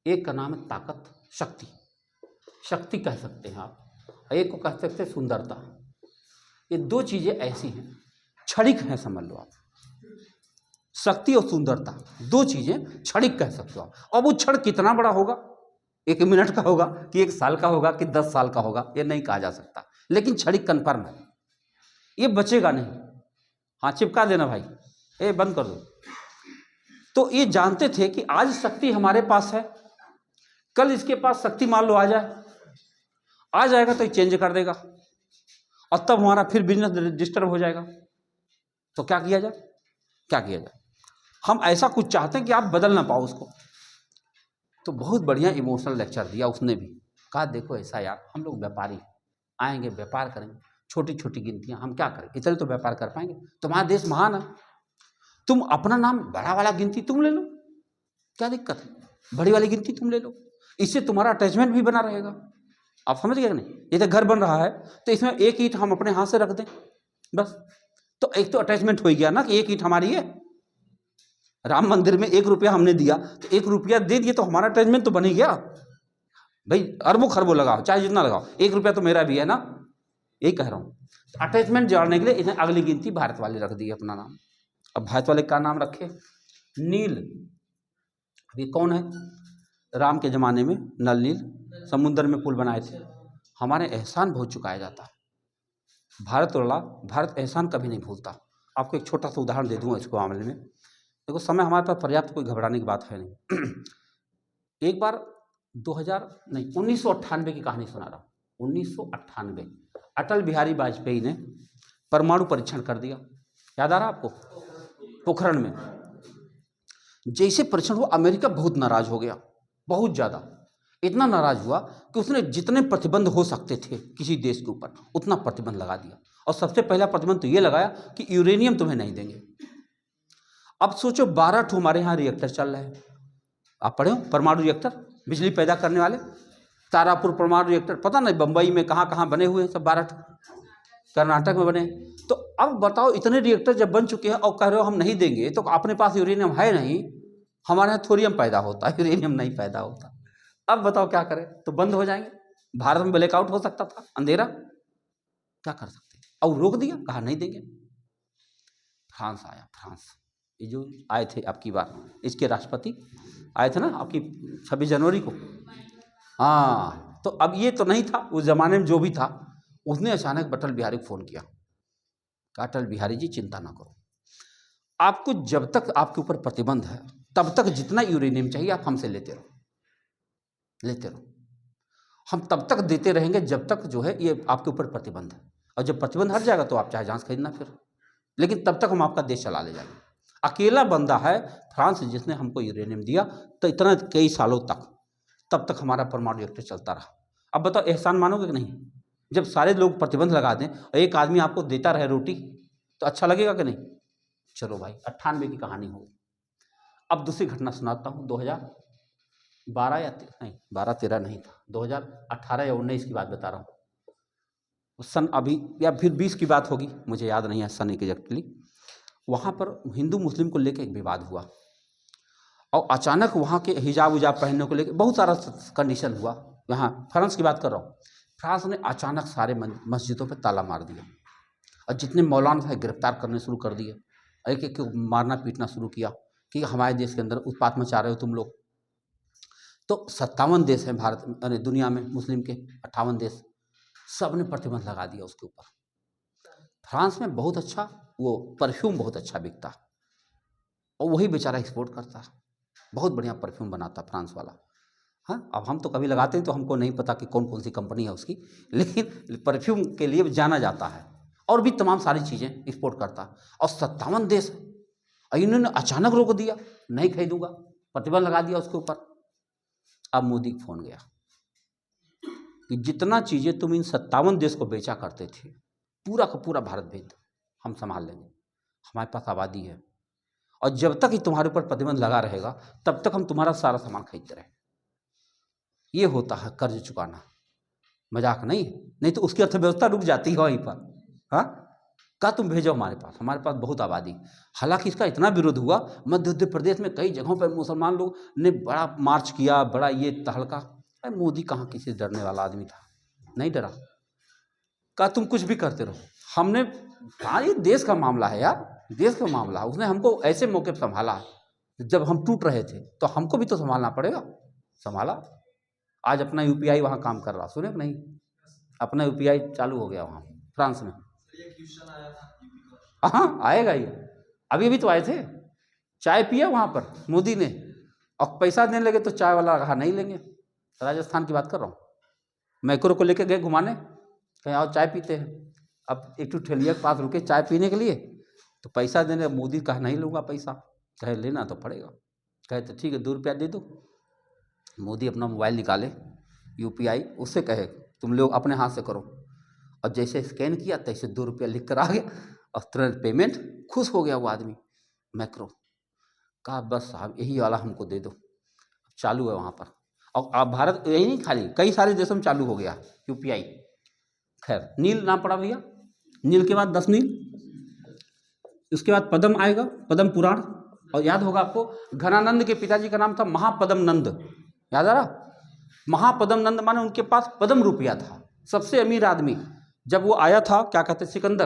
एक का नाम है ताकत, शक्ति, शक्ति कह सकते हैं आप, एक को कह सकते हैं सुंदरता। ये 2 चीज़ें ऐसी हैं, क्षणिक हैं समझ लो आप, शक्ति और सुंदरता 2 चीज़ें क्षणिक कह सकते हो आप। अब वो क्षण कितना बड़ा होगा, 1 मिनट का होगा कि 1 साल का होगा कि 10 साल का होगा, ये नहीं कहा जा सकता, लेकिन क्षणिक कन्फर्म है, ये बचेगा नहीं। हाँ, चिपका देना भाई, ए बंद कर दो। तो ये जानते थे कि आज शक्ति हमारे पास है, कल इसके पास शक्ति मान लो आ जाएगा तो ये चेंज कर देगा, और तब हमारा फिर बिजनेस डिस्टर्ब हो जाएगा। तो क्या किया जाए, क्या किया जाए? हम ऐसा कुछ चाहते हैं कि आप बदल ना पाओ उसको। तो बहुत बढ़िया इमोशनल लेक्चर दिया उसने भी, कहा देखो ऐसा यार, हम लोग व्यापारी आएंगे, व्यापार करेंगे, छोटी छोटी गिनतियां, हम क्या करें, इतने तो व्यापार कर पाएंगे, तुम्हारा देश महान है, तुम अपना नाम बड़ा वाला गिनती तुम ले लो, क्या दिक्कत है, बड़ी वाली गिनती तुम ले लो, इससे तुम्हारा अटैचमेंट भी बना रहेगा। आप समझ गए नहीं? ये तो घर बन रहा है तो इसमें एक ईंट हम अपने हाथ से रख दें बस, तो एक तो अटैचमेंट हो गया ना कि एक ईंट हमारी है। राम मंदिर में 1 रुपया हमने दिया तो 1 रुपया दे दिए तो हमारा अटैचमेंट तो बन ही गया भाई, अरबों खरबों लगाओ चाहे जितना लगाओ, 1 रुपया तो मेरा भी है ना, यही कह रहा हूँ। अटैचमेंट जोड़ने के लिए इसने अगली गिनती भारत वाले रख दी अपना नाम। अब भारत वाले का नाम रखे नील। अभी कौन है? राम के ज़माने में नल नील समुद्र में पुल बनाए थे, हमारे एहसान बहुत चुकाया जाता है। भारत एहसान कभी नहीं भूलता। आपको एक छोटा सा उदाहरण दे दूंगा इसको मामले में, देखो समय हमारे पास पर्याप्त, कोई घबराने की बात है नहीं। एक बार 1998 की कहानी सुना रहा हूँ। 1998 अटल बिहारी वाजपेयी ने परमाणु परीक्षण कर दिया, याद आ रहा आपको? पोखरण में जैसे परीक्षण हुआ, अमेरिका बहुत नाराज हो गया, बहुत ज़्यादा, इतना नाराज हुआ कि उसने जितने प्रतिबंध हो सकते थे किसी देश के ऊपर उतना प्रतिबंध लगा दिया। और सबसे पहला प्रतिबंध तो ये लगाया कि यूरेनियम तुम्हें नहीं देंगे। अब सोचो 12 ठो हमारे यहाँ रिएक्टर चल रहे हैं, आप पढ़े हो, परमाणु रिएक्टर, बिजली पैदा करने वाले, तारापुर परमाणु रिएक्टर, पता नहीं बम्बई में कहाँ कहाँ बने हुए हैं सब, 12 ठो कर्नाटक में बने। तो अब बताओ, इतने रिएक्टर जब बन चुके हैं और कह रहे हो हम नहीं देंगे, तो अपने पास यूरेनियम है नहीं, हमारे यहाँ थोरियम पैदा होता है, यूरेनियम नहीं पैदा होता। अब बताओ क्या करें, तो बंद हो जाएंगे। भारत में ब्लैकआउट हो सकता था, अंधेरा, क्या कर सकते थे, और रोक दिया, कहा नहीं देंगे। फ्रांस आया, फ्रांस, ये जो आए थे आपकी बार, इसके राष्ट्रपति आए थे ना आपकी 26 जनवरी को। हाँ, तो अब ये तो नहीं था उस जमाने में, जो भी था, उसने अचानक अटल बिहारी को फ़ोन किया, कहा अटल बिहारी जी चिंता ना करो, आपको जब तक आपके ऊपर प्रतिबंध है तब तक जितना यूरेनियम चाहिए आप हमसे लेते रहो, लेते रहो, हम तब तक देते रहेंगे जब तक जो है ये आपके ऊपर प्रतिबंध है, और जब प्रतिबंध हट जाएगा तो आप चाहे जहाँ से खरीदना फिर, लेकिन तब तक हम आपका देश चला ले जाएंगे। अकेला बंदा है फ्रांस जिसने हमको यूरेनियम दिया, तो इतना कई सालों तक, तब तक हमारा परमाणु रिएक्टर चलता रहा। अब बताओ एहसान मानोगे कि नहीं? जब सारे लोग प्रतिबंध लगा दें और एक आदमी आपको देता रहे रोटी, तो अच्छा लगेगा कि नहीं? चलो भाई, 98 की कहानी हो गई। अब दूसरी घटना सुनाता हूँ, 2012 या नहीं, 12-13 नहीं था, 2018 या 19 की बात बता रहा हूँ। उस सन अभी या फिर 20 की बात होगी, मुझे याद नहीं है सन एग्जैक्टली। वहाँ पर हिंदू मुस्लिम को लेकर एक विवाद हुआ, और अचानक वहाँ के हिजाब उजाब पहनने को लेकर बहुत सारा कंडीशन हुआ। यहाँ फ्रांस की बात कर रहा हूँ, फ्रांस ने अचानक सारे मस्जिदों पर ताला मार दिया, और जितने मौलाना थे गिरफ्तार करने शुरू कर दिए, एक एक को मारना पीटना शुरू किया कि हमारे देश के अंदर उत्पात मचा रहे हो तुम लोग। तो 57 देश हैं भारत में, अरे दुनिया में मुस्लिम के 58 देश, सब ने प्रतिबंध लगा दिया उसके ऊपर। फ्रांस में बहुत अच्छा वो परफ्यूम बहुत अच्छा बिकता, और वही बेचारा एक्सपोर्ट करता, बहुत बढ़िया परफ्यूम बनाता फ्रांस वाला। हाँ, अब हम तो कभी लगाते हैं तो हमको नहीं पता कि कौन कौन सी कंपनी है उसकी, लेकिन परफ्यूम के लिए जाना जाता है, और भी तमाम सारी चीज़ें एक्सपोर्ट करता, और 57 देश है, और इन्होंने अचानक रोक दिया, नहीं खरीदूंगा, प्रतिबंध लगा दिया उसके ऊपर। अब मोदी का फोन गया कि जितना चीज़ें तुम इन 57 देश को बेचा करते थे, पूरा का पूरा भारत भेज दो, हम संभाल लेंगे, हमारे पास आबादी है, और जब तक ही तुम्हारे ऊपर प्रतिबंध लगा रहेगा तब तक हम तुम्हारा सारा सामान खरीदते रहेंगे। ये होता है कर्ज चुकाना, मजाक नहीं, नहीं तो उसकी अर्थव्यवस्था रुक जाती है वहीं पर। हाँ, कहा तुम भेजो हमारे पास बहुत आबादी। हालांकि इसका इतना विरोध हुआ, मध्य प्रदेश में कई जगहों पर मुसलमान लोग ने बड़ा मार्च किया, बड़ा ये तहलका। अरे मोदी कहाँ किसी डरने वाला आदमी था, नहीं डरा, कहा तुम कुछ भी करते रहो, हमने कहा ये देश का मामला है यार, देश का मामला है। उसने हमको ऐसे मौके पर संभाला, जब हम टूट रहे थे तो हमको भी तो संभालना पड़ेगा, संभाला। आज अपना यूपीआई वहाँ काम कर रहा, सुने नहीं, अपना यूपीआई चालू हो गया वहाँ फ्रांस में। हाँ आएगा ही, अभी अभी तो आए थे, चाय पिया वहाँ पर मोदी ने, और पैसा देने लगे तो चाय वाला कहा नहीं लेंगे। राजस्थान की बात कर रहा हूँ, मैक्रो को लेके गए घुमाने, कहीं आओ चाय पीते हैं। अब एक ठेलिया के पास रुके चाय पीने के लिए, तो पैसा देने, मोदी कहा नहीं लूँगा पैसा, कहे लेना तो पड़ेगा, कहे तो ठीक है 2 रुपया दे दो। मोदी अपना मोबाइल निकाले, यूपीआई, उससे कहे तुम लोग अपने हाथ से करो, और जैसे स्कैन किया तैसे 2 रुपया लिख कर आ गया, और तुरंत पेमेंट, खुश हो गया वो आदमी मैक्रो। कहा बस साहब यही वाला हमको दे दो, चालू है वहाँ पर। और अब भारत यही नहीं, खाली कई सारे देशों में चालू हो गया यूपीआई। खैर नील नाम पड़ा भैया, नील के बाद 10 नील, उसके बाद पद्म आएगा, पद्म पुराण। और याद होगा आपको, घनानंद के पिताजी का नाम था महापद्म नंद, याद आ रहा, महापद्म नंद माने उनके पास पद्म रुपया था, सबसे अमीर आदमी। जब वो आया था, क्या कहते सिकंदर,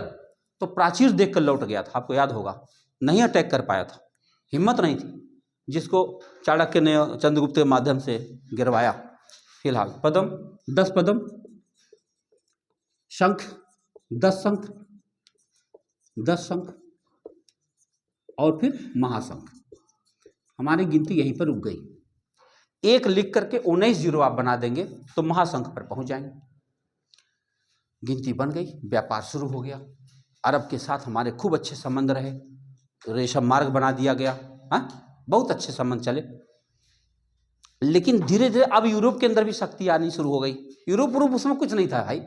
तो प्राचीर देख कर लौट गया था, आपको याद होगा, नहीं अटैक कर पाया था, हिम्मत नहीं थी, जिसको चाणक्य ने चंद्रगुप्त के माध्यम से गिरवाया। फिलहाल पद्म, 10 पद्म, शंख 10 शंख, 10 शंख, और फिर महाशंख। हमारी गिनती यहीं पर रुक गई। एक लिख करके 19 जीरो आप बना देंगे तो महाशंख पर पहुंच जाएंगे। गिनती बन गई, व्यापार शुरू हो गया। अरब के साथ हमारे खूब अच्छे संबंध रहे, रेशम मार्ग बना दिया गया, हाँ बहुत अच्छे संबंध चले। लेकिन धीरे धीरे अब यूरोप के अंदर भी शक्ति आनी शुरू हो गई। यूरोप उसमें कुछ नहीं था भाई,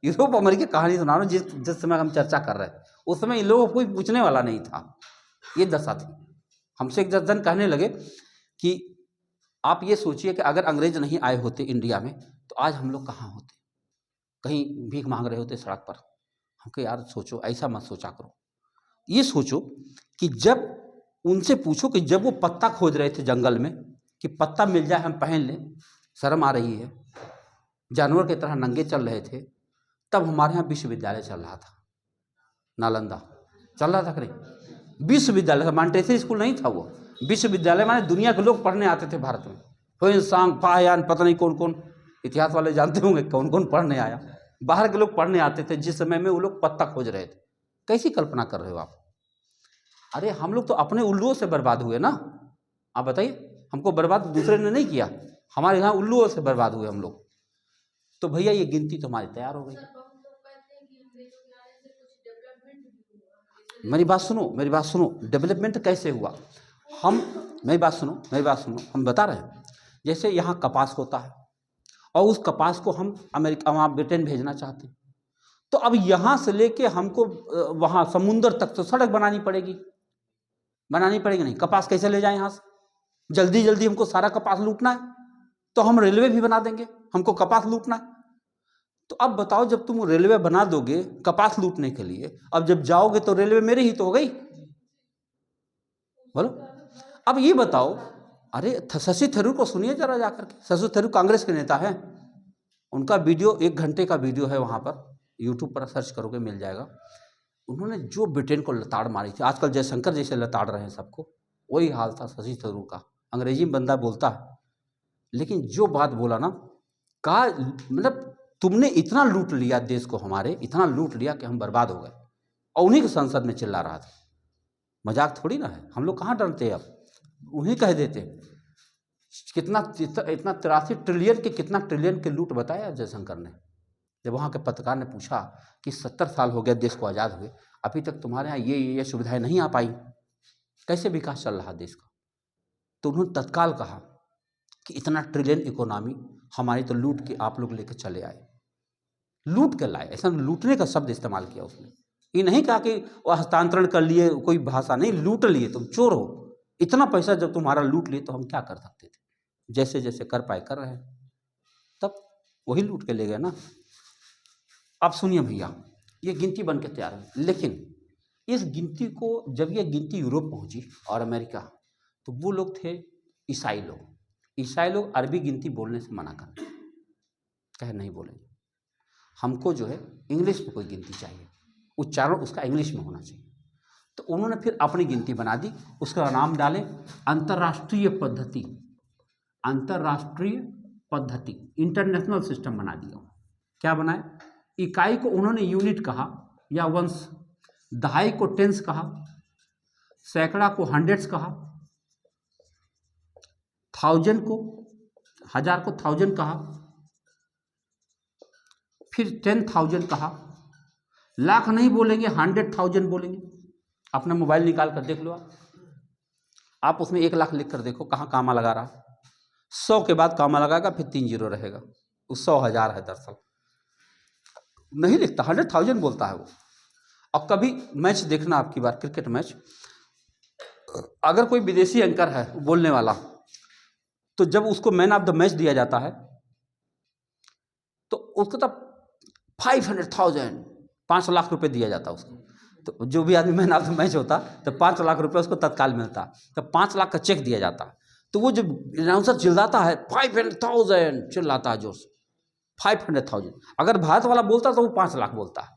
यूरोप अमेरिका कहानी सुना रहा हूँ, जिस समय हम चर्चा कर रहे हैं उस समय इन लोगों को कोई पूछने वाला नहीं था, ये दशा थी। हमसे एक जन कहने लगे कि आप ये सोचिए कि अगर अंग्रेज नहीं आए होते इंडिया में तो आज हम लोग कहाँ होते, कहीं भीख मांग रहे होते सड़क पर। हमको यार सोचो, ऐसा मत सोचा करो, ये सोचो कि जब उनसे पूछो कि जब वो पत्ता खोज रहे थे जंगल में कि पत्ता मिल जाए हम पहन लें, शर्म आ रही है, जानवर की तरह नंगे चल रहे थे, तब हमारे यहाँ विश्वविद्यालय चल रहा था, नालंदा चल रहा था कि नहीं, विश्वविद्यालय था, मॉन्टेसरी स्कूल नहीं था वो, विश्वविद्यालय माने दुनिया के लोग पढ़ने आते थे भारत में, सांग पायान पता नहीं कौन कौन, इतिहास वाले जानते होंगे कौन कौन पढ़ने आया, बाहर के लोग पढ़ने आते थे। जिस समय में वो लोग पत्ता खोज रहे थे, कैसी कल्पना कर रहे हो आप? अरे हम लोग तो अपने उल्लुओं से बर्बाद हुए ना, आप बताइए, हमको बर्बाद दूसरे ने नहीं किया, हमारे यहाँ उल्लुओं से बर्बाद हुए हम लोग। तो भैया ये गिनती तो हमारी तैयार हो गई। मेरी बात सुनो, डेवलपमेंट कैसे हुआ? मेरी बात सुनो, हम बता रहे हैं, जैसे यहाँ कपास होता है और उस कपास को हम अमेरिका, वहाँ ब्रिटेन भेजना चाहते हैं, तो अब यहाँ से लेके हमको वहाँ समुंदर तक तो सड़क बनानी पड़ेगी नहीं, कपास कैसे ले जाएं यहाँ से? जल्दी जल्दी हमको सारा कपास लूटना है तो हम रेलवे भी बना देंगे, हमको कपास लूटना है। तो अब बताओ, जब तुम रेलवे बना दोगे कपास लूटने के लिए, अब जब जाओगे तो रेलवे मेरे ही तो हो गई, बोलो। अब ये बताओ, अरे शशि थरूर को सुनिए जरा जाकर के, शशि थरूर कांग्रेस के नेता हैं, उनका वीडियो 1 घंटे का वीडियो है, वहाँ पर यूट्यूब पर सर्च करोगे मिल जाएगा। उन्होंने जो ब्रिटेन को लताड़ मारी थी, आजकल जयशंकर जैसे लताड़ रहे हैं सबको, वही हाल था शशि थरूर का। अंग्रेजी में बंदा बोलता है, लेकिन जो बात बोला ना, कहा मतलब तुमने इतना लूट लिया देश को, हमारे इतना लूट लिया कि हम बर्बाद हो गए, और उन्हीं के संसद में चिल्ला रहा था। मजाक थोड़ी ना है, हम लोग कहाँ डरते हैं, अब उन्हीं कह देते। कितना, इतना 83 ट्रिलियन के, कितना ट्रिलियन के लूट बताया जयशंकर ने, जब वहाँ के पत्रकार ने पूछा कि 70 साल हो गया देश को आज़ाद हुए, अभी तक तुम्हारे यहाँ ये सुविधाएं नहीं आ पाई, कैसे विकास चल रहा देश का? तो उन्होंने तत्काल कहा कि इतना ट्रिलियन इकोनॉमी हमारी तो लूट के आप लोग लेकर चले आए, लूट के लाए। ऐसा लूटने का शब्द इस्तेमाल किया उसने, ये नहीं कहा कि वह हस्तांतरण कर लिए, कोई भाषा नहीं, लूट लिए, तुम चोर हो, इतना पैसा जब तुम्हारा लूट लिए तो हम क्या कर सकते थे? जैसे जैसे कर पाए कर रहे हैं, तब वही लूट के ले गए ना। अब सुनिए भैया, ये गिनती बन के तैयार हुई, लेकिन इस गिनती को जब ये गिनती यूरोप पहुंची और अमेरिका, तो वो लोग थे ईसाई लोग। ईसाई लोग अरबी गिनती बोलने से मना कर, कहे नहीं बोलेंगे, हमको जो है इंग्लिश में कोई गिनती चाहिए, उच्चारण उसका इंग्लिश में होना चाहिए। तो उन्होंने फिर अपनी गिनती बना दी, उसका नाम डाले अंतर्राष्ट्रीय पद्धति, अंतर्राष्ट्रीय पद्धति, इंटरनेशनल सिस्टम बना दिया। क्या बनाए? इकाई को उन्होंने यूनिट कहा या वंश, दहाई को टेंस कहा, सैकड़ा को हंड्रेड्स कहा, थाउजेंड को, हजार को थाउजेंड कहा, फिर 10,000 कहा, लाख नहीं बोलेंगे 100,000 बोलेंगे। अपना मोबाइल निकाल कर देख लो, आप उसमें 1 लाख लिख कर देखो कहाँ कामा लगा रहा। 100 के बाद कामा लगाएगा, फिर 3 जीरो रहेगा, वो 100,000 है, दरअसल नहीं लिखता, 100,000 बोलता है वो। और कभी मैच देखना, आपकी बार क्रिकेट मैच, अगर कोई विदेशी एंकर है बोलने वाला, तो जब उसको मैन ऑफ द मैच दिया जाता है तो उसको तब 500,000, 5 लाख रुपए दिया जाता है उसको। तो जो भी आदमी मैन ऑफ द मैच होता तो 5 लाख रुपए उसको तत्काल मिलता, तो 5 लाख का चेक दिया जाता। तो वो जो अनाउंसर चिल्लाता है 500,000, चिल्लाता है जोर से 500,000। अगर भारत वाला बोलता तो वो 5 लाख बोलता है।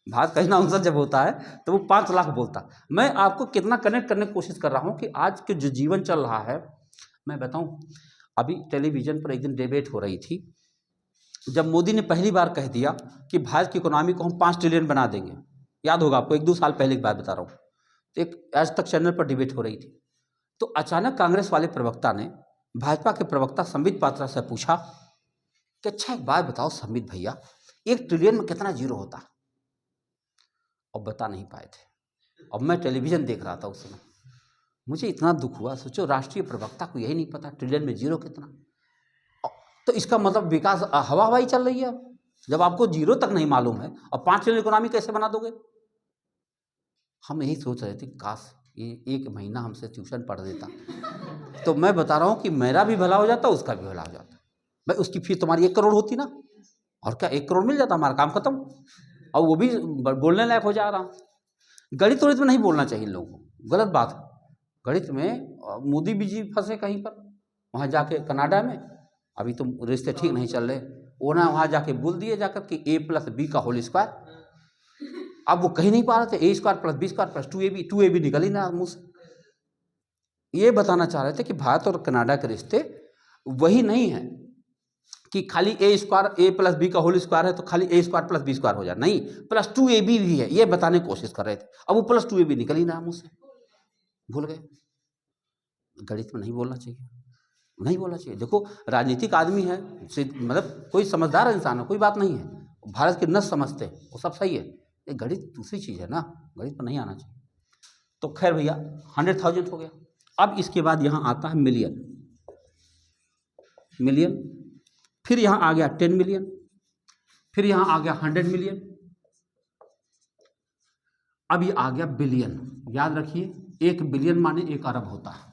भारत का अनाउंसर जब होता है तो वो 5 लाख बोलता। मैं आपको कितना कनेक्ट करने की कोशिश कर रहा हूँ कि आज के जो जीवन चल रहा है, मैं बताऊँ, अभी टेलीविजन पर एक दिन डिबेट हो रही थी, जब मोदी ने पहली बार कह दिया कि भारत की इकोनॉमी को हम 5 ट्रिलियन बना देंगे, याद होगा आपको, 1-2 साल पहले की बात बता रहा हूँ, तो एक आज तक चैनल पर डिबेट हो रही थी। तो अचानक कांग्रेस वाले प्रवक्ता ने भाजपा के प्रवक्ता संबित पात्रा से पूछा कि अच्छा एक बात बताओ संबित भैया, 1 ट्रिलियन में कितना जीरो होता? और बता नहीं पाए थे। अब मैं टेलीविजन देख रहा था उस समय, मुझे इतना दुख हुआ, सोचो राष्ट्रीय प्रवक्ता को यही नहीं पता ट्रिलियन में जीरो कितना। तो इसका मतलब विकास हवा हवाई चल रही है। जब आपको जीरो तक नहीं मालूम है और 5 ट्रिलियन इकोनॉमी कैसे बना दोगे? हम यही सोच रहे थे, काश ये 1 महीना हमसे ट्यूशन पढ़ देता तो मैं बता रहा हूँ कि मेरा भी भला हो जाता, उसका भी भला हो जाता। भाई उसकी फीस तुम्हारी 1 करोड़ होती ना, और क्या 1 करोड़ मिल जाता, हमारा काम खत्म, और वो भी बोलने लायक हो जा रहा। गणित वणित में नहीं बोलना चाहिए लोगों को, गलत बात है। गणित में मोदी भी जी फंसे कहीं पर, वहाँ जाके कनाडा में, अभी तो रिश्ते ठीक नहीं चल रहे, वो ना वहाँ जाके बोल दिए जाकर कि a+b का होल स्क्वायर। अब वो कहीं नहीं पा रहे थे, a² + b² + 2ab निकल ही ना मुँह से। ये बताना चाह रहे थे कि भारत और कनाडा के रिश्ते वही नहीं है कि खाली a+b का होल स्क्वायर है तो खाली a² + b² हो जाए, नहीं, +2ab भी है, ये बताने की कोशिश कर रहे थे। अब वो +2ab निकल ही ना मुँह से, भूल गए। गणित में नहीं बोलना चाहिए, नहीं बोलना चाहिए। देखो राजनीतिक आदमी है, मतलब कोई समझदार इंसान है, कोई बात नहीं है, भारत के न समझते, वो सब सही है, ये गणित दूसरी चीज़ है ना, गणित पर नहीं आना चाहिए। तो खैर भैया 100,000 हो गया। अब इसके बाद यहाँ आता है मिलियन, मिलियन, फिर यहाँ आ गया 10 मिलियन, फिर यहाँ आ गया 100 मिलियन, अब ये आ गया बिलियन। याद रखिए 1 बिलियन माने 1 अरब होता है,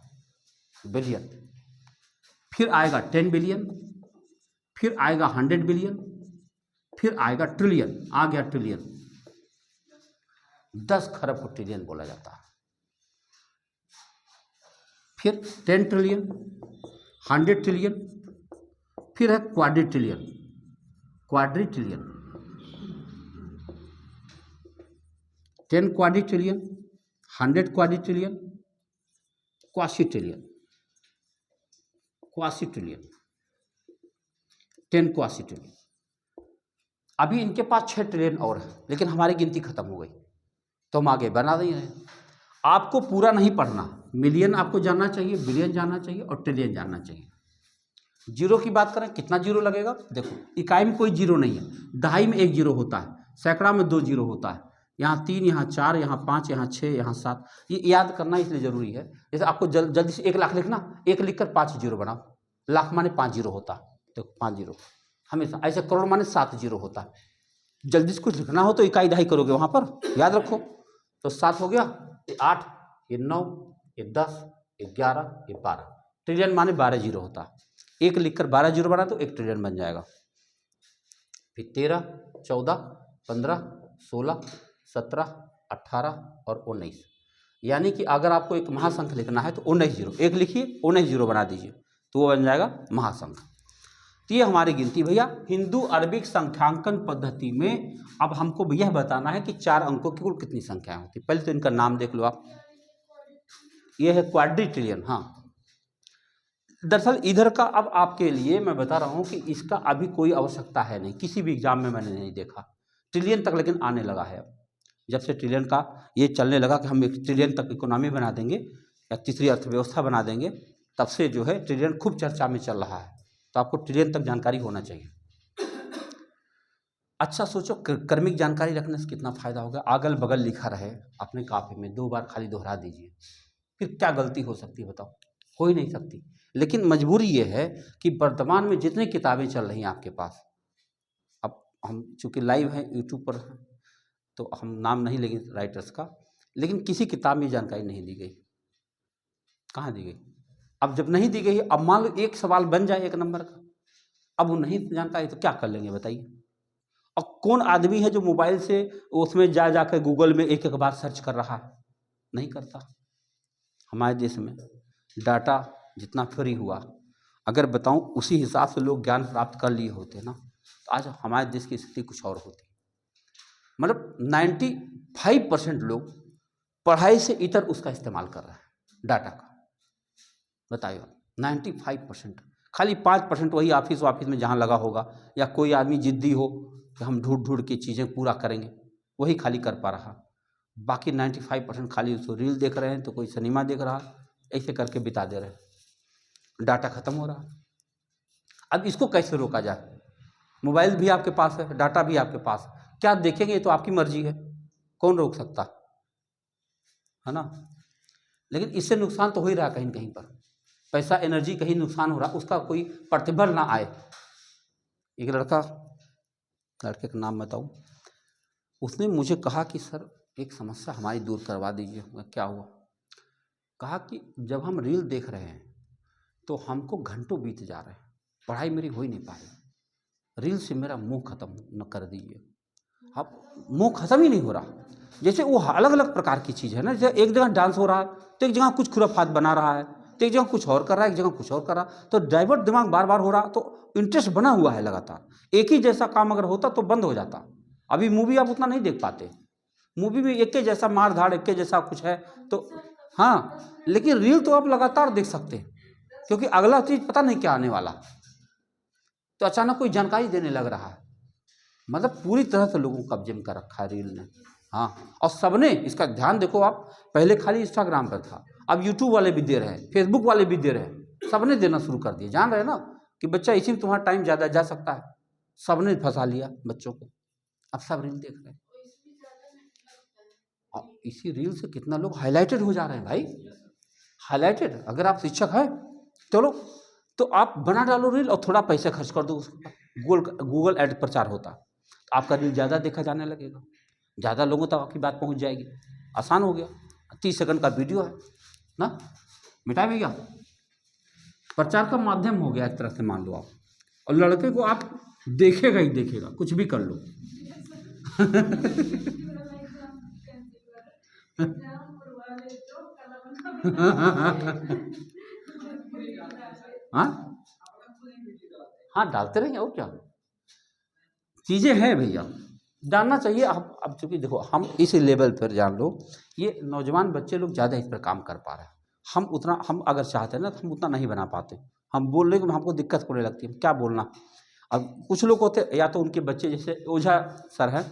बिलियन। फिर आएगा 10 बिलियन, फिर आएगा 100 बिलियन, फिर आएगा ट्रिलियन, आ गया ट्रिलियन। 10 खरब को ट्रिलियन बोला जाता है। फिर 10 ट्रिलियन, 100 ट्रिलियन, फिर है क्वाड्रिट्रिलियन, क्वाड्रिट्रिलियन, 10 क्वाड्रिट्रिलियन, 100 क्वाड्रिट्रिलियन, क्वासीट्रिलियन, क्वासीट्रिलियन, 10 क्वासीट्रिलियन। अभी इनके पास 6 ट्रिलियन और है, लेकिन हमारी गिनती खत्म हो गई, तो हम आगे बना नहीं रहे। आपको पूरा नहीं पढ़ना, मिलियन आपको जानना चाहिए, बिलियन जानना चाहिए और ट्रिलियन जानना चाहिए। जीरो की बात करें कितना जीरो लगेगा, देखो इकाई में कोई जीरो नहीं है, दहाई में 1 जीरो होता है, सैकड़ा में 2 जीरो होता है, यहाँ 3, यहाँ 4, यहाँ 5, यहाँ 6, यहाँ 7, ये याद करना इसलिए जरूरी है। जैसे आपको जल्दी से 1 लाख लिखना, 1 लिखकर 5 जीरो बनाओ, लाख माने 5 जीरो होता है, देखो 5 जीरो हमेशा। ऐसे करोड़ माने 7 जीरो होता है। जल्दी से कुछ लिखना हो तो इकाई दहाई करोगे वहाँ पर, याद रखो। तो 7 हो गया, ये 8, ये 9, ये 10, ये 11, ये 12। ट्रिलियन माने 12 जीरो होता है। 1 लिखकर 12 जीरो बना तो 1 ट्रिलियन बन जाएगा। फिर 13, 14, 15, 16, 17, 18 और 19। यानी कि अगर आपको एक महासंख्य लिखना है तो 19 जीरो, 1 लिखिए 19 जीरो बना दीजिए तो वो बन जाएगा महासंख्य। तो ये हमारी गिनती भैया हिंदू अरबिक संख्यांकन पद्धति में। अब हमको यह बताना है कि 4 अंकों की कुल कितनी संख्याएं होती। पहले तो इनका नाम देख लो आप, ये है क्वाड्रिट्रिलियन। हाँ, दरअसल इधर का अब आपके लिए मैं बता रहा हूँ कि इसका अभी कोई आवश्यकता है नहीं, किसी भी एग्जाम में मैंने नहीं देखा ट्रिलियन तक, लेकिन आने लगा है अब। जब से ट्रिलियन का ये चलने लगा कि हम 1 ट्रिलियन तक इकोनॉमी बना देंगे या तीसरी अर्थव्यवस्था बना देंगे, तब से जो है ट्रिलियन खूब चर्चा में चल रहा है। तो आपको ट्रिलियन तक जानकारी होना चाहिए। अच्छा सोचो, क्रमिक जानकारी रखने से कितना फायदा होगा। अगल बगल लिखा रहे अपने कापी में, 2 बार खाली दोहरा दीजिए, फिर क्या गलती हो सकती है बताओ, हो ही नहीं सकती। लेकिन मजबूरी ये है कि वर्तमान में जितनी किताबें चल रही हैं आपके पास, अब हम चूँकि लाइव हैं यूट्यूब पर तो हम नाम नहीं लेंगे राइटर्स का, लेकिन किसी किताब में जानकारी नहीं दी गई। कहाँ दी गई? अब जब नहीं दी गई, अब मान लो एक सवाल बन जाए 1 नंबर का, अब वो नहीं जानकारी तो क्या कर लेंगे बताइए। और कौन आदमी है जो मोबाइल से उसमें जा जाकर गूगल में एक बार सर्च कर रहा है? नहीं करता। हमारे देश में डाटा जितना फ्री हुआ, अगर बताऊं उसी हिसाब से लोग ज्ञान प्राप्त कर लिए होते ना, तो आज हमारे देश की स्थिति कुछ और होती। मतलब 95% लोग पढ़ाई से इतर उसका इस्तेमाल कर रहे हैं डाटा का। बताइए 95%, खाली 5% वही ऑफिस में जहाँ लगा होगा, या कोई आदमी जिद्दी हो कि हम ढूंढ ढूंढ के चीज़ें पूरा करेंगे, वही खाली कर पा रहा। बाकी 95% खाली उसको रील देख रहे हैं, तो कोई सिनेमा देख रहा, ऐसे करके बिता दे रहे हैं, डाटा खत्म हो रहा। अब इसको कैसे रोका जाए? मोबाइल भी आपके पास है, डाटा भी आपके पास, क्या देखेंगे ये तो आपकी मर्जी है, कौन रोक सकता है ना। लेकिन इससे नुकसान तो हो ही रहा कहीं कहीं पर, पैसा एनर्जी कहीं नुकसान हो रहा, उसका कोई प्रतिफल ना आए। एक लड़के का नाम बताऊं, उसने मुझे कहा कि सर एक समस्या हमारी दूर करवा दीजिए। क्या हुआ? कहा कि जब हम रील देख रहे हैं तो हमको घंटों बीत जा रहे हैं, पढ़ाई मेरी हो ही नहीं पा रही, रील से मेरा मुंह खत्म न कर दीजिए। अब मुंह खत्म ही नहीं हो रहा। जैसे वो अलग अलग प्रकार की चीज़ है ना, जैसे एक जगह डांस हो रहा है तो एक जगह कुछ खुराफात बना रहा है, तो एक जगह कुछ और कर रहा है, एक जगह कुछ और कर रहा, तो डाइवर्ट दिमाग बार बार हो रहा, तो इंटरेस्ट बना हुआ है लगातार। एक ही जैसा काम अगर होता तो बंद हो जाता। अभी मूवी आप उतना नहीं देख पाते, मूवी में एक के जैसा मार धाड़, एक के जैसा कुछ है तो हाँ, लेकिन रील तो आप लगातार देख सकते हैं, क्योंकि अगला चीज़ पता नहीं क्या आने वाला, तो अचानक कोई जानकारी देने लग रहा है। मतलब पूरी तरह से लोगों को कब्जे में कर रखा है रील ने। हाँ, और सबने इसका ध्यान देखो आप, पहले खाली इंस्टाग्राम पर था, अब यूट्यूब वाले भी दे रहे हैं, फेसबुक वाले भी दे रहे हैं, सबने देना शुरू कर दिया। जान रहे हैं ना कि बच्चा इसी में तुम्हारा टाइम ज़्यादा जा सकता है, सबने फंसा लिया बच्चों को, अब सब रील देख रहे हैं। और इसी रील से कितना लोग हाईलाइटेड हो जा रहे हैं भाई, हाईलाइटेड। अगर आप शिक्षक हैं चलो तो आप बना डालो रील और थोड़ा पैसे खर्च कर दो उसके ऊपर, गूगल ऐड प्रचार होता, आपका रील ज़्यादा देखा जाने लगेगा, ज़्यादा लोगों तक आपकी बात पहुंच जाएगी, आसान हो गया। 30 सेकंड का वीडियो है ना, मिटा भैया, प्रचार का माध्यम हो गया एक तरह से मान लो आप। और लड़के को आप देखेगा ही देखेगा, कुछ भी कर लो। हाँ हाँ, डालते रहेंगे और क्या चीज़ें हैं भैया, जानना चाहिए। अब चूंकि देखो हम इस लेवल पर जान लो, ये नौजवान बच्चे लोग ज़्यादा इस पर काम कर पा रहे हैं, हम अगर चाहते हैं ना तो हम उतना नहीं बना पाते। हम बोल रहे कि हमको दिक्कत होने लगती है, क्या बोलना। अब कुछ लोग होते या तो उनके बच्चे जैसे ओझा सर हैं,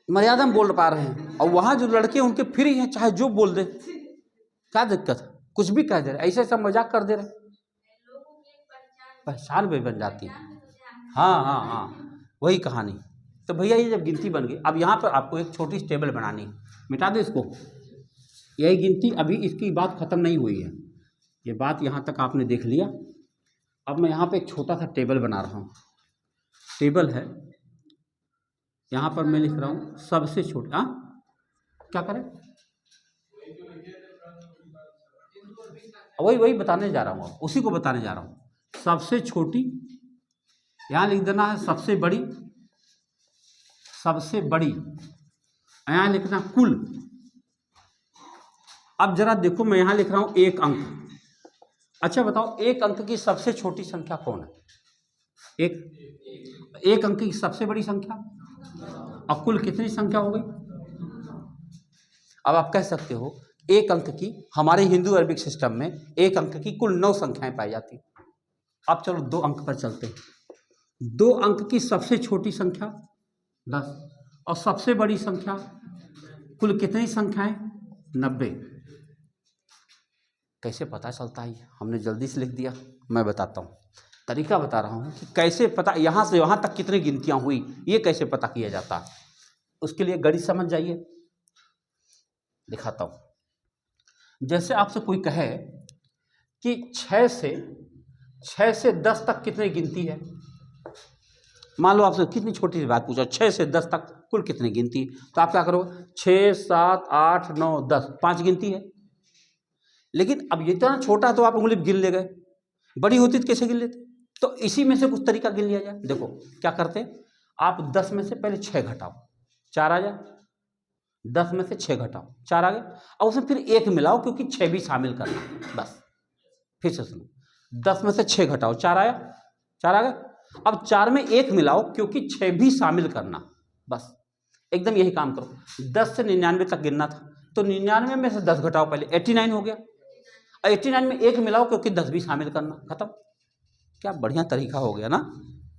मर्यादा में बोल पा रहे हैं, और वहाँ जो लड़के उनके फ्री हैं, चाहे जो बोल दे, क्या दिक्कत है, कुछ भी कह दे रहे, ऐसे सब मजाक कर दे रहे, पहचान भी बन जाती है। हाँ हाँ हाँ, वही कहानी। तो भैया ये जब गिनती बन गई, अब यहाँ पर आपको एक छोटी सी टेबल बनानी है, मिटा दो इसको, यही गिनती, अभी इसकी बात खत्म नहीं हुई है, ये बात यहाँ तक आपने देख लिया। अब मैं यहाँ पे एक छोटा सा टेबल बना रहा हूँ, टेबल है यहाँ पर मैं लिख रहा हूँ सबसे छोटी, हाँ क्या करें, वही बताने जा रहा हूँ, उसी को बताने जा रहा हूँ। सबसे छोटी यहाँ लिख देना है, सबसे बड़ी, सबसे बड़ी यहाँ लिखना कुल। अब जरा देखो मैं यहाँ लिख रहा हूँ एक अंक। अच्छा बताओ एक अंक की सबसे छोटी संख्या कौन है? एक अंक की सबसे बड़ी संख्या, और कुल कितनी संख्या हो गई? अब आप कह सकते हो एक अंक की, हमारे हिंदू अरबिक सिस्टम में एक अंक की कुल 9 संख्याएं पाई जाती। अब चलो 2 अंक पर चलते हैं। 2 अंक की सबसे छोटी संख्या 10, और सबसे बड़ी संख्या कुल कितनी संख्याएं? 90। कैसे पता चलता है? हमने जल्दी से लिख दिया, मैं बताता हूँ, तरीका बता रहा हूँ कि कैसे पता, यहाँ से वहाँ तक कितनी गिनतियाँ हुई, ये कैसे पता किया जाता है। उसके लिए गणित समझ जाइए, दिखाता हूँ। जैसे आपसे कोई कहे कि 6 से 10 तक कितनी गिनती है, मान लो आपसे कितनी छोटी सी बात पूछा, 6 से 10 तक कुल कितनी गिनती, तो आप क्या करोगे? 6, 7, 8, 9, 10, 5 गिनती है। लेकिन अब ये इतना छोटा तो आप उंगली गिन ले गए, बड़ी होती तो कैसे गिन लेते? तो इसी में से कुछ तरीका गिन लिया जाए। देखो क्या करते हैं, आप 10 में से पहले 6 घटाओ, 4 आ जाए। 10 में से 6 घटाओ, 4 आ गए, और उसमें फिर 1 मिलाओ क्योंकि 6 भी शामिल करना। बस फिर से सुनो, 10 में से 6 घटाओ, 4 आया, 4 आ गए। अब 4 में 1 मिलाओ क्योंकि 6 भी शामिल करना। बस एकदम यही काम करो। 10 से 99 तक गिनना था, तो 99 में से 10 घटाओ, पहले 89 हो गया। 89 में 1 मिलाओ क्योंकि 10 भी शामिल करना, खत्म। क्या बढ़िया तरीका हो गया ना?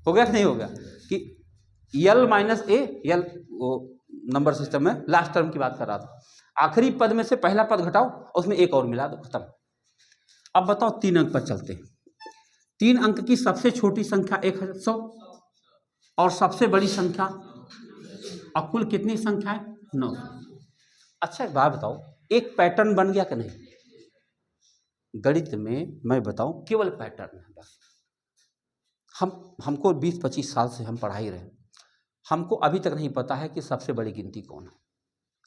हो गया कि नहीं हो गया? कि यल माइनस ए, यल वो नंबर सिस्टम में लास्ट टर्म की बात कर रहा था, आखिरी पद में से पहला पद घटाओ, उसमें 1 और मिला दो, खत्म। अब बताओ 3 अंक पर चलते हैं। 3 अंक की सबसे छोटी संख्या 100, और सबसे बड़ी संख्या, और कुल कितनी संख्या है? 9। अच्छा एक बात बताओ, एक पैटर्न बन गया कि नहीं? गणित में मैं बताऊं केवल पैटर्न है बस। हमको 20-25 साल से हम पढ़ा ही रहे, हमको अभी तक नहीं पता है कि सबसे बड़ी गिनती कौन है,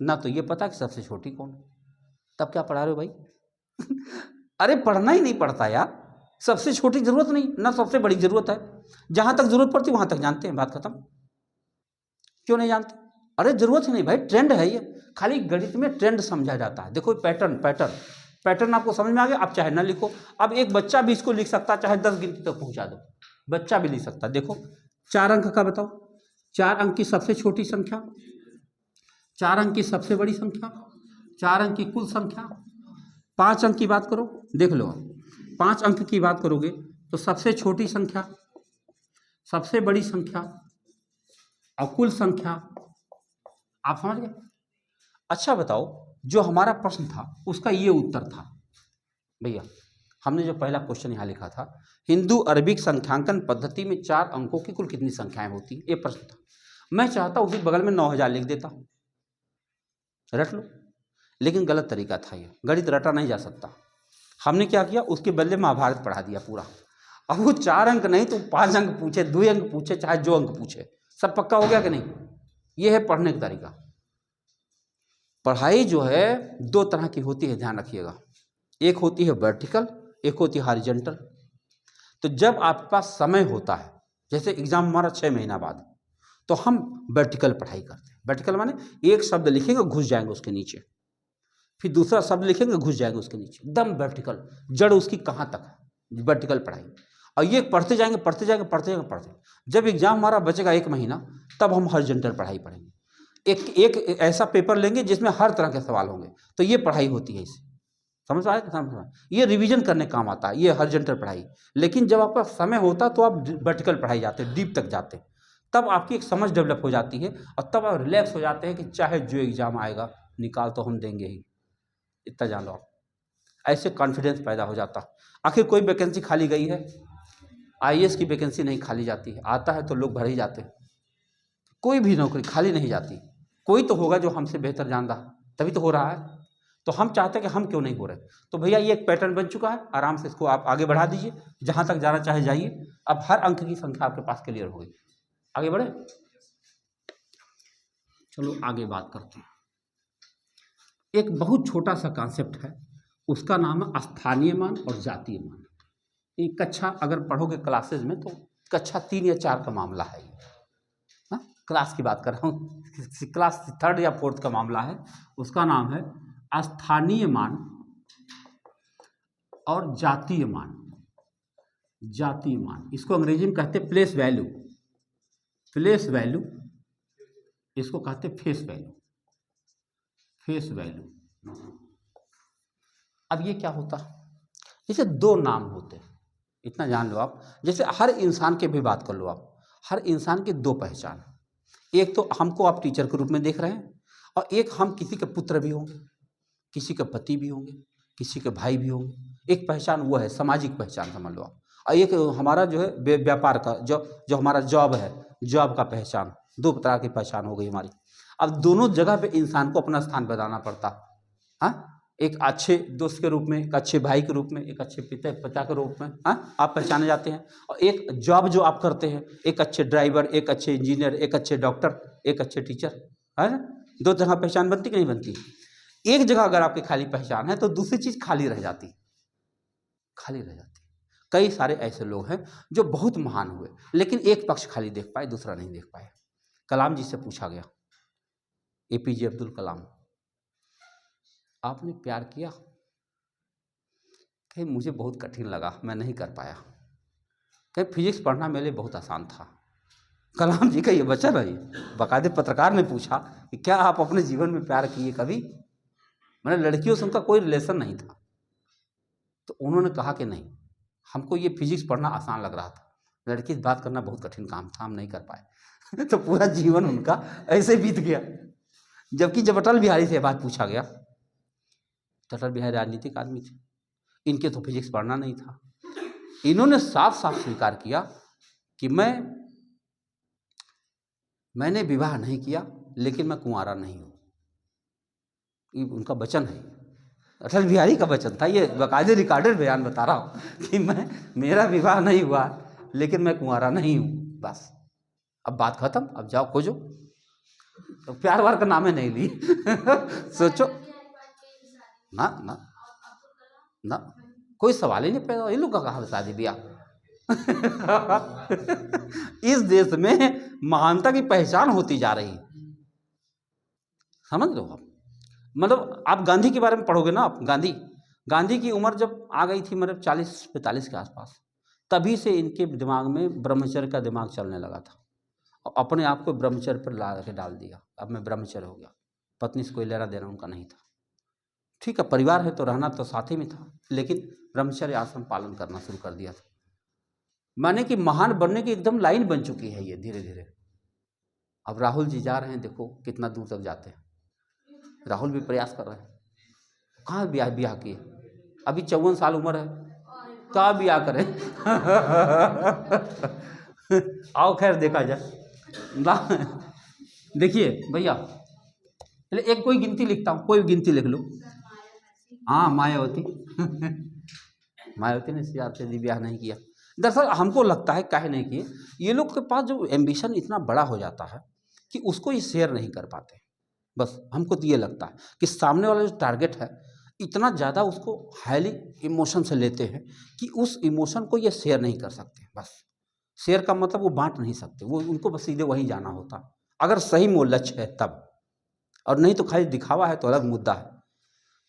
ना तो ये पता कि सबसे छोटी कौन है। तब क्या पढ़ा रहे हो भाई? अरे पढ़ना ही नहीं पड़ता यार, सबसे छोटी जरूरत नहीं, ना सबसे बड़ी जरूरत है। जहां तक जरूरत पड़ती वहां तक जानते हैं, बात खत्म। क्यों नहीं जानते? अरे जरूरत ही नहीं भाई, ट्रेंड है ये, खाली गणित में ट्रेंड समझा जाता है। देखो पैटर्न आपको समझ में आ गया, आप चाहे ना लिखो। अब एक बच्चा भी इसको लिख सकता, चाहे 10 गिनती तक पहुंचा दो, बच्चा भी लिख सकता। देखो 4 अंक का बताओ, 4 अंक की सबसे छोटी संख्या, 4 अंक की सबसे बड़ी संख्या, 4 अंक की कुल संख्या, 5 अंक की बात करो, देख लो 5 अंक की बात करोगे तो सबसे छोटी संख्या, सबसे बड़ी संख्या और कुल संख्या, आप समझ गए? अच्छा बताओ, जो हमारा प्रश्न था उसका ये उत्तर था भैया, हमने जो पहला क्वेश्चन यहाँ लिखा था, हिंदू अरबिक संख्यांकन पद्धति में 4 अंकों की कुल कितनी संख्याएं होती, ये प्रश्न था। मैं चाहता उसी बगल में 9000 लिख देता, रट लो, लेकिन गलत तरीका था ये, गणित रटा नहीं जा सकता। हमने क्या किया, उसके बदले महाभारत पढ़ा दिया पूरा। अब वो 4 अंक नहीं तो 5 अंक पूछे, 2 अंक पूछे, चाहे जो अंक पूछे, सब पक्का हो गया कि नहीं? ये है पढ़ने का तरीका। पढ़ाई जो है 2 तरह की होती है, ध्यान रखिएगा। एक होती है वर्टिकल, एक होती है हॉरिजॉन्टल। तो जब आपके पास समय होता है, जैसे एग्जाम हमारा 6 महीना बाद, तो हम वर्टिकल पढ़ाई करते हैं। वर्टिकल माने एक शब्द लिखेंगे घुस जाएंगे उसके नीचे, फिर दूसरा शब्द लिखेंगे घुस जाएंगे उसके नीचे, एकदम वर्टिकल, जड़ उसकी कहाँ तक है, वर्टिकल पढ़ाई। और ये पढ़ते जाएंगे पढ़ते जाएंगे पढ़ते जाएंगे पढ़ते जाएंगे। जब एग्जाम हमारा बचेगा 1 महीना, तब हम हॉरिजॉन्टल पढ़ाई पढ़ेंगे। एक ऐसा पेपर लेंगे जिसमें हर तरह के सवाल होंगे, तो ये पढ़ाई होती है। इसे समझ आए? समझ, ये रिवीजन करने काम आता है, ये हॉरिजॉन्टल पढ़ाई। लेकिन जब आपका समय होता तो आप वर्टिकल पढ़ाई जाते हैं, डीप तक जाते हैं, तब आपकी एक समझ डेवलप हो जाती है, और तब आप रिलैक्स हो जाते हैं कि चाहे जो एग्जाम आएगा निकाल तो हम देंगे ही, इतना जान लो आप। ऐसे कॉन्फिडेंस पैदा हो जाता। आखिर कोई वैकेंसी खाली गई है, आईएएस की वैकेंसी नहीं खाली जाती है, आता है तो लोग भर ही जाते हैं। कोई भी नौकरी खाली नहीं जाती, कोई तो होगा जो हमसे बेहतर जान रहा, तभी तो हो रहा है। तो हम चाहते हैं कि हम क्यों नहीं हो रहे। तो भैया ये एक पैटर्न बन चुका है, आराम से इसको आप आगे बढ़ा दीजिए, जहाँ तक जाना चाहे जाइए। अब हर अंक की संख्या आपके पास क्लियर हो गई। आगे बढ़े, चलो आगे बात करते हैं। एक बहुत छोटा सा कॉन्सेप्ट है, उसका नाम है स्थानीय मान और जातीय मान। ये कक्षा अगर पढ़ोगे क्लासेज में तो कक्षा 3 या 4 का मामला है ये। क्लास की बात कर रहा हूँ, क्लास 3rd या 4th का मामला है। उसका नाम है स्थानीय मान और जातीय मान। जातीय मान इसको अंग्रेजी में कहते हैं प्लेस वैल्यू। प्लेस वैल्यू इसको कहते हैं फेस वैल्यू। Face value. अब ये क्या होता, जैसे दो नाम होते हैं, इतना जान लो आप। जैसे हर इंसान के भी बात कर लो आप, हर इंसान की दो पहचान। एक तो हमको आप टीचर के रूप में देख रहे हैं, और एक हम किसी के पुत्र भी होंगे, किसी के पति भी होंगे, किसी के भाई भी होंगे। एक पहचान वो है सामाजिक पहचान समझ लो आप। और एक हमारा जो है व्यापार का जो हमारा जॉब है, जॉब का पहचान। दो तरह की पहचान हो गई हमारी। अब दोनों जगह पे इंसान को अपना स्थान बनाना पड़ता। हाँ, एक अच्छे दोस्त के रूप में, एक अच्छे भाई के रूप में, एक अच्छे पिता के रूप में आप पहचाने जाते हैं। और एक जॉब जो आप करते हैं, एक अच्छे ड्राइवर, एक अच्छे इंजीनियर, एक अच्छे डॉक्टर, एक अच्छे टीचर, है ना। दो जगह पहचान बनती कि नहीं बनती। एक जगह अगर आपकी खाली पहचान है तो दूसरी चीज खाली रह जाती, खाली रह जाती। कई सारे ऐसे लोग हैं जो बहुत महान हुए, लेकिन एक पक्ष खाली देख पाए, दूसरा नहीं देख पाए। कलाम जी से पूछा गया, एपीजे अब्दुल कलाम, आपने प्यार किया? कहीं मुझे बहुत कठिन लगा, मैं नहीं कर पाया। कहीं फिजिक्स पढ़ना मेरे लिए बहुत आसान था। कलाम जी का ये वचन है। बाकायदे पत्रकार ने पूछा कि क्या आप अपने जीवन में प्यार किए कभी? मैंने लड़कियों से उनका कोई रिलेशन नहीं था, तो उन्होंने कहा कि नहीं, हमको ये फिजिक्स पढ़ना आसान लग रहा था, लड़की से बात करना बहुत कठिन काम था, हम नहीं कर पाए। तो पूरा जीवन उनका ऐसे बीत गया। जबकि जब अटल बिहारी से बात पूछा गया, अटल बिहारी राजनीतिक आदमी थे, इनके तो फिजिक्स पढ़ना नहीं था। इन्होंने साफ साफ स्वीकार किया कि मैंने विवाह नहीं किया, लेकिन मैं कुंवारा नहीं हूं। ये उनका वचन है, अटल बिहारी का वचन था। ये बाकायदे रिकॉर्डेड बयान बता रहा हूं कि मेरा विवाह नहीं हुआ, लेकिन मैं कुंवारा नहीं हूं, बस। अब बात खत्म, अब जाओ खोजो। तो प्यार वार का नाम है नहीं ली। सोचो ना ना ना, कोई सवाल ही नहीं पैदा। इन लोग का कहा शादी ब्याह। इस देश में महानता की पहचान होती जा रही, समझ लो आप। मतलब आप गांधी के बारे में पढ़ोगे ना, आप गांधी की उम्र जब आ गई थी, मतलब 40-45 के आसपास, तभी से इनके दिमाग में ब्रह्मचर्य का दिमाग चलने लगा था, और अपने आप को ब्रह्मचर्य पर ला के डाल दिया। अब मैं ब्रह्मचर्य हो गया, पत्नी से कोई लेना देना उनका नहीं था। ठीक है, परिवार है तो रहना तो साथ ही में था, लेकिन ब्रह्मचर्य आश्रम पालन करना शुरू कर दिया था। माने कि महान बनने की एकदम लाइन बन चुकी है ये धीरे धीरे। अब राहुल जी जा रहे हैं, देखो कितना दूर तक जाते हैं। राहुल भी प्रयास कर रहे हैं, कहाँ ब्याह किए, अभी 54 साल उम्र है, कहाँ ब्याह करें। आओ खैर देखा जाए। देखिए भैया, पहले एक कोई गिनती लिखता हूँ, कोई गिनती लिख लो। हाँ, मायावती। मायावती ने सियार से ब्याह नहीं किया। दरअसल हमको लगता है काहे नहीं किए, ये लोग के पास जो एम्बिशन इतना बड़ा हो जाता है कि उसको ये शेयर नहीं कर पाते। बस हमको तो ये लगता है कि सामने वाला जो टारगेट है इतना ज़्यादा उसको हाईली इमोशन से लेते हैं कि उस इमोशन को ये शेयर नहीं कर सकते। बस शेयर का मतलब वो बांट नहीं सकते, वो उनको बस सीधे वहीं जाना होता, अगर सही वो लक्ष्य है तब। और नहीं तो खाली दिखावा है तो अलग मुद्दा है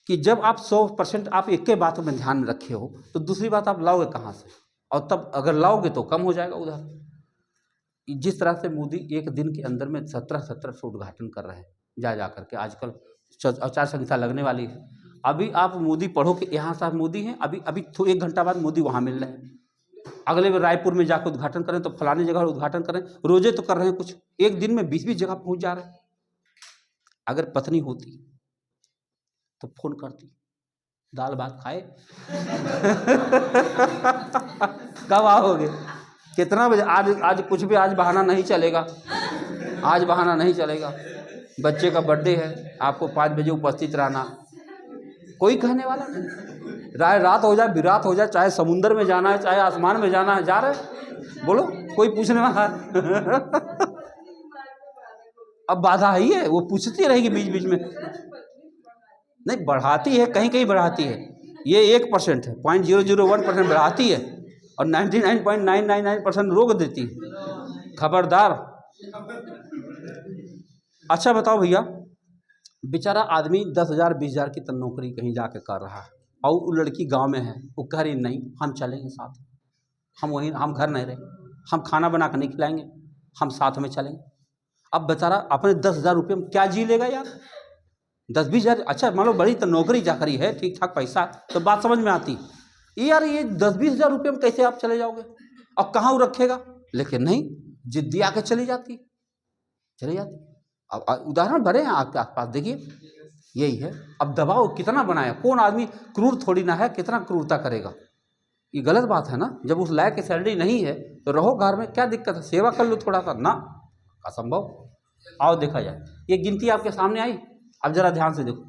कि जब आप 100% आप एक के बात में ध्यान में रखे हो तो दूसरी बात आप लाओगे कहाँ से, और तब अगर लाओगे तो कम हो जाएगा उधर। जिस तरह से मोदी एक दिन के अंदर में 1700 उद्घाटन कर रहे हैं जा करके, आजकल आचार संहिता लगने वाली है। अभी आप मोदी पढ़ो कि यहाँ साथ मोदी हैं, अभी अभी 1 घंटा बाद मोदी वहाँ मिल रहे हैं। अगले बार रायपुर में जाकर उद्घाटन करें तो फलानी जगह उद्घाटन करें, रोजे तो कर रहे हैं कुछ, एक दिन में 20-20 जगह पहुँच जा रहे हैं। अगर पत्नी होती तो फोन करती, दाल भात खाए। कब आओगे? कितना बजे? आज कुछ भी, आज बहाना नहीं चलेगा, आज बहाना नहीं चलेगा। बच्चे का बर्थडे है, आपको 5 बजे उपस्थित रहना, कोई कहने वाला नहीं। रात हो जाए, विरात हो जाए, चाहे समुद्र में जाना है, चाहे आसमान में जाना है, जा रहे, बोलो, कोई पूछने वाला है? अब बाधा ही है, वो पूछती रहेगी बीच बीच में। नहीं, बढ़ाती है, कहीं कहीं बढ़ाती है, ये 1% है, 0.001% बढ़ाती है, और 99.999% रोक देती है। खबरदार। अच्छा बताओ भैया, बेचारा आदमी 10,000 20,000 की तो नौकरी कहीं जाके कर रहा है, और वो लड़की गांव में है, वो कह रही नहीं हम चलेंगे साथ, हम घर नहीं रहे, हम खाना बना कर नहीं खिलाएंगे, हम साथ में चलेंगे। अब बेचारा अपने 10,000 रुपये में क्या जी लेगा यार? 10-20 हज़ार, अच्छा मान लो बड़ी तो नौकरी चाकरी है, ठीक ठाक पैसा, तो बात समझ में आती यार, ये 10-20 हज़ार रुपये में कैसे आप चले जाओगे, और कहाँ वो रखेगा? लेकिन नहीं, जिद्दी आके चली जाती। अब उदाहरण भरे हैं आपके आसपास, देखिए यही है। अब दबाव कितना बनाया, कौन आदमी क्रूर थोड़ी ना है, कितना क्रूरता करेगा, ये गलत बात है ना। जब उस लायक की सैलरी नहीं है तो रहो घर में, क्या दिक्कत है, सेवा कर लो थोड़ा सा ना, असंभव। आओ देखा जाए, ये गिनती आपके सामने आई, अब जरा ध्यान से देखो।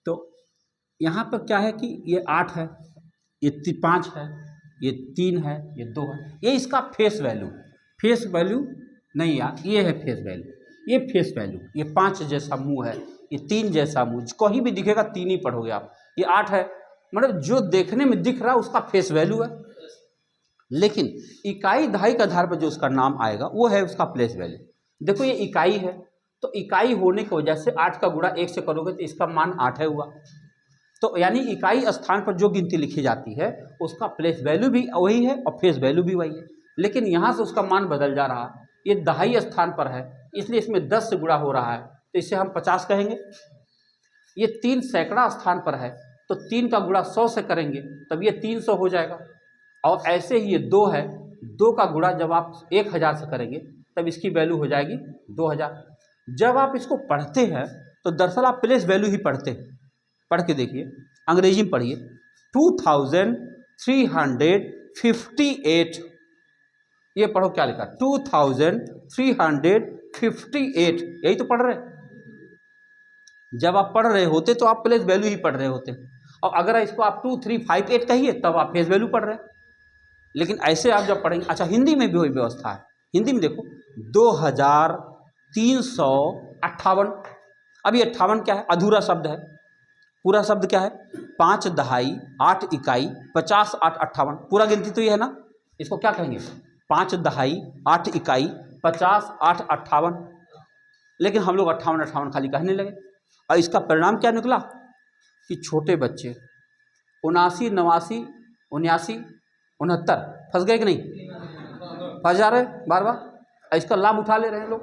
तो यहाँ पर क्या है कि ये 8 है, ये 5 है, ये 3 है, ये 2 है, ये इसका फेस वैल्यू नहीं यार, ये है फेस वैल्यू, ये फेस वैल्यू, ये 5 जैसा मुंह है, ये 3 जैसा मुंह, कहीं भी दिखेगा 3 ही पढ़ोगे आप। ये 8 है, मतलब जो देखने में दिख रहा है उसका फेस वैल्यू है, लेकिन इकाई दहाई के आधार पर जो उसका नाम आएगा वो है उसका प्लेस वैल्यू। देखो ये इकाई है, तो इकाई होने की वजह से 8 का गुणा 1 से करोगे तो इसका मान 8 है हुआ। तो यानी इकाई स्थान पर जो गिनती लिखी जाती है उसका प्लेस वैल्यू भी वही है और फेस वैल्यू भी वही है, लेकिन यहाँ से उसका मान बदल जा रहा है। ये दहाई स्थान पर है, इसलिए इसमें 10 से गुणा हो रहा है, तो इसे हम 50 कहेंगे। ये 3 सैकड़ा स्थान पर है, तो 3 का गुणा 100 से करेंगे तब ये 300 हो जाएगा। और ऐसे ही ये 2 है, 2 का गुणा जब आप 1000 से करेंगे तब इसकी वैल्यू हो जाएगी 2000। जब आप इसको पढ़ते हैं तो दरअसल आप प्लेस वैल्यू ही पढ़ते हैं। पढ़ के देखिए, अंग्रेजी में पढ़िए, 2358, ये पढ़ो क्या लिखा, 2358, यही तो पढ़ रहे। जब आप पढ़ रहे होते तो आप प्लेस वैल्यू ही पढ़ रहे होते, और अगर इसको आप 2358 कहिए तब आप फेस वैल्यू पढ़ रहे हैं। लेकिन ऐसे आप जब पढ़ेंगे, अच्छा हिंदी में भी वही व्यवस्था है, हिंदी में देखो 2358। अब ये 58 क्या है, अधूरा शब्द है, पूरा शब्द क्या है, 5 दहाई 8 इकाई 50 8 58, पूरा गिनती तो ये है ना, इसको क्या कहेंगे, 5 दहाई 8 इकाई 50 8 58। लेकिन हम लोग 58 खाली कहने लगे, और इसका परिणाम क्या निकला कि छोटे बच्चे 79 89 69 69 फंस गए कि नहीं, फंस जा रहे बार बार, इसका लाभ उठा ले रहे हैं लोग,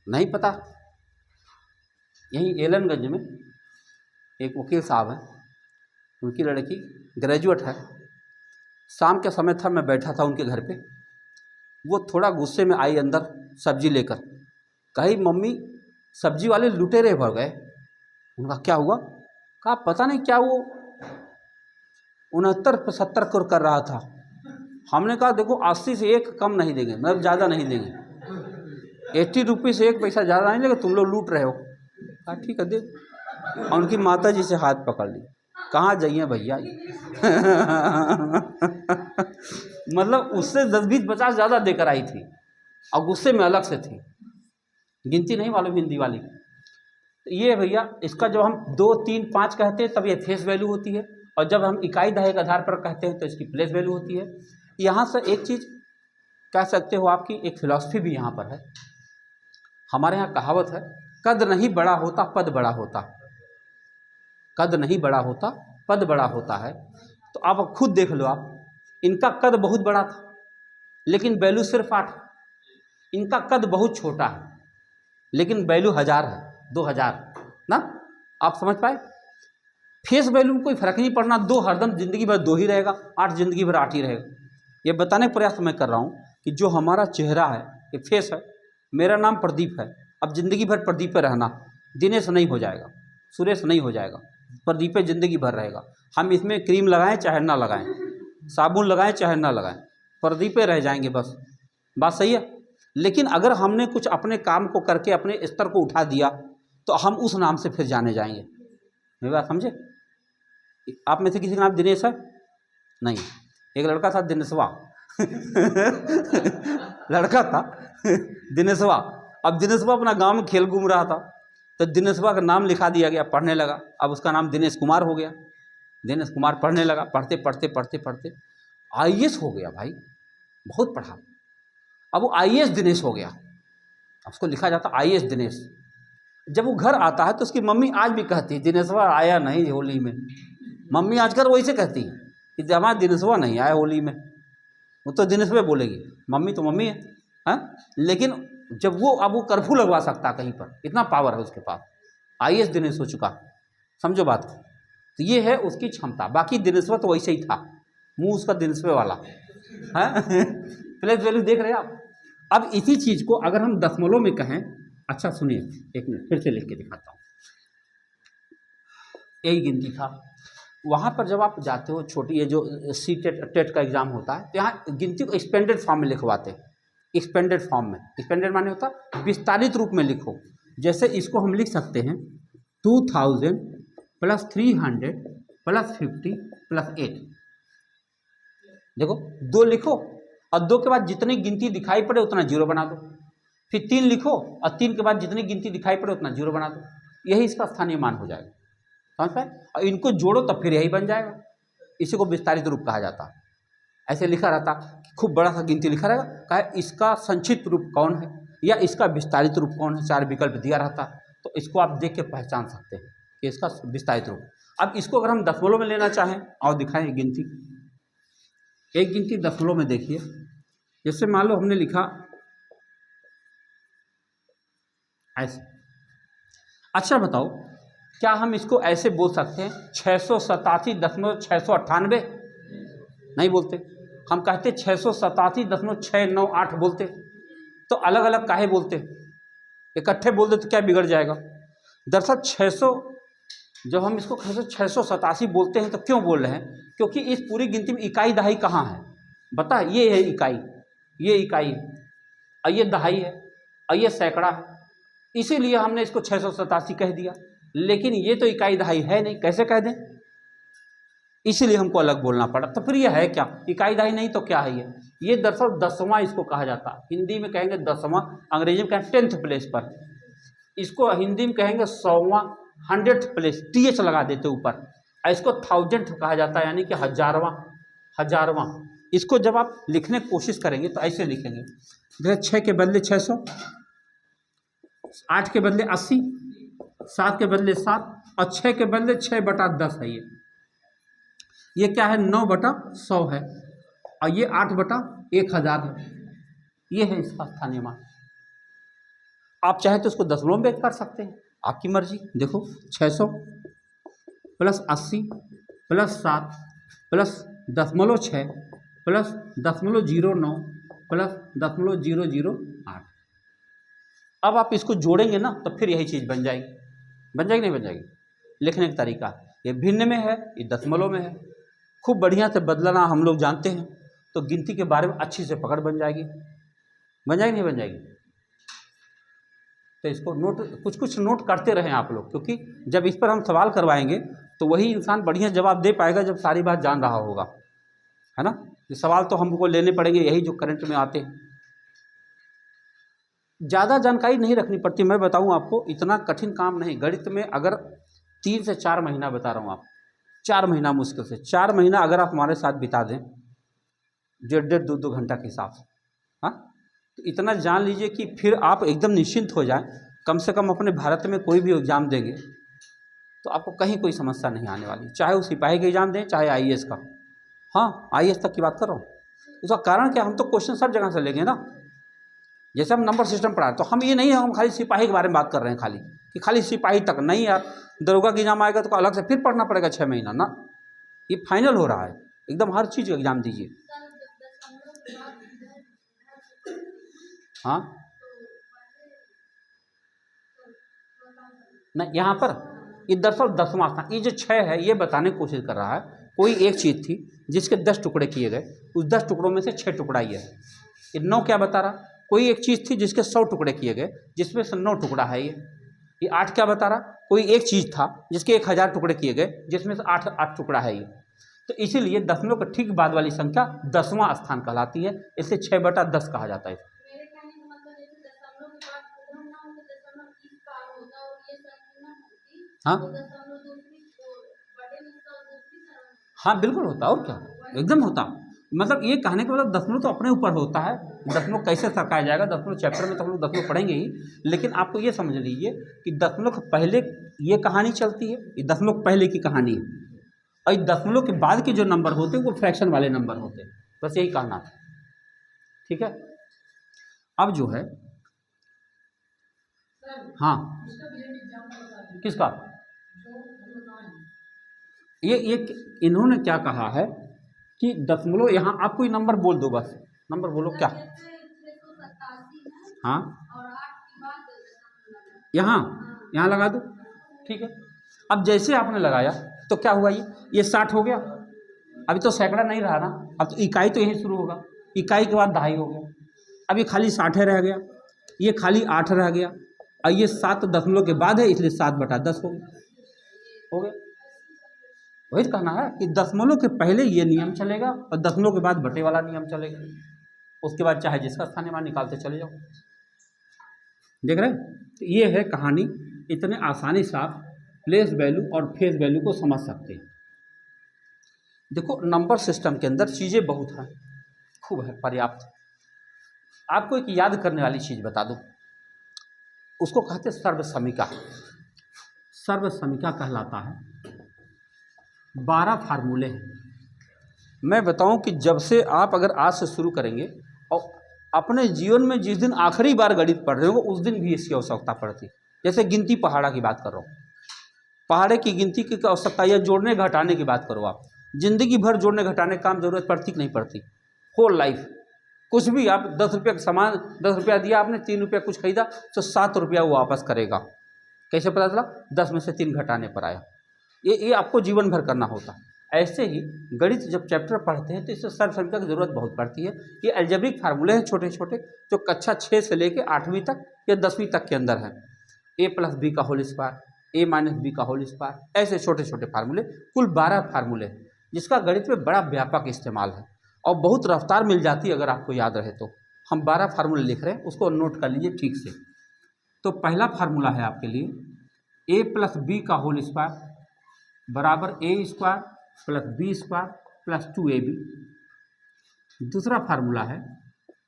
नहीं पता। यहीं एलनगंज में एक वकील साहब हैं, उनकी लड़की ग्रेजुएट है, शाम के समय था, मैं बैठा था उनके घर पे, वो थोड़ा गुस्से में आई अंदर सब्जी लेकर, कही मम्मी सब्जी वाले लुटेरे भर गए। उनका क्या हुआ, कहा पता नहीं क्या वो 69-75 कर रहा था। हमने कहा देखो 80 से 1 कम नहीं देंगे, मतलब ज़्यादा नहीं देंगे, 80 रुपये से 1 पैसा ज़्यादा नहीं देंगे, तुम लोग लूट रहे हो। कहा ठीक है दे। और उनकी माता जी से हाथ पकड़ ली, कहाँ जाइए भैया मतलब उससे 10-20-50 ज़्यादा देकर आई थी, और गुस्से में अलग से थी, गिनती नहीं मालूम हिंदी वाली। ये भैया इसका जब हम 2 3 5 कहते हैं तब ये फेस वैल्यू होती है, और जब हम इकाई दहाई के आधार पर कहते हैं तो इसकी प्लेस वैल्यू होती है। यहाँ से एक चीज़ कह सकते हो, आपकी एक फिलॉसफी भी यहाँ पर है। हमारे यहाँ कहावत है, कद नहीं बड़ा होता पद बड़ा होता, कद नहीं बड़ा होता पद बड़ा होता है। तो आप खुद देख लो, आप इनका कद बहुत बड़ा था लेकिन वैल्यू सिर्फ 8, इनका कद बहुत छोटा है लेकिन वैल्यू 1000 है, 2000 ना, आप समझ पाए। फेस वैल्यू में कोई फर्क नहीं पड़ना, 2 हरदम जिंदगी भर 2 ही रहेगा, 8 जिंदगी भर 8 ही रहेगा। ये बताने का प्रयास मैं कर रहा हूँ कि जो हमारा चेहरा है, ये फेस है, मेरा नाम प्रदीप है, अब जिंदगी भर प्रदीप पे रहना, दिनेश नहीं हो जाएगा, सुरेश नहीं हो जाएगा, प्रदीप पे ज़िंदगी भर रहेगा। हम इसमें क्रीम लगाएं चाहे ना लगाएं, साबुन लगाएं चाहे ना लगाएं, प्रदीप पे रह जाएंगे बस। बात सही है। लेकिन अगर हमने कुछ अपने काम को करके अपने स्तर को उठा दिया तो हम उस नाम से फिर जाने जाएंगे। मेरी बात समझे? आप में से किसी का नाम दिनेश है? नहीं। एक लड़का था दिनेशवा लड़का था दिनेशवा। अब दिनेशवा अपना गांव में खेल घूम रहा था, तो दिनेशवा का नाम लिखा दिया गया, पढ़ने लगा। अब उसका नाम दिनेश कुमार हो गया। दिनेश कुमार पढ़ने लगा, पढ़ते पढ़ते पढ़ते पढ़ते आईएएस हो गया भाई, बहुत पढ़ा। अब वो आईएएस दिनेश हो गया, उसको लिखा जाता आईएएस दिनेश। जब वो घर आता है तो उसकी मम्मी आज भी कहती है दिनेशवा आया नहीं होली में। मम्मी आजकल वही से कहती है कि हमारा दिनेशवा नहीं आया होली में। वो तो दिनेशवा बोलेगी, मम्मी तो मम्मी है, हाँ? लेकिन जब वो अब वो कर्फ्यू लगवा सकता कहीं पर, इतना पावर है उसके पास, आईएएस दिनेश हो चुका। समझो बात। तो ये है उसकी क्षमता। बाकी दिनेशवा तो वैसे ही था, मुंह उसका दिनेशवे वाला है प्लेस वैल्यू देख रहे हैं आप। अब इसी चीज को अगर हम दशमलव में कहें, अच्छा सुनिए एक मिनट फिर से लिख के दिखाता हूँ। यही गिनती था। वहाँ पर जब आप जाते हो, छोटी ये जो सी टेट का एग्जाम होता है, तो यहाँ गिनती को एक्सपेंडेड फॉर्म में लिखवाते हैं। एक्सपेंडेड फॉर्म में, एक्सपेंडेड माने होता विस्तारित रूप में लिखो। जैसे इसको हम लिख सकते हैं 2000 + 300 + 50 + 8। देखो 2 लिखो और 2 के बाद जितनी गिनती दिखाई पड़े उतना जीरो बना दो। फिर 3 लिखो और 3 के बाद जितनी गिनती दिखाई पड़े उतना जीरो बना दो। यही इसका स्थानीय मान हो जाएगा। समझ पाए? और इनको जोड़ो तब फिर यही बन जाएगा। इसी को विस्तारित रूप कहा जाता है। ऐसे लिखा रहता, खूब बड़ा सा गिनती लिखा रहेगा, कहा इसका संक्षिप्त रूप कौन है या इसका विस्तारित रूप कौन है, 4 विकल्प दिया रहता। तो इसको आप देख के पहचान सकते हैं कि इसका विस्तारित रूप। अब इसको अगर हम दशमलव में लेना चाहें और दिखाएं गिनती, एक गिनती दशमलव में देखिए। जैसे मान लो हमने लिखा ऐसे। अच्छा बताओ, क्या हम इसको ऐसे बोल सकते हैं 687.698? नहीं बोलते। हम कहते 687.698 बोलते। तो अलग अलग काहे बोलते? इकट्ठे बोल दे तो क्या बिगड़ जाएगा? दरअसल 600, जब हम इसको 687 बोलते हैं तो क्यों बोल रहे हैं? क्योंकि इस पूरी गिनती में इकाई दहाई कहाँ है? बता, ये है इकाई, ये इकाई है, और ये दहाई है, और ये सैकड़ा है। इसीलिए हमने इसको 687 कह दिया। लेकिन ये तो इकाई दहाई है नहीं, कैसे कह दें? इसीलिए हमको अलग बोलना पड़ा। तो फिर ये है क्या? इकाई दहाई नहीं तो क्या है ये दरअसल दसवां इसको कहा जाता है। हिंदी में कहेंगे दसवां, अंग्रेजी में कहेंगे 10th प्लेस पर। इसको हिंदी में कहेंगे 100वां, 100th प्लेस, TH लगा देते ऊपर। और इसको 1000th कहा जाता है, यानी कि हजारवां, हजारवां। इसको जब आप लिखने की कोशिश करेंगे तो ऐसे लिखेंगे, जैसे 6 के बदले 600, 8 के बदले 80, 7 के बदले 7 और 6 के बदले 6/10 है। ये क्या है? 9/100 है, और ये 8/1000 है। ये है इसका स्थानीय मान। आप चाहे तो इसको दशमलव में कर सकते हैं, आपकी मर्जी। देखो 600 + 80 + 7 + 0.6 + 0.09 + 0.008। अब आप इसको जोड़ेंगे ना तो फिर यही चीज़ बन जाएगी। बन जाएगी नहीं बन जाएगी? लिखने का तरीका ये भिन्न में है, ये दशमलव में है। खूब बढ़िया से बदलना हम लोग जानते हैं तो गिनती के बारे में अच्छी से पकड़ बन जाएगी। बन जाएगी नहीं बन जाएगी? तो इसको नोट, कुछ कुछ नोट करते रहें आप लोग, क्योंकि जब इस पर हम सवाल करवाएंगे तो वही इंसान बढ़िया जवाब दे पाएगा जब सारी बात जान रहा होगा, है ना? ये सवाल तो हमको लेने पड़ेंगे यही जो करंट में आते हैं। ज़्यादा जानकारी नहीं रखनी पड़ती। मैं बताऊं आपको, इतना कठिन काम नहीं। गणित में अगर 3 से 4 महीना बता रहा हूँ आप, 4 महीना मुश्किल से 4 महीना अगर आप हमारे साथ बिता दें 1.5 2 घंटा के हिसाब से, हाँ, तो इतना जान लीजिए कि फिर आप एकदम निश्चिंत हो जाएं। कम से कम अपने भारत में कोई भी एग्ज़ाम देंगे तो आपको कहीं कोई समस्या नहीं आने वाली, चाहे वो सिपाही का एग्ज़ाम दें चाहे आईएएस का। हाँ, आईएएस तक की बात कर रहा हूँ। उसका कारण क्या? हम तो क्वेश्चन सब जगह से लेंगे ना। जैसे हम नंबर सिस्टम पढ़ा तो हम ये नहीं है हम खाली सिपाही के बारे में बात कर रहे हैं खाली, कि खाली सिपाही तक नहीं यार। दरोगा का एग्जाम आएगा तो अलग से फिर पढ़ना पड़ेगा 6 महीना ना। ये फाइनल हो रहा है, एकदम हर चीज़ का एग्जाम दीजिए। हाँ, ना यहाँ पर ये दरअसल 10वां स्थान, ये जो 6 है ये बताने की कोशिश कर रहा है कोई एक चीज़ थी जिसके 10 टुकड़े किए गए, उस 10 टुकड़ों में से 6 टुकड़ा ये है। ये 9 क्या बता रहा, कोई एक चीज़ थी जिसके 100 टुकड़े किए गए जिसमें से 9 टुकड़ा है ये 8 क्या बता रहा, कोई एक चीज़ था जिसके 1000 टुकड़े किए गए जिसमें से 8 टुकड़ा है ये। तो इसीलिए दशमलव के ठीक बाद वाली संख्या 10वां स्थान कहलाती है, इसे 6/10 कहा जाता है। हाँ हाँ बिल्कुल होता, और क्या, एकदम होता। मतलब ये कहने का मतलब दशमलव तो अपने ऊपर होता है, दशमलव कैसे सरकाया जाएगा, दशमलव चैप्टर में तो हम लोग दशमलव पढ़ेंगे ही, लेकिन आपको ये समझ लीजिए कि दशमलव के पहले ये कहानी चलती है, ये दशमलव पहले की कहानी है, और दशमलव के बाद के जो नंबर होते हैं वो फ्रैक्शन वाले नंबर होते हैं, बस यही कहना था। ठीक है, अब जो है हाँ किसका, ये इन्होंने क्या कहा है कि दशमलव, यहाँ आप कोई नंबर बोल दो, बस नंबर बोलो क्या। हाँ यहाँ लगा दो, ठीक है। अब जैसे आपने लगाया तो क्या हुआ, ये 60 हो गया, अभी तो सैकड़ा नहीं रहा ना, अब तो इकाई तो यहीं शुरू होगा, इकाई के बाद दहाई हो गया, अब ये खाली 60 रह गया, ये खाली 8 रह गया, और ये 7 दशमलव के बाद है इसलिए 7/10 हो गया। वही कहना है कि दशमलव के पहले ये नियम चलेगा और दशमलव के बाद बटे वाला नियम चलेगा, उसके बाद चाहे जिसका स्थानीय मान निकालते चले जाओ। देख रहे हैं, तो ये है कहानी, इतने आसानी से आप प्लेस वैल्यू और फेस वैल्यू को समझ सकते हैं। देखो नंबर सिस्टम के अंदर चीज़ें बहुत हैं, खूब है, पर्याप्त। आपको एक याद करने वाली चीज़ बता दूं, उसको कहते हैं सर्वसमीका। सर्वसमीका कहलाता है, 12 फार्मूले हैं। मैं बताऊं कि जब से आप अगर आज से शुरू करेंगे और अपने जीवन में जिस दिन आखिरी बार गणित पढ़ रहे हो उस दिन भी इसकी आवश्यकता पड़ती। जैसे गिनती पहाड़ा की बात कर रहा हूँ, पहाड़े की गिनती की आवश्यकता, या जोड़ने घटाने की बात करो, आप जिंदगी भर जोड़ने घटाने का काम जरूरत पड़ती कि नहीं पड़ती, होल लाइफ। कुछ भी आप 10 रुपये का सामान, 10 रुपया दिया आपने, 3 रुपया कुछ खरीदा तो 7 रुपया वो वापस करेगा। कैसे पता चला, 10 में से 3 घटाने पर आया। ये आपको जीवन भर करना होता। ऐसे ही गणित जब चैप्टर पढ़ते हैं तो इससे सर्वसमीका की जरूरत बहुत पड़ती है। ये अलजेब्रिक फार्मूले हैं छोटे छोटे, जो कक्षा 6 से लेकर 8वीं तक या 10वीं तक के अंदर हैं। a+b का होल स्क्वायर, a-b का होल स्क्वायर, ऐसे छोटे छोटे फार्मूले, कुल 12 फार्मूले, जिसका गणित में बड़ा व्यापक इस्तेमाल है और बहुत रफ्तार मिल जाती है अगर आपको याद रहे तो। हम 12 फार्मूले लिख रहे हैं, उसको नोट कर लीजिए ठीक से। तो पहला फार्मूला है आपके लिए, a+b का होल स्क्वायर बराबर a² + b² + 2ab। दूसरा फार्मूला है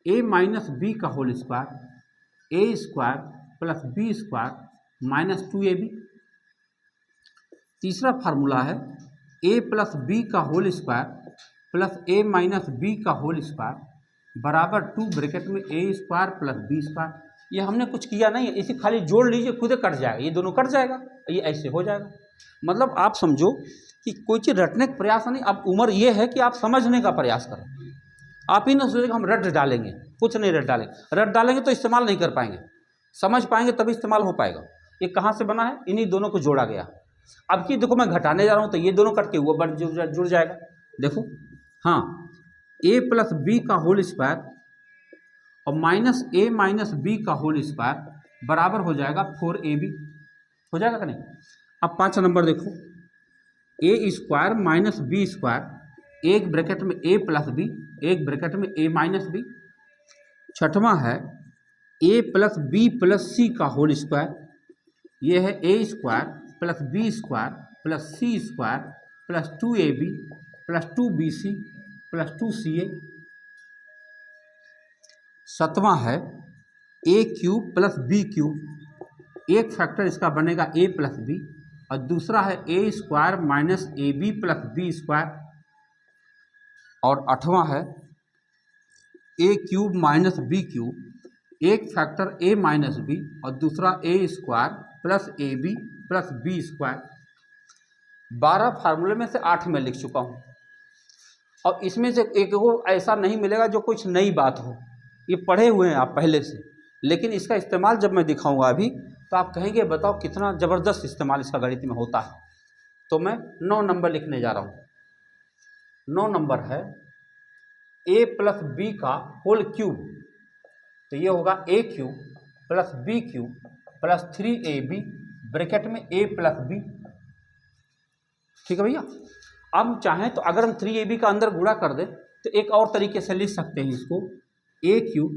a-b का whole square, a² + b² - 2ab। तीसरा फार्मूला है a+b का होल स्क्वायर प्लस a-b का होल स्क्वायर बराबर 2 ब्रैकेट में a² + b²। ये हमने कुछ किया नहीं है, इसे खाली जोड़ लीजिए, खुद कट जाएगा, ये दोनों कट जाएगा, ये ऐसे हो जाएगा। मतलब आप समझो कि कोई चीज़ रटने का प्रयास नहीं, अब उम्र ये है कि आप समझने का प्रयास करें। आप ही ना सोचें हम रट डालेंगे, कुछ नहीं रट डालेंगे, रट डालेंगे तो इस्तेमाल नहीं कर पाएंगे, समझ पाएंगे तभी इस्तेमाल हो पाएगा। ये कहाँ से बना है, इन्हीं दोनों को जोड़ा गया। अब की देखो मैं घटाने जा रहा हूँ तो ये दोनों कट के वो जुड़ जाएगा। देखो हाँ, a+b का होल स्क्वायर और -a-b का होल स्क्वायर बराबर हो जाएगा 4ab। हो जाएगा कि नहीं। अब 5 नंबर देखो, a² - b², एक ब्रैकेट में a+b, एक ब्रैकेट में a-b। छठवां है a+b+c का होल स्क्वायर, ये है a² + b² + c² + 2ab + 2bc + 2ca। सातवां है a³ + b³, एक फैक्टर इसका बनेगा a+b, और दूसरा है a² - ab + b²। और आठवां है a³ - b³, एक फैक्टर a-b और दूसरा a² + ab + b²। 12 फार्मूले में से 8 मैं लिख चुका हूँ, और इसमें से एक वो ऐसा नहीं मिलेगा जो कुछ नई बात हो, ये पढ़े हुए हैं आप पहले से, लेकिन इसका इस्तेमाल जब मैं दिखाऊंगा अभी तो आप कहेंगे बताओ कितना ज़बरदस्त इस्तेमाल इसका गणित में होता है। तो मैं 9 नंबर लिखने जा रहा हूँ। 9 नंबर है a प्लस बी का होल क्यूब, तो ये होगा a cube plus B cube plus 3ab bracket में a प्लस बी। ठीक है भैया। अब चाहें तो अगर हम 3ab का अंदर गुणा कर दें तो एक और तरीके से लिख सकते हैं इसको, a cube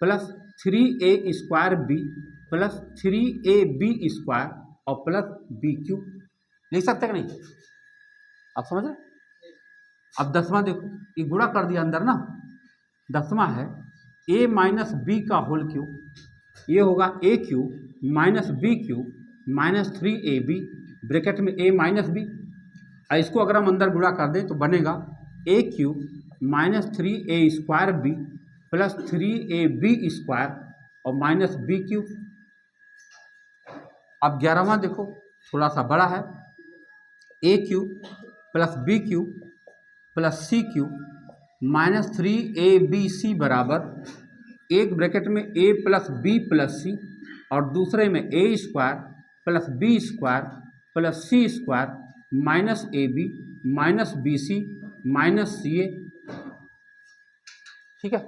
plus 3a square B plus 3ab square और प्लस बी क्यूब। लिख सकते हैं कि नहीं, आप समझ रहे। अब 10वां देखो, ये गुणा कर दिया अंदर ना, 10वां है a माइनस बी का होल क्यूब, ये होगा a cube minus B cube minus 3ab bracket में a माइनस बी। इसको अगर हम अंदर गुणा कर दें तो बनेगा a cube minus 3a square B plus 3ab square और माइनस बी क्यूब। अब 11वां देखो, थोड़ा सा बड़ा है, a cube plus B cube plus C cube minus 3abc बराबर एक ब्रैकेट में a plus B plus C और दूसरे में a square plus B square plus C square minus A B minus B C minus C A. ठीक है।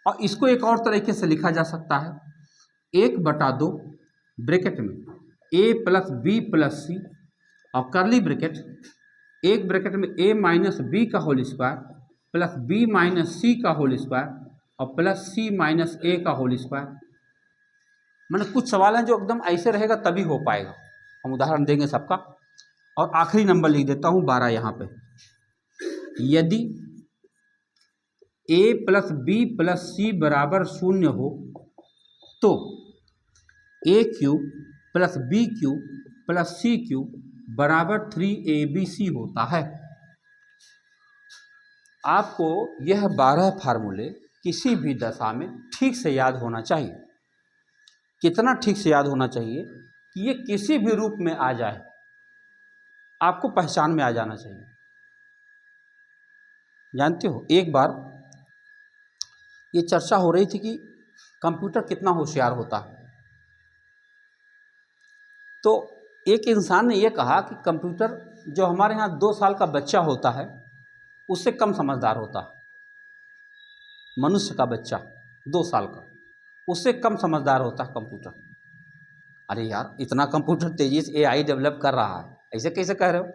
और इसको एक और तरीके से लिखा जा सकता है, 1/2 ब्रैकेट में a plus B plus C और करली ब्रैकेट एक ब्रैकेट में a माइनस बी का whole square plus b minus C का होल स्क्वायर और प्लस c माइनस a का होल स्क्वायर। मतलब कुछ सवाल हैं जो एकदम ऐसे रहेगा तभी हो पाएगा, हम उदाहरण देंगे सबका। और आखिरी नंबर लिख देता हूँ 12 यहाँ पे, यदि a plus B plus C बराबर 0 हो तो a cube plus B cube plus C cube बराबर 3abc होता है। आपको यह 12 फार्मूले किसी भी दशा में ठीक से याद होना चाहिए। कितना ठीक से याद होना चाहिए कि ये किसी भी रूप में आ जाए, आपको पहचान में आ जाना चाहिए। जानते हो, एक बार ये चर्चा हो रही थी कि कंप्यूटर कितना होशियार होता है, तो एक इंसान ने यह कहा कि कंप्यूटर जो हमारे यहाँ 2 साल का बच्चा होता है उससे कम समझदार होता है। मनुष्य का बच्चा 2 साल का, उससे कम समझदार होता है कंप्यूटर। अरे यार, इतना कंप्यूटर तेजी से AI डेवलप कर रहा है, ऐसे कैसे कह रहे हो?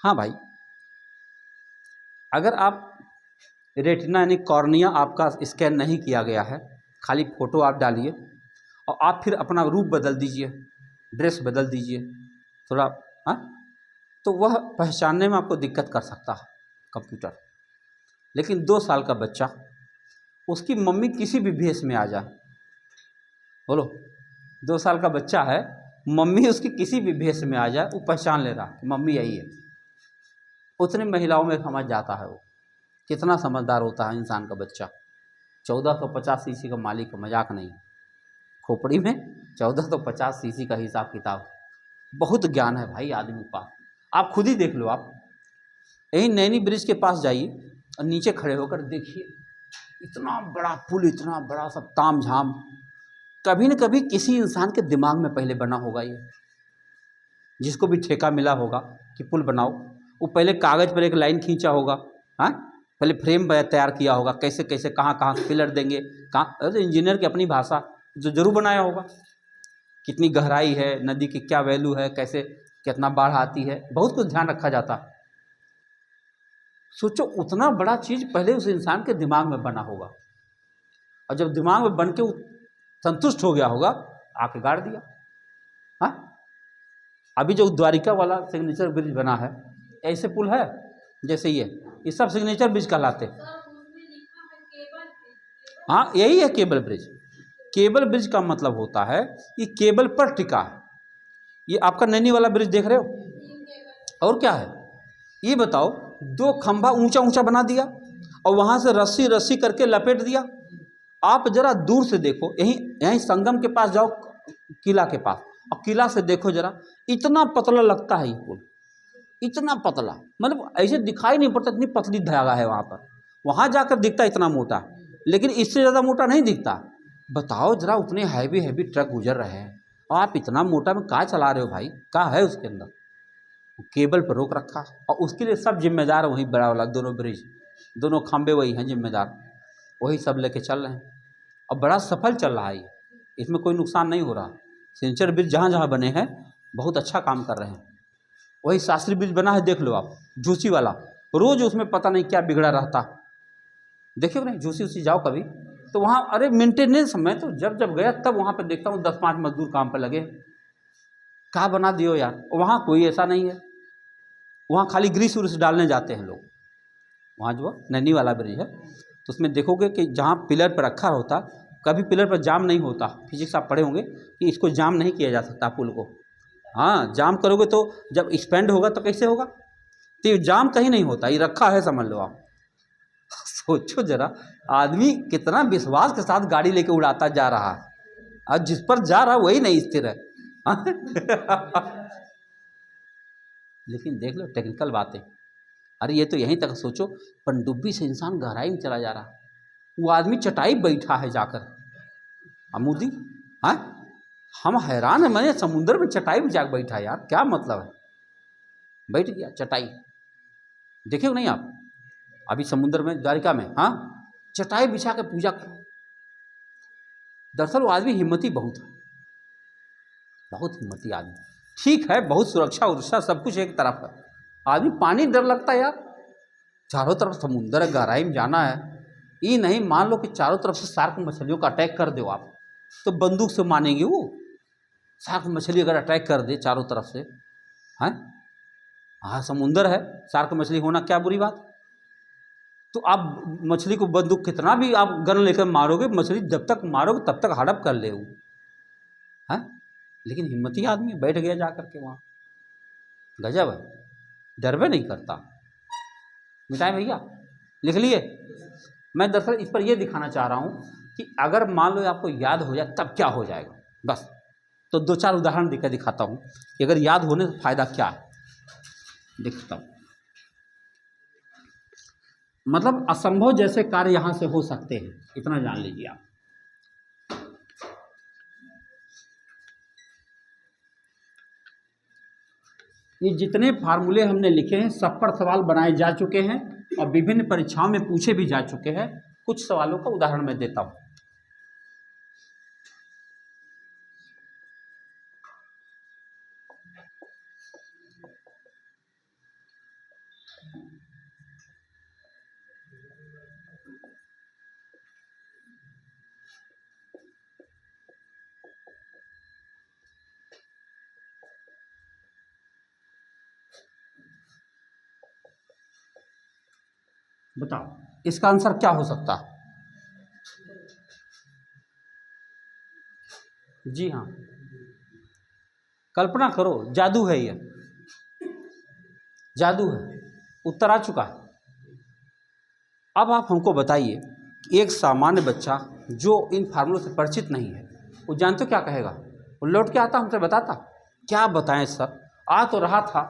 हाँ भाई, अगर आप रेटिना यानी कॉर्निया आपका स्कैन नहीं किया गया है, खाली फोटो आप डालिए और आप फिर अपना रूप बदल दीजिए, ड्रेस बदल दीजिए थोड़ा, हाँ, तो वह पहचानने में आपको दिक्कत कर सकता है कंप्यूटर। लेकिन 2 साल का बच्चा, उसकी मम्मी किसी भी भेष में आ जाए, बोलो 2 साल का बच्चा है, मम्मी उसकी किसी भी भेष में आ जाए, वो पहचान ले रहा कि मम्मी यही है। उतनी महिलाओं में समझ जाता है वो। कितना समझदार होता है इंसान का बच्चा। 1450 सीसी का मालिक, मजाक नहीं। खोपड़ी में 1450 सीसी का हिसाब किताब, बहुत ज्ञान है भाई आदमी के पास। आप खुद ही देख लो, आप यही नैनी ब्रिज के पास जाइए और नीचे खड़े होकर देखिए, इतना बड़ा पुल, इतना बड़ा सब ताम झाम, कभी न कभी किसी इंसान के दिमाग में पहले बना होगा। ये जिसको भी ठेका मिला होगा कि पुल बनाओ, वो पहले कागज़ पर एक लाइन खींचा होगा, हाँ, पहले फ्रेम तैयार किया होगा, कैसे कैसे कहाँ कहाँ पिलर देंगे, कहाँ, अरे इंजीनियर की अपनी भाषा जो जरूर बनाया होगा, कितनी गहराई है, नदी की क्या वैल्यू है, कैसे कितना बाढ़ आती है, बहुत कुछ ध्यान रखा जाता। सोचो, उतना बड़ा चीज़ पहले उस इंसान के दिमाग में बना होगा, और जब दिमाग में बन के संतुष्ट हो गया होगा, आके गाड़ दिया। हाँ, अभी जो द्वारिका वाला सिग्नेचर ब्रिज बना है, ऐसे पुल है जैसे ये सब सिग्नेचर ब्रिज कहलाते। हाँ, यही है केबल ब्रिज। केबल ब्रिज का मतलब होता है ये केबल पर टिका है। ये आपका नैनी वाला ब्रिज देख रहे हो, और क्या है ये बताओ? 2 खंभा ऊंचा ऊंचा बना दिया और वहां से रस्सी रस्सी करके लपेट दिया। आप जरा दूर से देखो, यहीं संगम के पास जाओ, किला के पास, और किला से देखो जरा, इतना पतला लगता है ये पुल, इतना पतला, मतलब ऐसे दिखाई नहीं पड़ता, इतनी पतली धागा है वहाँ पर। वहाँ जाकर दिखता इतना मोटा, लेकिन इससे ज़्यादा मोटा नहीं दिखता। बताओ जरा, उतने हैवी हैवी ट्रक गुजर रहे हैं और आप इतना मोटा में कहाँ चला रहे हो भाई? क्या है उसके अंदर? केबल पर रोक रखा और उसके लिए सब जिम्मेदार वही बड़ा वाला, दोनों ब्रिज, दोनों खंबे वही हैं जिम्मेदार, वही सब लेके चल रहे हैं और बड़ा सफल चल रहा है ये, इसमें कोई नुकसान नहीं हो रहा। सिंचर ब्रिज जहाँ जहाँ बने हैं बहुत अच्छा काम कर रहे हैं। वही शास्त्री ब्रिज बना है, देख लो आप, झूसी वाला, रोज उसमें पता नहीं क्या बिगड़ा रहता। देखिए नहीं, झूसी उसी जाओ कभी तो वहाँ, अरे मेंटेनेंस, मैं तो जब जब गया तब वहाँ पे देखता हूँ 10-5 मजदूर काम पे लगे। क्या बना दियो यार, वहाँ कोई ऐसा नहीं है, वहाँ खाली ग्रीस व्रीस डालने जाते हैं लोग। वहाँ जो नैनी वाला ब्रिज है तो उसमें देखोगे कि जहाँ पिलर पर रखा होता, कभी पिलर पर जाम नहीं होता। फिजिक्स आप पढ़े होंगे कि इसको जाम नहीं किया जा सकता पुल को। हाँ, जाम करोगे तो जब एक्सपेंड होगा तो कैसे होगा? तो ये जाम कहीं नहीं होता, ये रखा है, समझ लो आप। सोचो जरा, आदमी कितना विश्वास के साथ गाड़ी लेके उड़ाता जा रहा है और जिस पर जा रहा वही नहीं स्थिर है। लेकिन देख लो टेक्निकल बातें। अरे ये तो यहीं तक सोचो, पनडुब्बी से इंसान गहराई में चला जा रहा है, वो आदमी चटाई बैठा है जाकर अमूदी। हाँ, हम हैरान है, मैंने समुद्र में चटाई में जाकर बैठा यार, क्या मतलब है? बैठ गया चटाई, देखे हो नहीं आप अभी समुद्र में, द्वारिका में, हाँ, चटाई बिछा के पूजा करो। दरअसल वो आदमी हिम्मती बहुत है, बहुत हिम्मती आदमी। ठीक है, बहुत सुरक्षा उरक्षा सब कुछ एक तरफ है, आदमी पानी डर लगता है यार, चारों तरफ समुद्र है, गहराई में जाना है। ये नहीं, मान लो कि चारों तरफ से शार्क मछलियों का अटैक कर दो आप, तो बंदूक से मानेंगे वो? शार्क मछली अगर अटैक कर दे चारों तरफ से, हैं? हाँ, समुंदर है, शार्क मछली होना क्या बुरी बात? तो आप मछली को बंदूक कितना भी आप गन लेकर मारोगे, मछली जब तक मारोगे तब तक हड़प कर ले वो, है। लेकिन हिम्मती आदमी बैठ गया जा करके वहाँ, गजब है, डरवे नहीं करता। मिटाए भैया, लिख लिए? मैं दरअसल इस पर यह दिखाना चाह रहा हूँ कि अगर मान लो आपको याद हो जाए तब क्या हो जाएगा, बस। तो 2-4 उदाहरण देकर दिखाता हूँ कि अगर याद होने से फायदा क्या है, दिखता हूँ। मतलब असंभव जैसे कार्य यहां से हो सकते हैं, इतना जान लीजिए आप। ये जितने फार्मूले हमने लिखे हैं सब पर सवाल बनाए जा चुके हैं और विभिन्न परीक्षाओं में पूछे भी जा चुके हैं। कुछ सवालों का उदाहरण मैं देता हूं। बताओ इसका आंसर क्या हो सकता है? जी हाँ, कल्पना करो, जादू है ये, जादू है, उत्तर आ चुका है। अब आप हमको बताइए कि एक सामान्य बच्चा जो इन फार्मूलों से परिचित नहीं है, वो जानते क्या कहेगा? वो लौट के आता हमसे बताता, क्या बताएं सर, आ तो रहा था,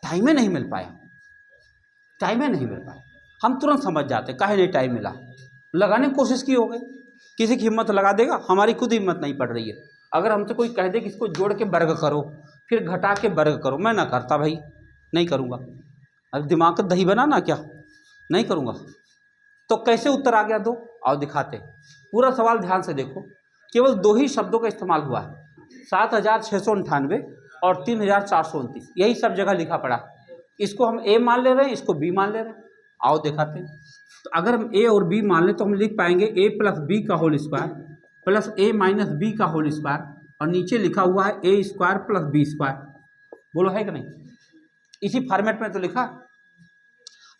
टाइम ही नहीं मिल पाया, टाइम ही नहीं मिल पाया। हम तुरंत समझ जाते काहे नहीं टाइम मिला, लगाने की कोशिश की हो गई, किसी की हिम्मत लगा देगा, हमारी खुद हिम्मत नहीं पड़ रही है। अगर हमसे कोई कह दे कि इसको जोड़ के वर्ग करो, फिर घटा के वर्ग करो, मैं ना करता भाई, नहीं करूँगा। अब दिमाग का दही बना ना, क्या नहीं करूँगा? तो कैसे उत्तर आ गया दो? आओ दिखाते, पूरा सवाल ध्यान से देखो। केवल 2 ही शब्दों का इस्तेमाल हुआ है, 7,698 और 3,429, यही सब जगह लिखा पड़ा। इसको हम ए मान ले रहे हैं, इसको बी मान ले रहे हैं। आओ दिखाते हैं। तो अगर हम ए और बी मान लें तो हम लिख पाएंगे ए प्लस बी का होल स्क्वायर प्लस ए माइनस बी का होल स्क्वायर, और नीचे लिखा हुआ है A square plus B square. बोलो है कि नहीं? इसी फॉर्मेट में तो लिखा।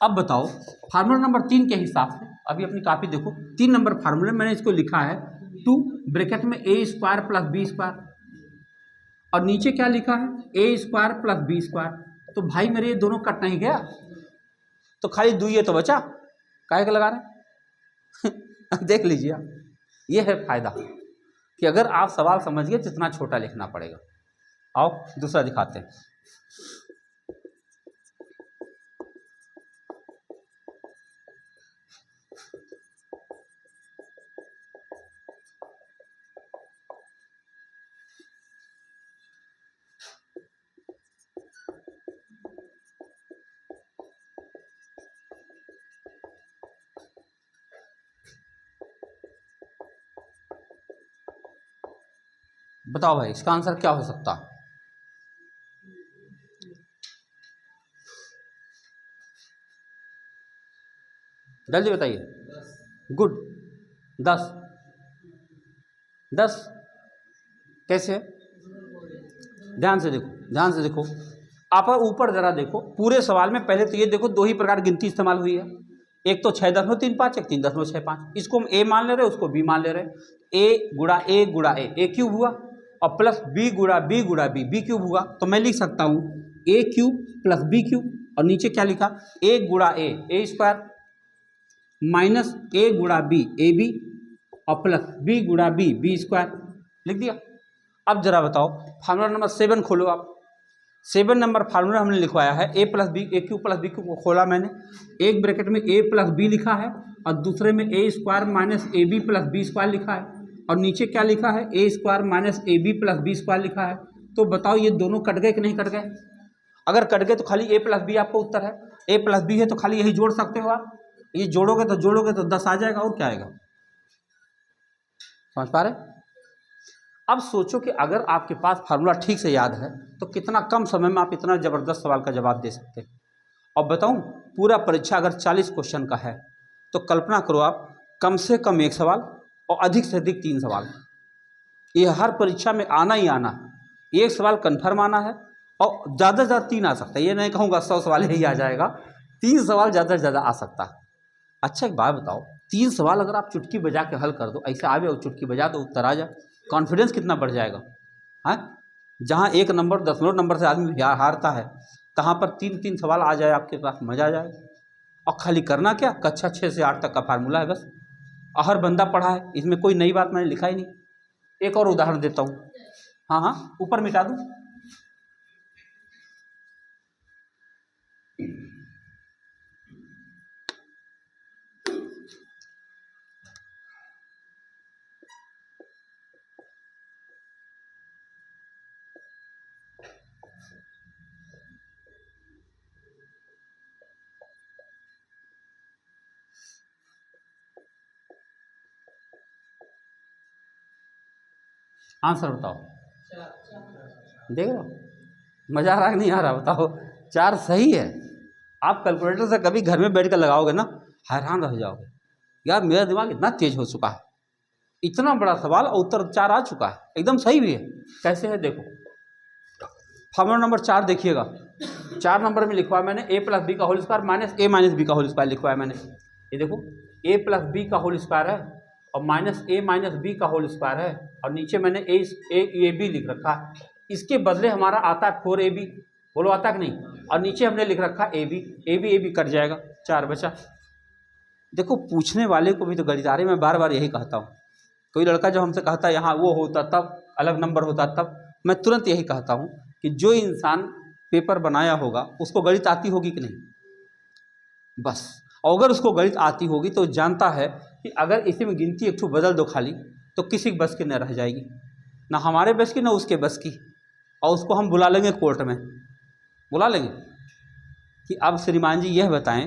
अब बताओ फार्मूला नंबर 3 के हिसाब से, अभी अपनी कॉपी देखो, 3 नंबर फार्मूले मैंने इसको लिखा है 2 ब्रैकेट में A square plus B square, और नीचे क्या लिखा है A square plus B square. तो भाई मेरे ये दोनों कट नहीं गया, तो खाली 2 ये तो बचा, काहे का लगा रहे? देख लीजिए, ये है फायदा कि अगर आप सवाल समझ गए तो इतना छोटा लिखना पड़ेगा। आओ दूसरा दिखाते हैं। बताओ भाई इसका आंसर क्या हो सकता है? जल्दी बताइए। गुड। 10। 10 कैसे? ध्यान से देखो, ध्यान से देखो, आप ऊपर जरा देखो। पूरे सवाल में पहले तो ये देखो दो ही प्रकार गिनती इस्तेमाल हुई है, एक तो 6.35, एक 3.65। इसको हम ए मान ले रहे, उसको बी मान ले रहे। ए गुणा ए गुणा ए क्यूब हुआ, और प्लस बी गुणा बी गुणा बी क्यूब हुआ। तो मैं लिख सकता हूँ ए क्यूब प्लस बी क्यूब, और नीचे क्या लिखा, ए गुणा ए स्क्वायर माइनस ए गुणा बी बी, और प्लस बी गुणा बी स्क्वायर लिख दिया। अब जरा बताओ फार्मूला नंबर 7 खोलो आप। 7 नंबर फार्मूला हमने लिखवाया है ए प्लस बी, ए क्यूब प्लस बी क्यूब खोला मैंने, एक ब्रैकेट में ए प्लस बी लिखा है और दूसरे में A square minus A B plus B square लिखा है, और नीचे क्या लिखा है, A square minus A B plus B square लिखा है। तो बताओ ये दोनों कट गए कि नहीं कट गए? अगर कट गए तो खाली ए प्लस बी आपको उत्तर है, ए प्लस बी है तो खाली यही जोड़ सकते हो आप। ये जोड़ोगे तो 10 आ जाएगा, और क्या आएगा? समझ पा रहे? अब सोचो कि अगर आपके पास फार्मूला ठीक से याद है तो कितना कम समय में आप इतना ज़बरदस्त सवाल का जवाब दे सकते हैं। और बताऊं, पूरा परीक्षा अगर 40 क्वेश्चन का है तो कल्पना करो आप, कम से कम 1 सवाल और अधिक से अधिक 3 सवाल, ये हर परीक्षा में आना ही आना। 1 सवाल कन्फर्म आना है, और ज़्यादा से ज़्यादा 3 आ सकता है। ये नहीं कहूँगा 100 सवाल ही आ जाएगा, 3 सवाल ज़्यादा से ज़्यादा आ सकता है। अच्छा एक बात बताओ, 3 सवाल अगर आप चुटकी बजा के हल कर दो, ऐसे आवे और चुटकी बजा दो उत्तर आ जाए, कॉन्फिडेंस कितना बढ़ जाएगा? हाँ, जहाँ 1 नंबर 10 नंबर से आदमी हारता है, कहाँ पर 3 सवाल आ जाए आपके पास, मजा आ जाए। और खाली करना क्या, कक्षा 6 से 8 तक का फार्मूला है बस, और हर बंदा पढ़ा है, इसमें कोई नई बात मैंने लिखा ही नहीं। एक और उदाहरण देता हूँ, हाँ ऊपर मिटा दूँ। आंसर बताओ, देख लो मजा आ रहा है नहीं आ रहा? बताओ 4 सही है। आप कैलकुलेटर से कभी घर में बैठ कर लगाओगे ना, हैरान रह जाओगे, यार मेरा दिमाग इतना तेज हो चुका है, इतना बड़ा सवाल और उत्तर 4 आ चुका है, एकदम सही भी है। कैसे है देखो, फार्मूला नंबर 4 देखिएगा। 4 नंबर में लिखवा मैंने ए प्लस बी का होल स्क्वायर माइनस ए माइनस बी का होल स्क्वायर लिखवाया मैंने। ये देखो ए प्लस बी का होल स्क्वायर है और माइनस ए माइनस बी का होल स्क्वायर है, और नीचे मैंने ए बी लिख रखा है। इसके बदले हमारा आता है 4ab, बोलो आता कि नहीं? और नीचे हमने लिख रखा ए बी कट जाएगा, 4 बचा। देखो पूछने वाले को भी तो गणितारे में बार बार यही कहता हूँ, कोई लड़का जब हमसे कहता है यहाँ वो होता तब अलग नंबर होता तब, मैं तुरंत यही कहता हूँ कि जो इंसान पेपर बनाया होगा उसको गणित आती होगी कि नहीं, बस। और अगर उसको गणित आती होगी तो जानता है कि अगर इसी में गिनती एक ठो बदल दो खाली, तो किसी बस की न रह जाएगी, ना हमारे बस की ना उसके बस की, और उसको हम बुला लेंगे कोर्ट में, बुला लेंगे कि अब श्रीमान जी यह बताएं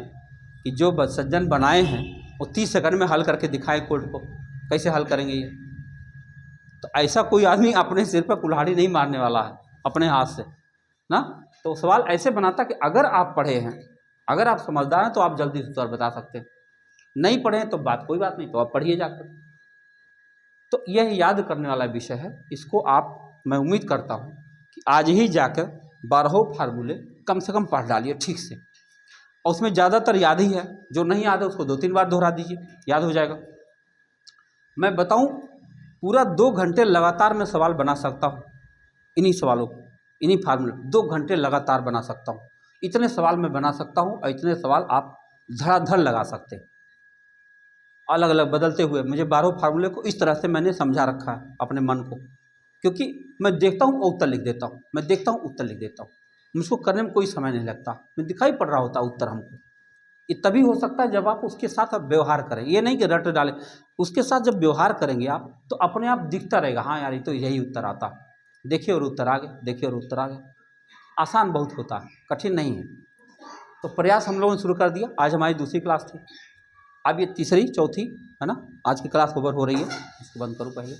कि जो सज्जन बनाए हैं वो 30 सेकंड में हल करके दिखाएं कोर्ट को, कैसे हल करेंगे ये? तो ऐसा कोई आदमी अपने सिर पर कुल्हाड़ी नहीं मारने वाला है अपने हाथ से ना। तो सवाल ऐसे बनाता कि अगर आप पढ़े हैं, अगर आप समझदार हैं तो आप जल्दी से उत्तर बता सकते हैं, नहीं पढ़े हैं तो कोई बात नहीं, तो आप पढ़िए जाकर। तो यह याद करने वाला विषय है, इसको आप, मैं उम्मीद करता हूँ कि आज ही जाकर 12 फार्मूले कम से कम पढ़ डालिए ठीक से, और उसमें ज़्यादातर याद ही है, जो नहीं याद है उसको 2-3 बार दोहरा दीजिए, याद हो जाएगा। मैं बताऊं, पूरा 2 घंटे लगातार मैं सवाल बना सकता हूं, इन्हीं सवालों को, इन्हीं फार्मूले 2 घंटे लगातार बना सकता हूं। इतने सवाल मैं बना सकता हूं, और इतने सवाल आप धड़ाधड़ लगा सकते हैं, अलग अलग बदलते हुए। मुझे 12 फार्मूले को इस तरह से मैंने समझा रखा है अपने मन को, क्योंकि मैं देखता हूँ उत्तर लिख देता हूँ, मैं देखता हूँ उत्तर लिख देता हूँ, मुझको करने में कोई समय नहीं लगता, मैं दिखाई पड़ रहा होता उत्तर हमको। ये तभी हो सकता है जब आप उसके साथ आप व्यवहार करें, ये नहीं कि रट डालें, उसके साथ जब व्यवहार करेंगे आप तो अपने आप दिखता रहेगा, हाँ यार ये तो यही उत्तर आता, देखिए और उत्तर आ गया, देखिए और उत्तर आ गया। आसान बहुत होता है, कठिन नहीं है। तो प्रयास हम लोगों ने शुरू कर दिया। आज हमारी दूसरी क्लास थी, अब ये तीसरी चौथी है ना, आज की क्लास ओवर हो रही है, इसको बंद करूँ पहले।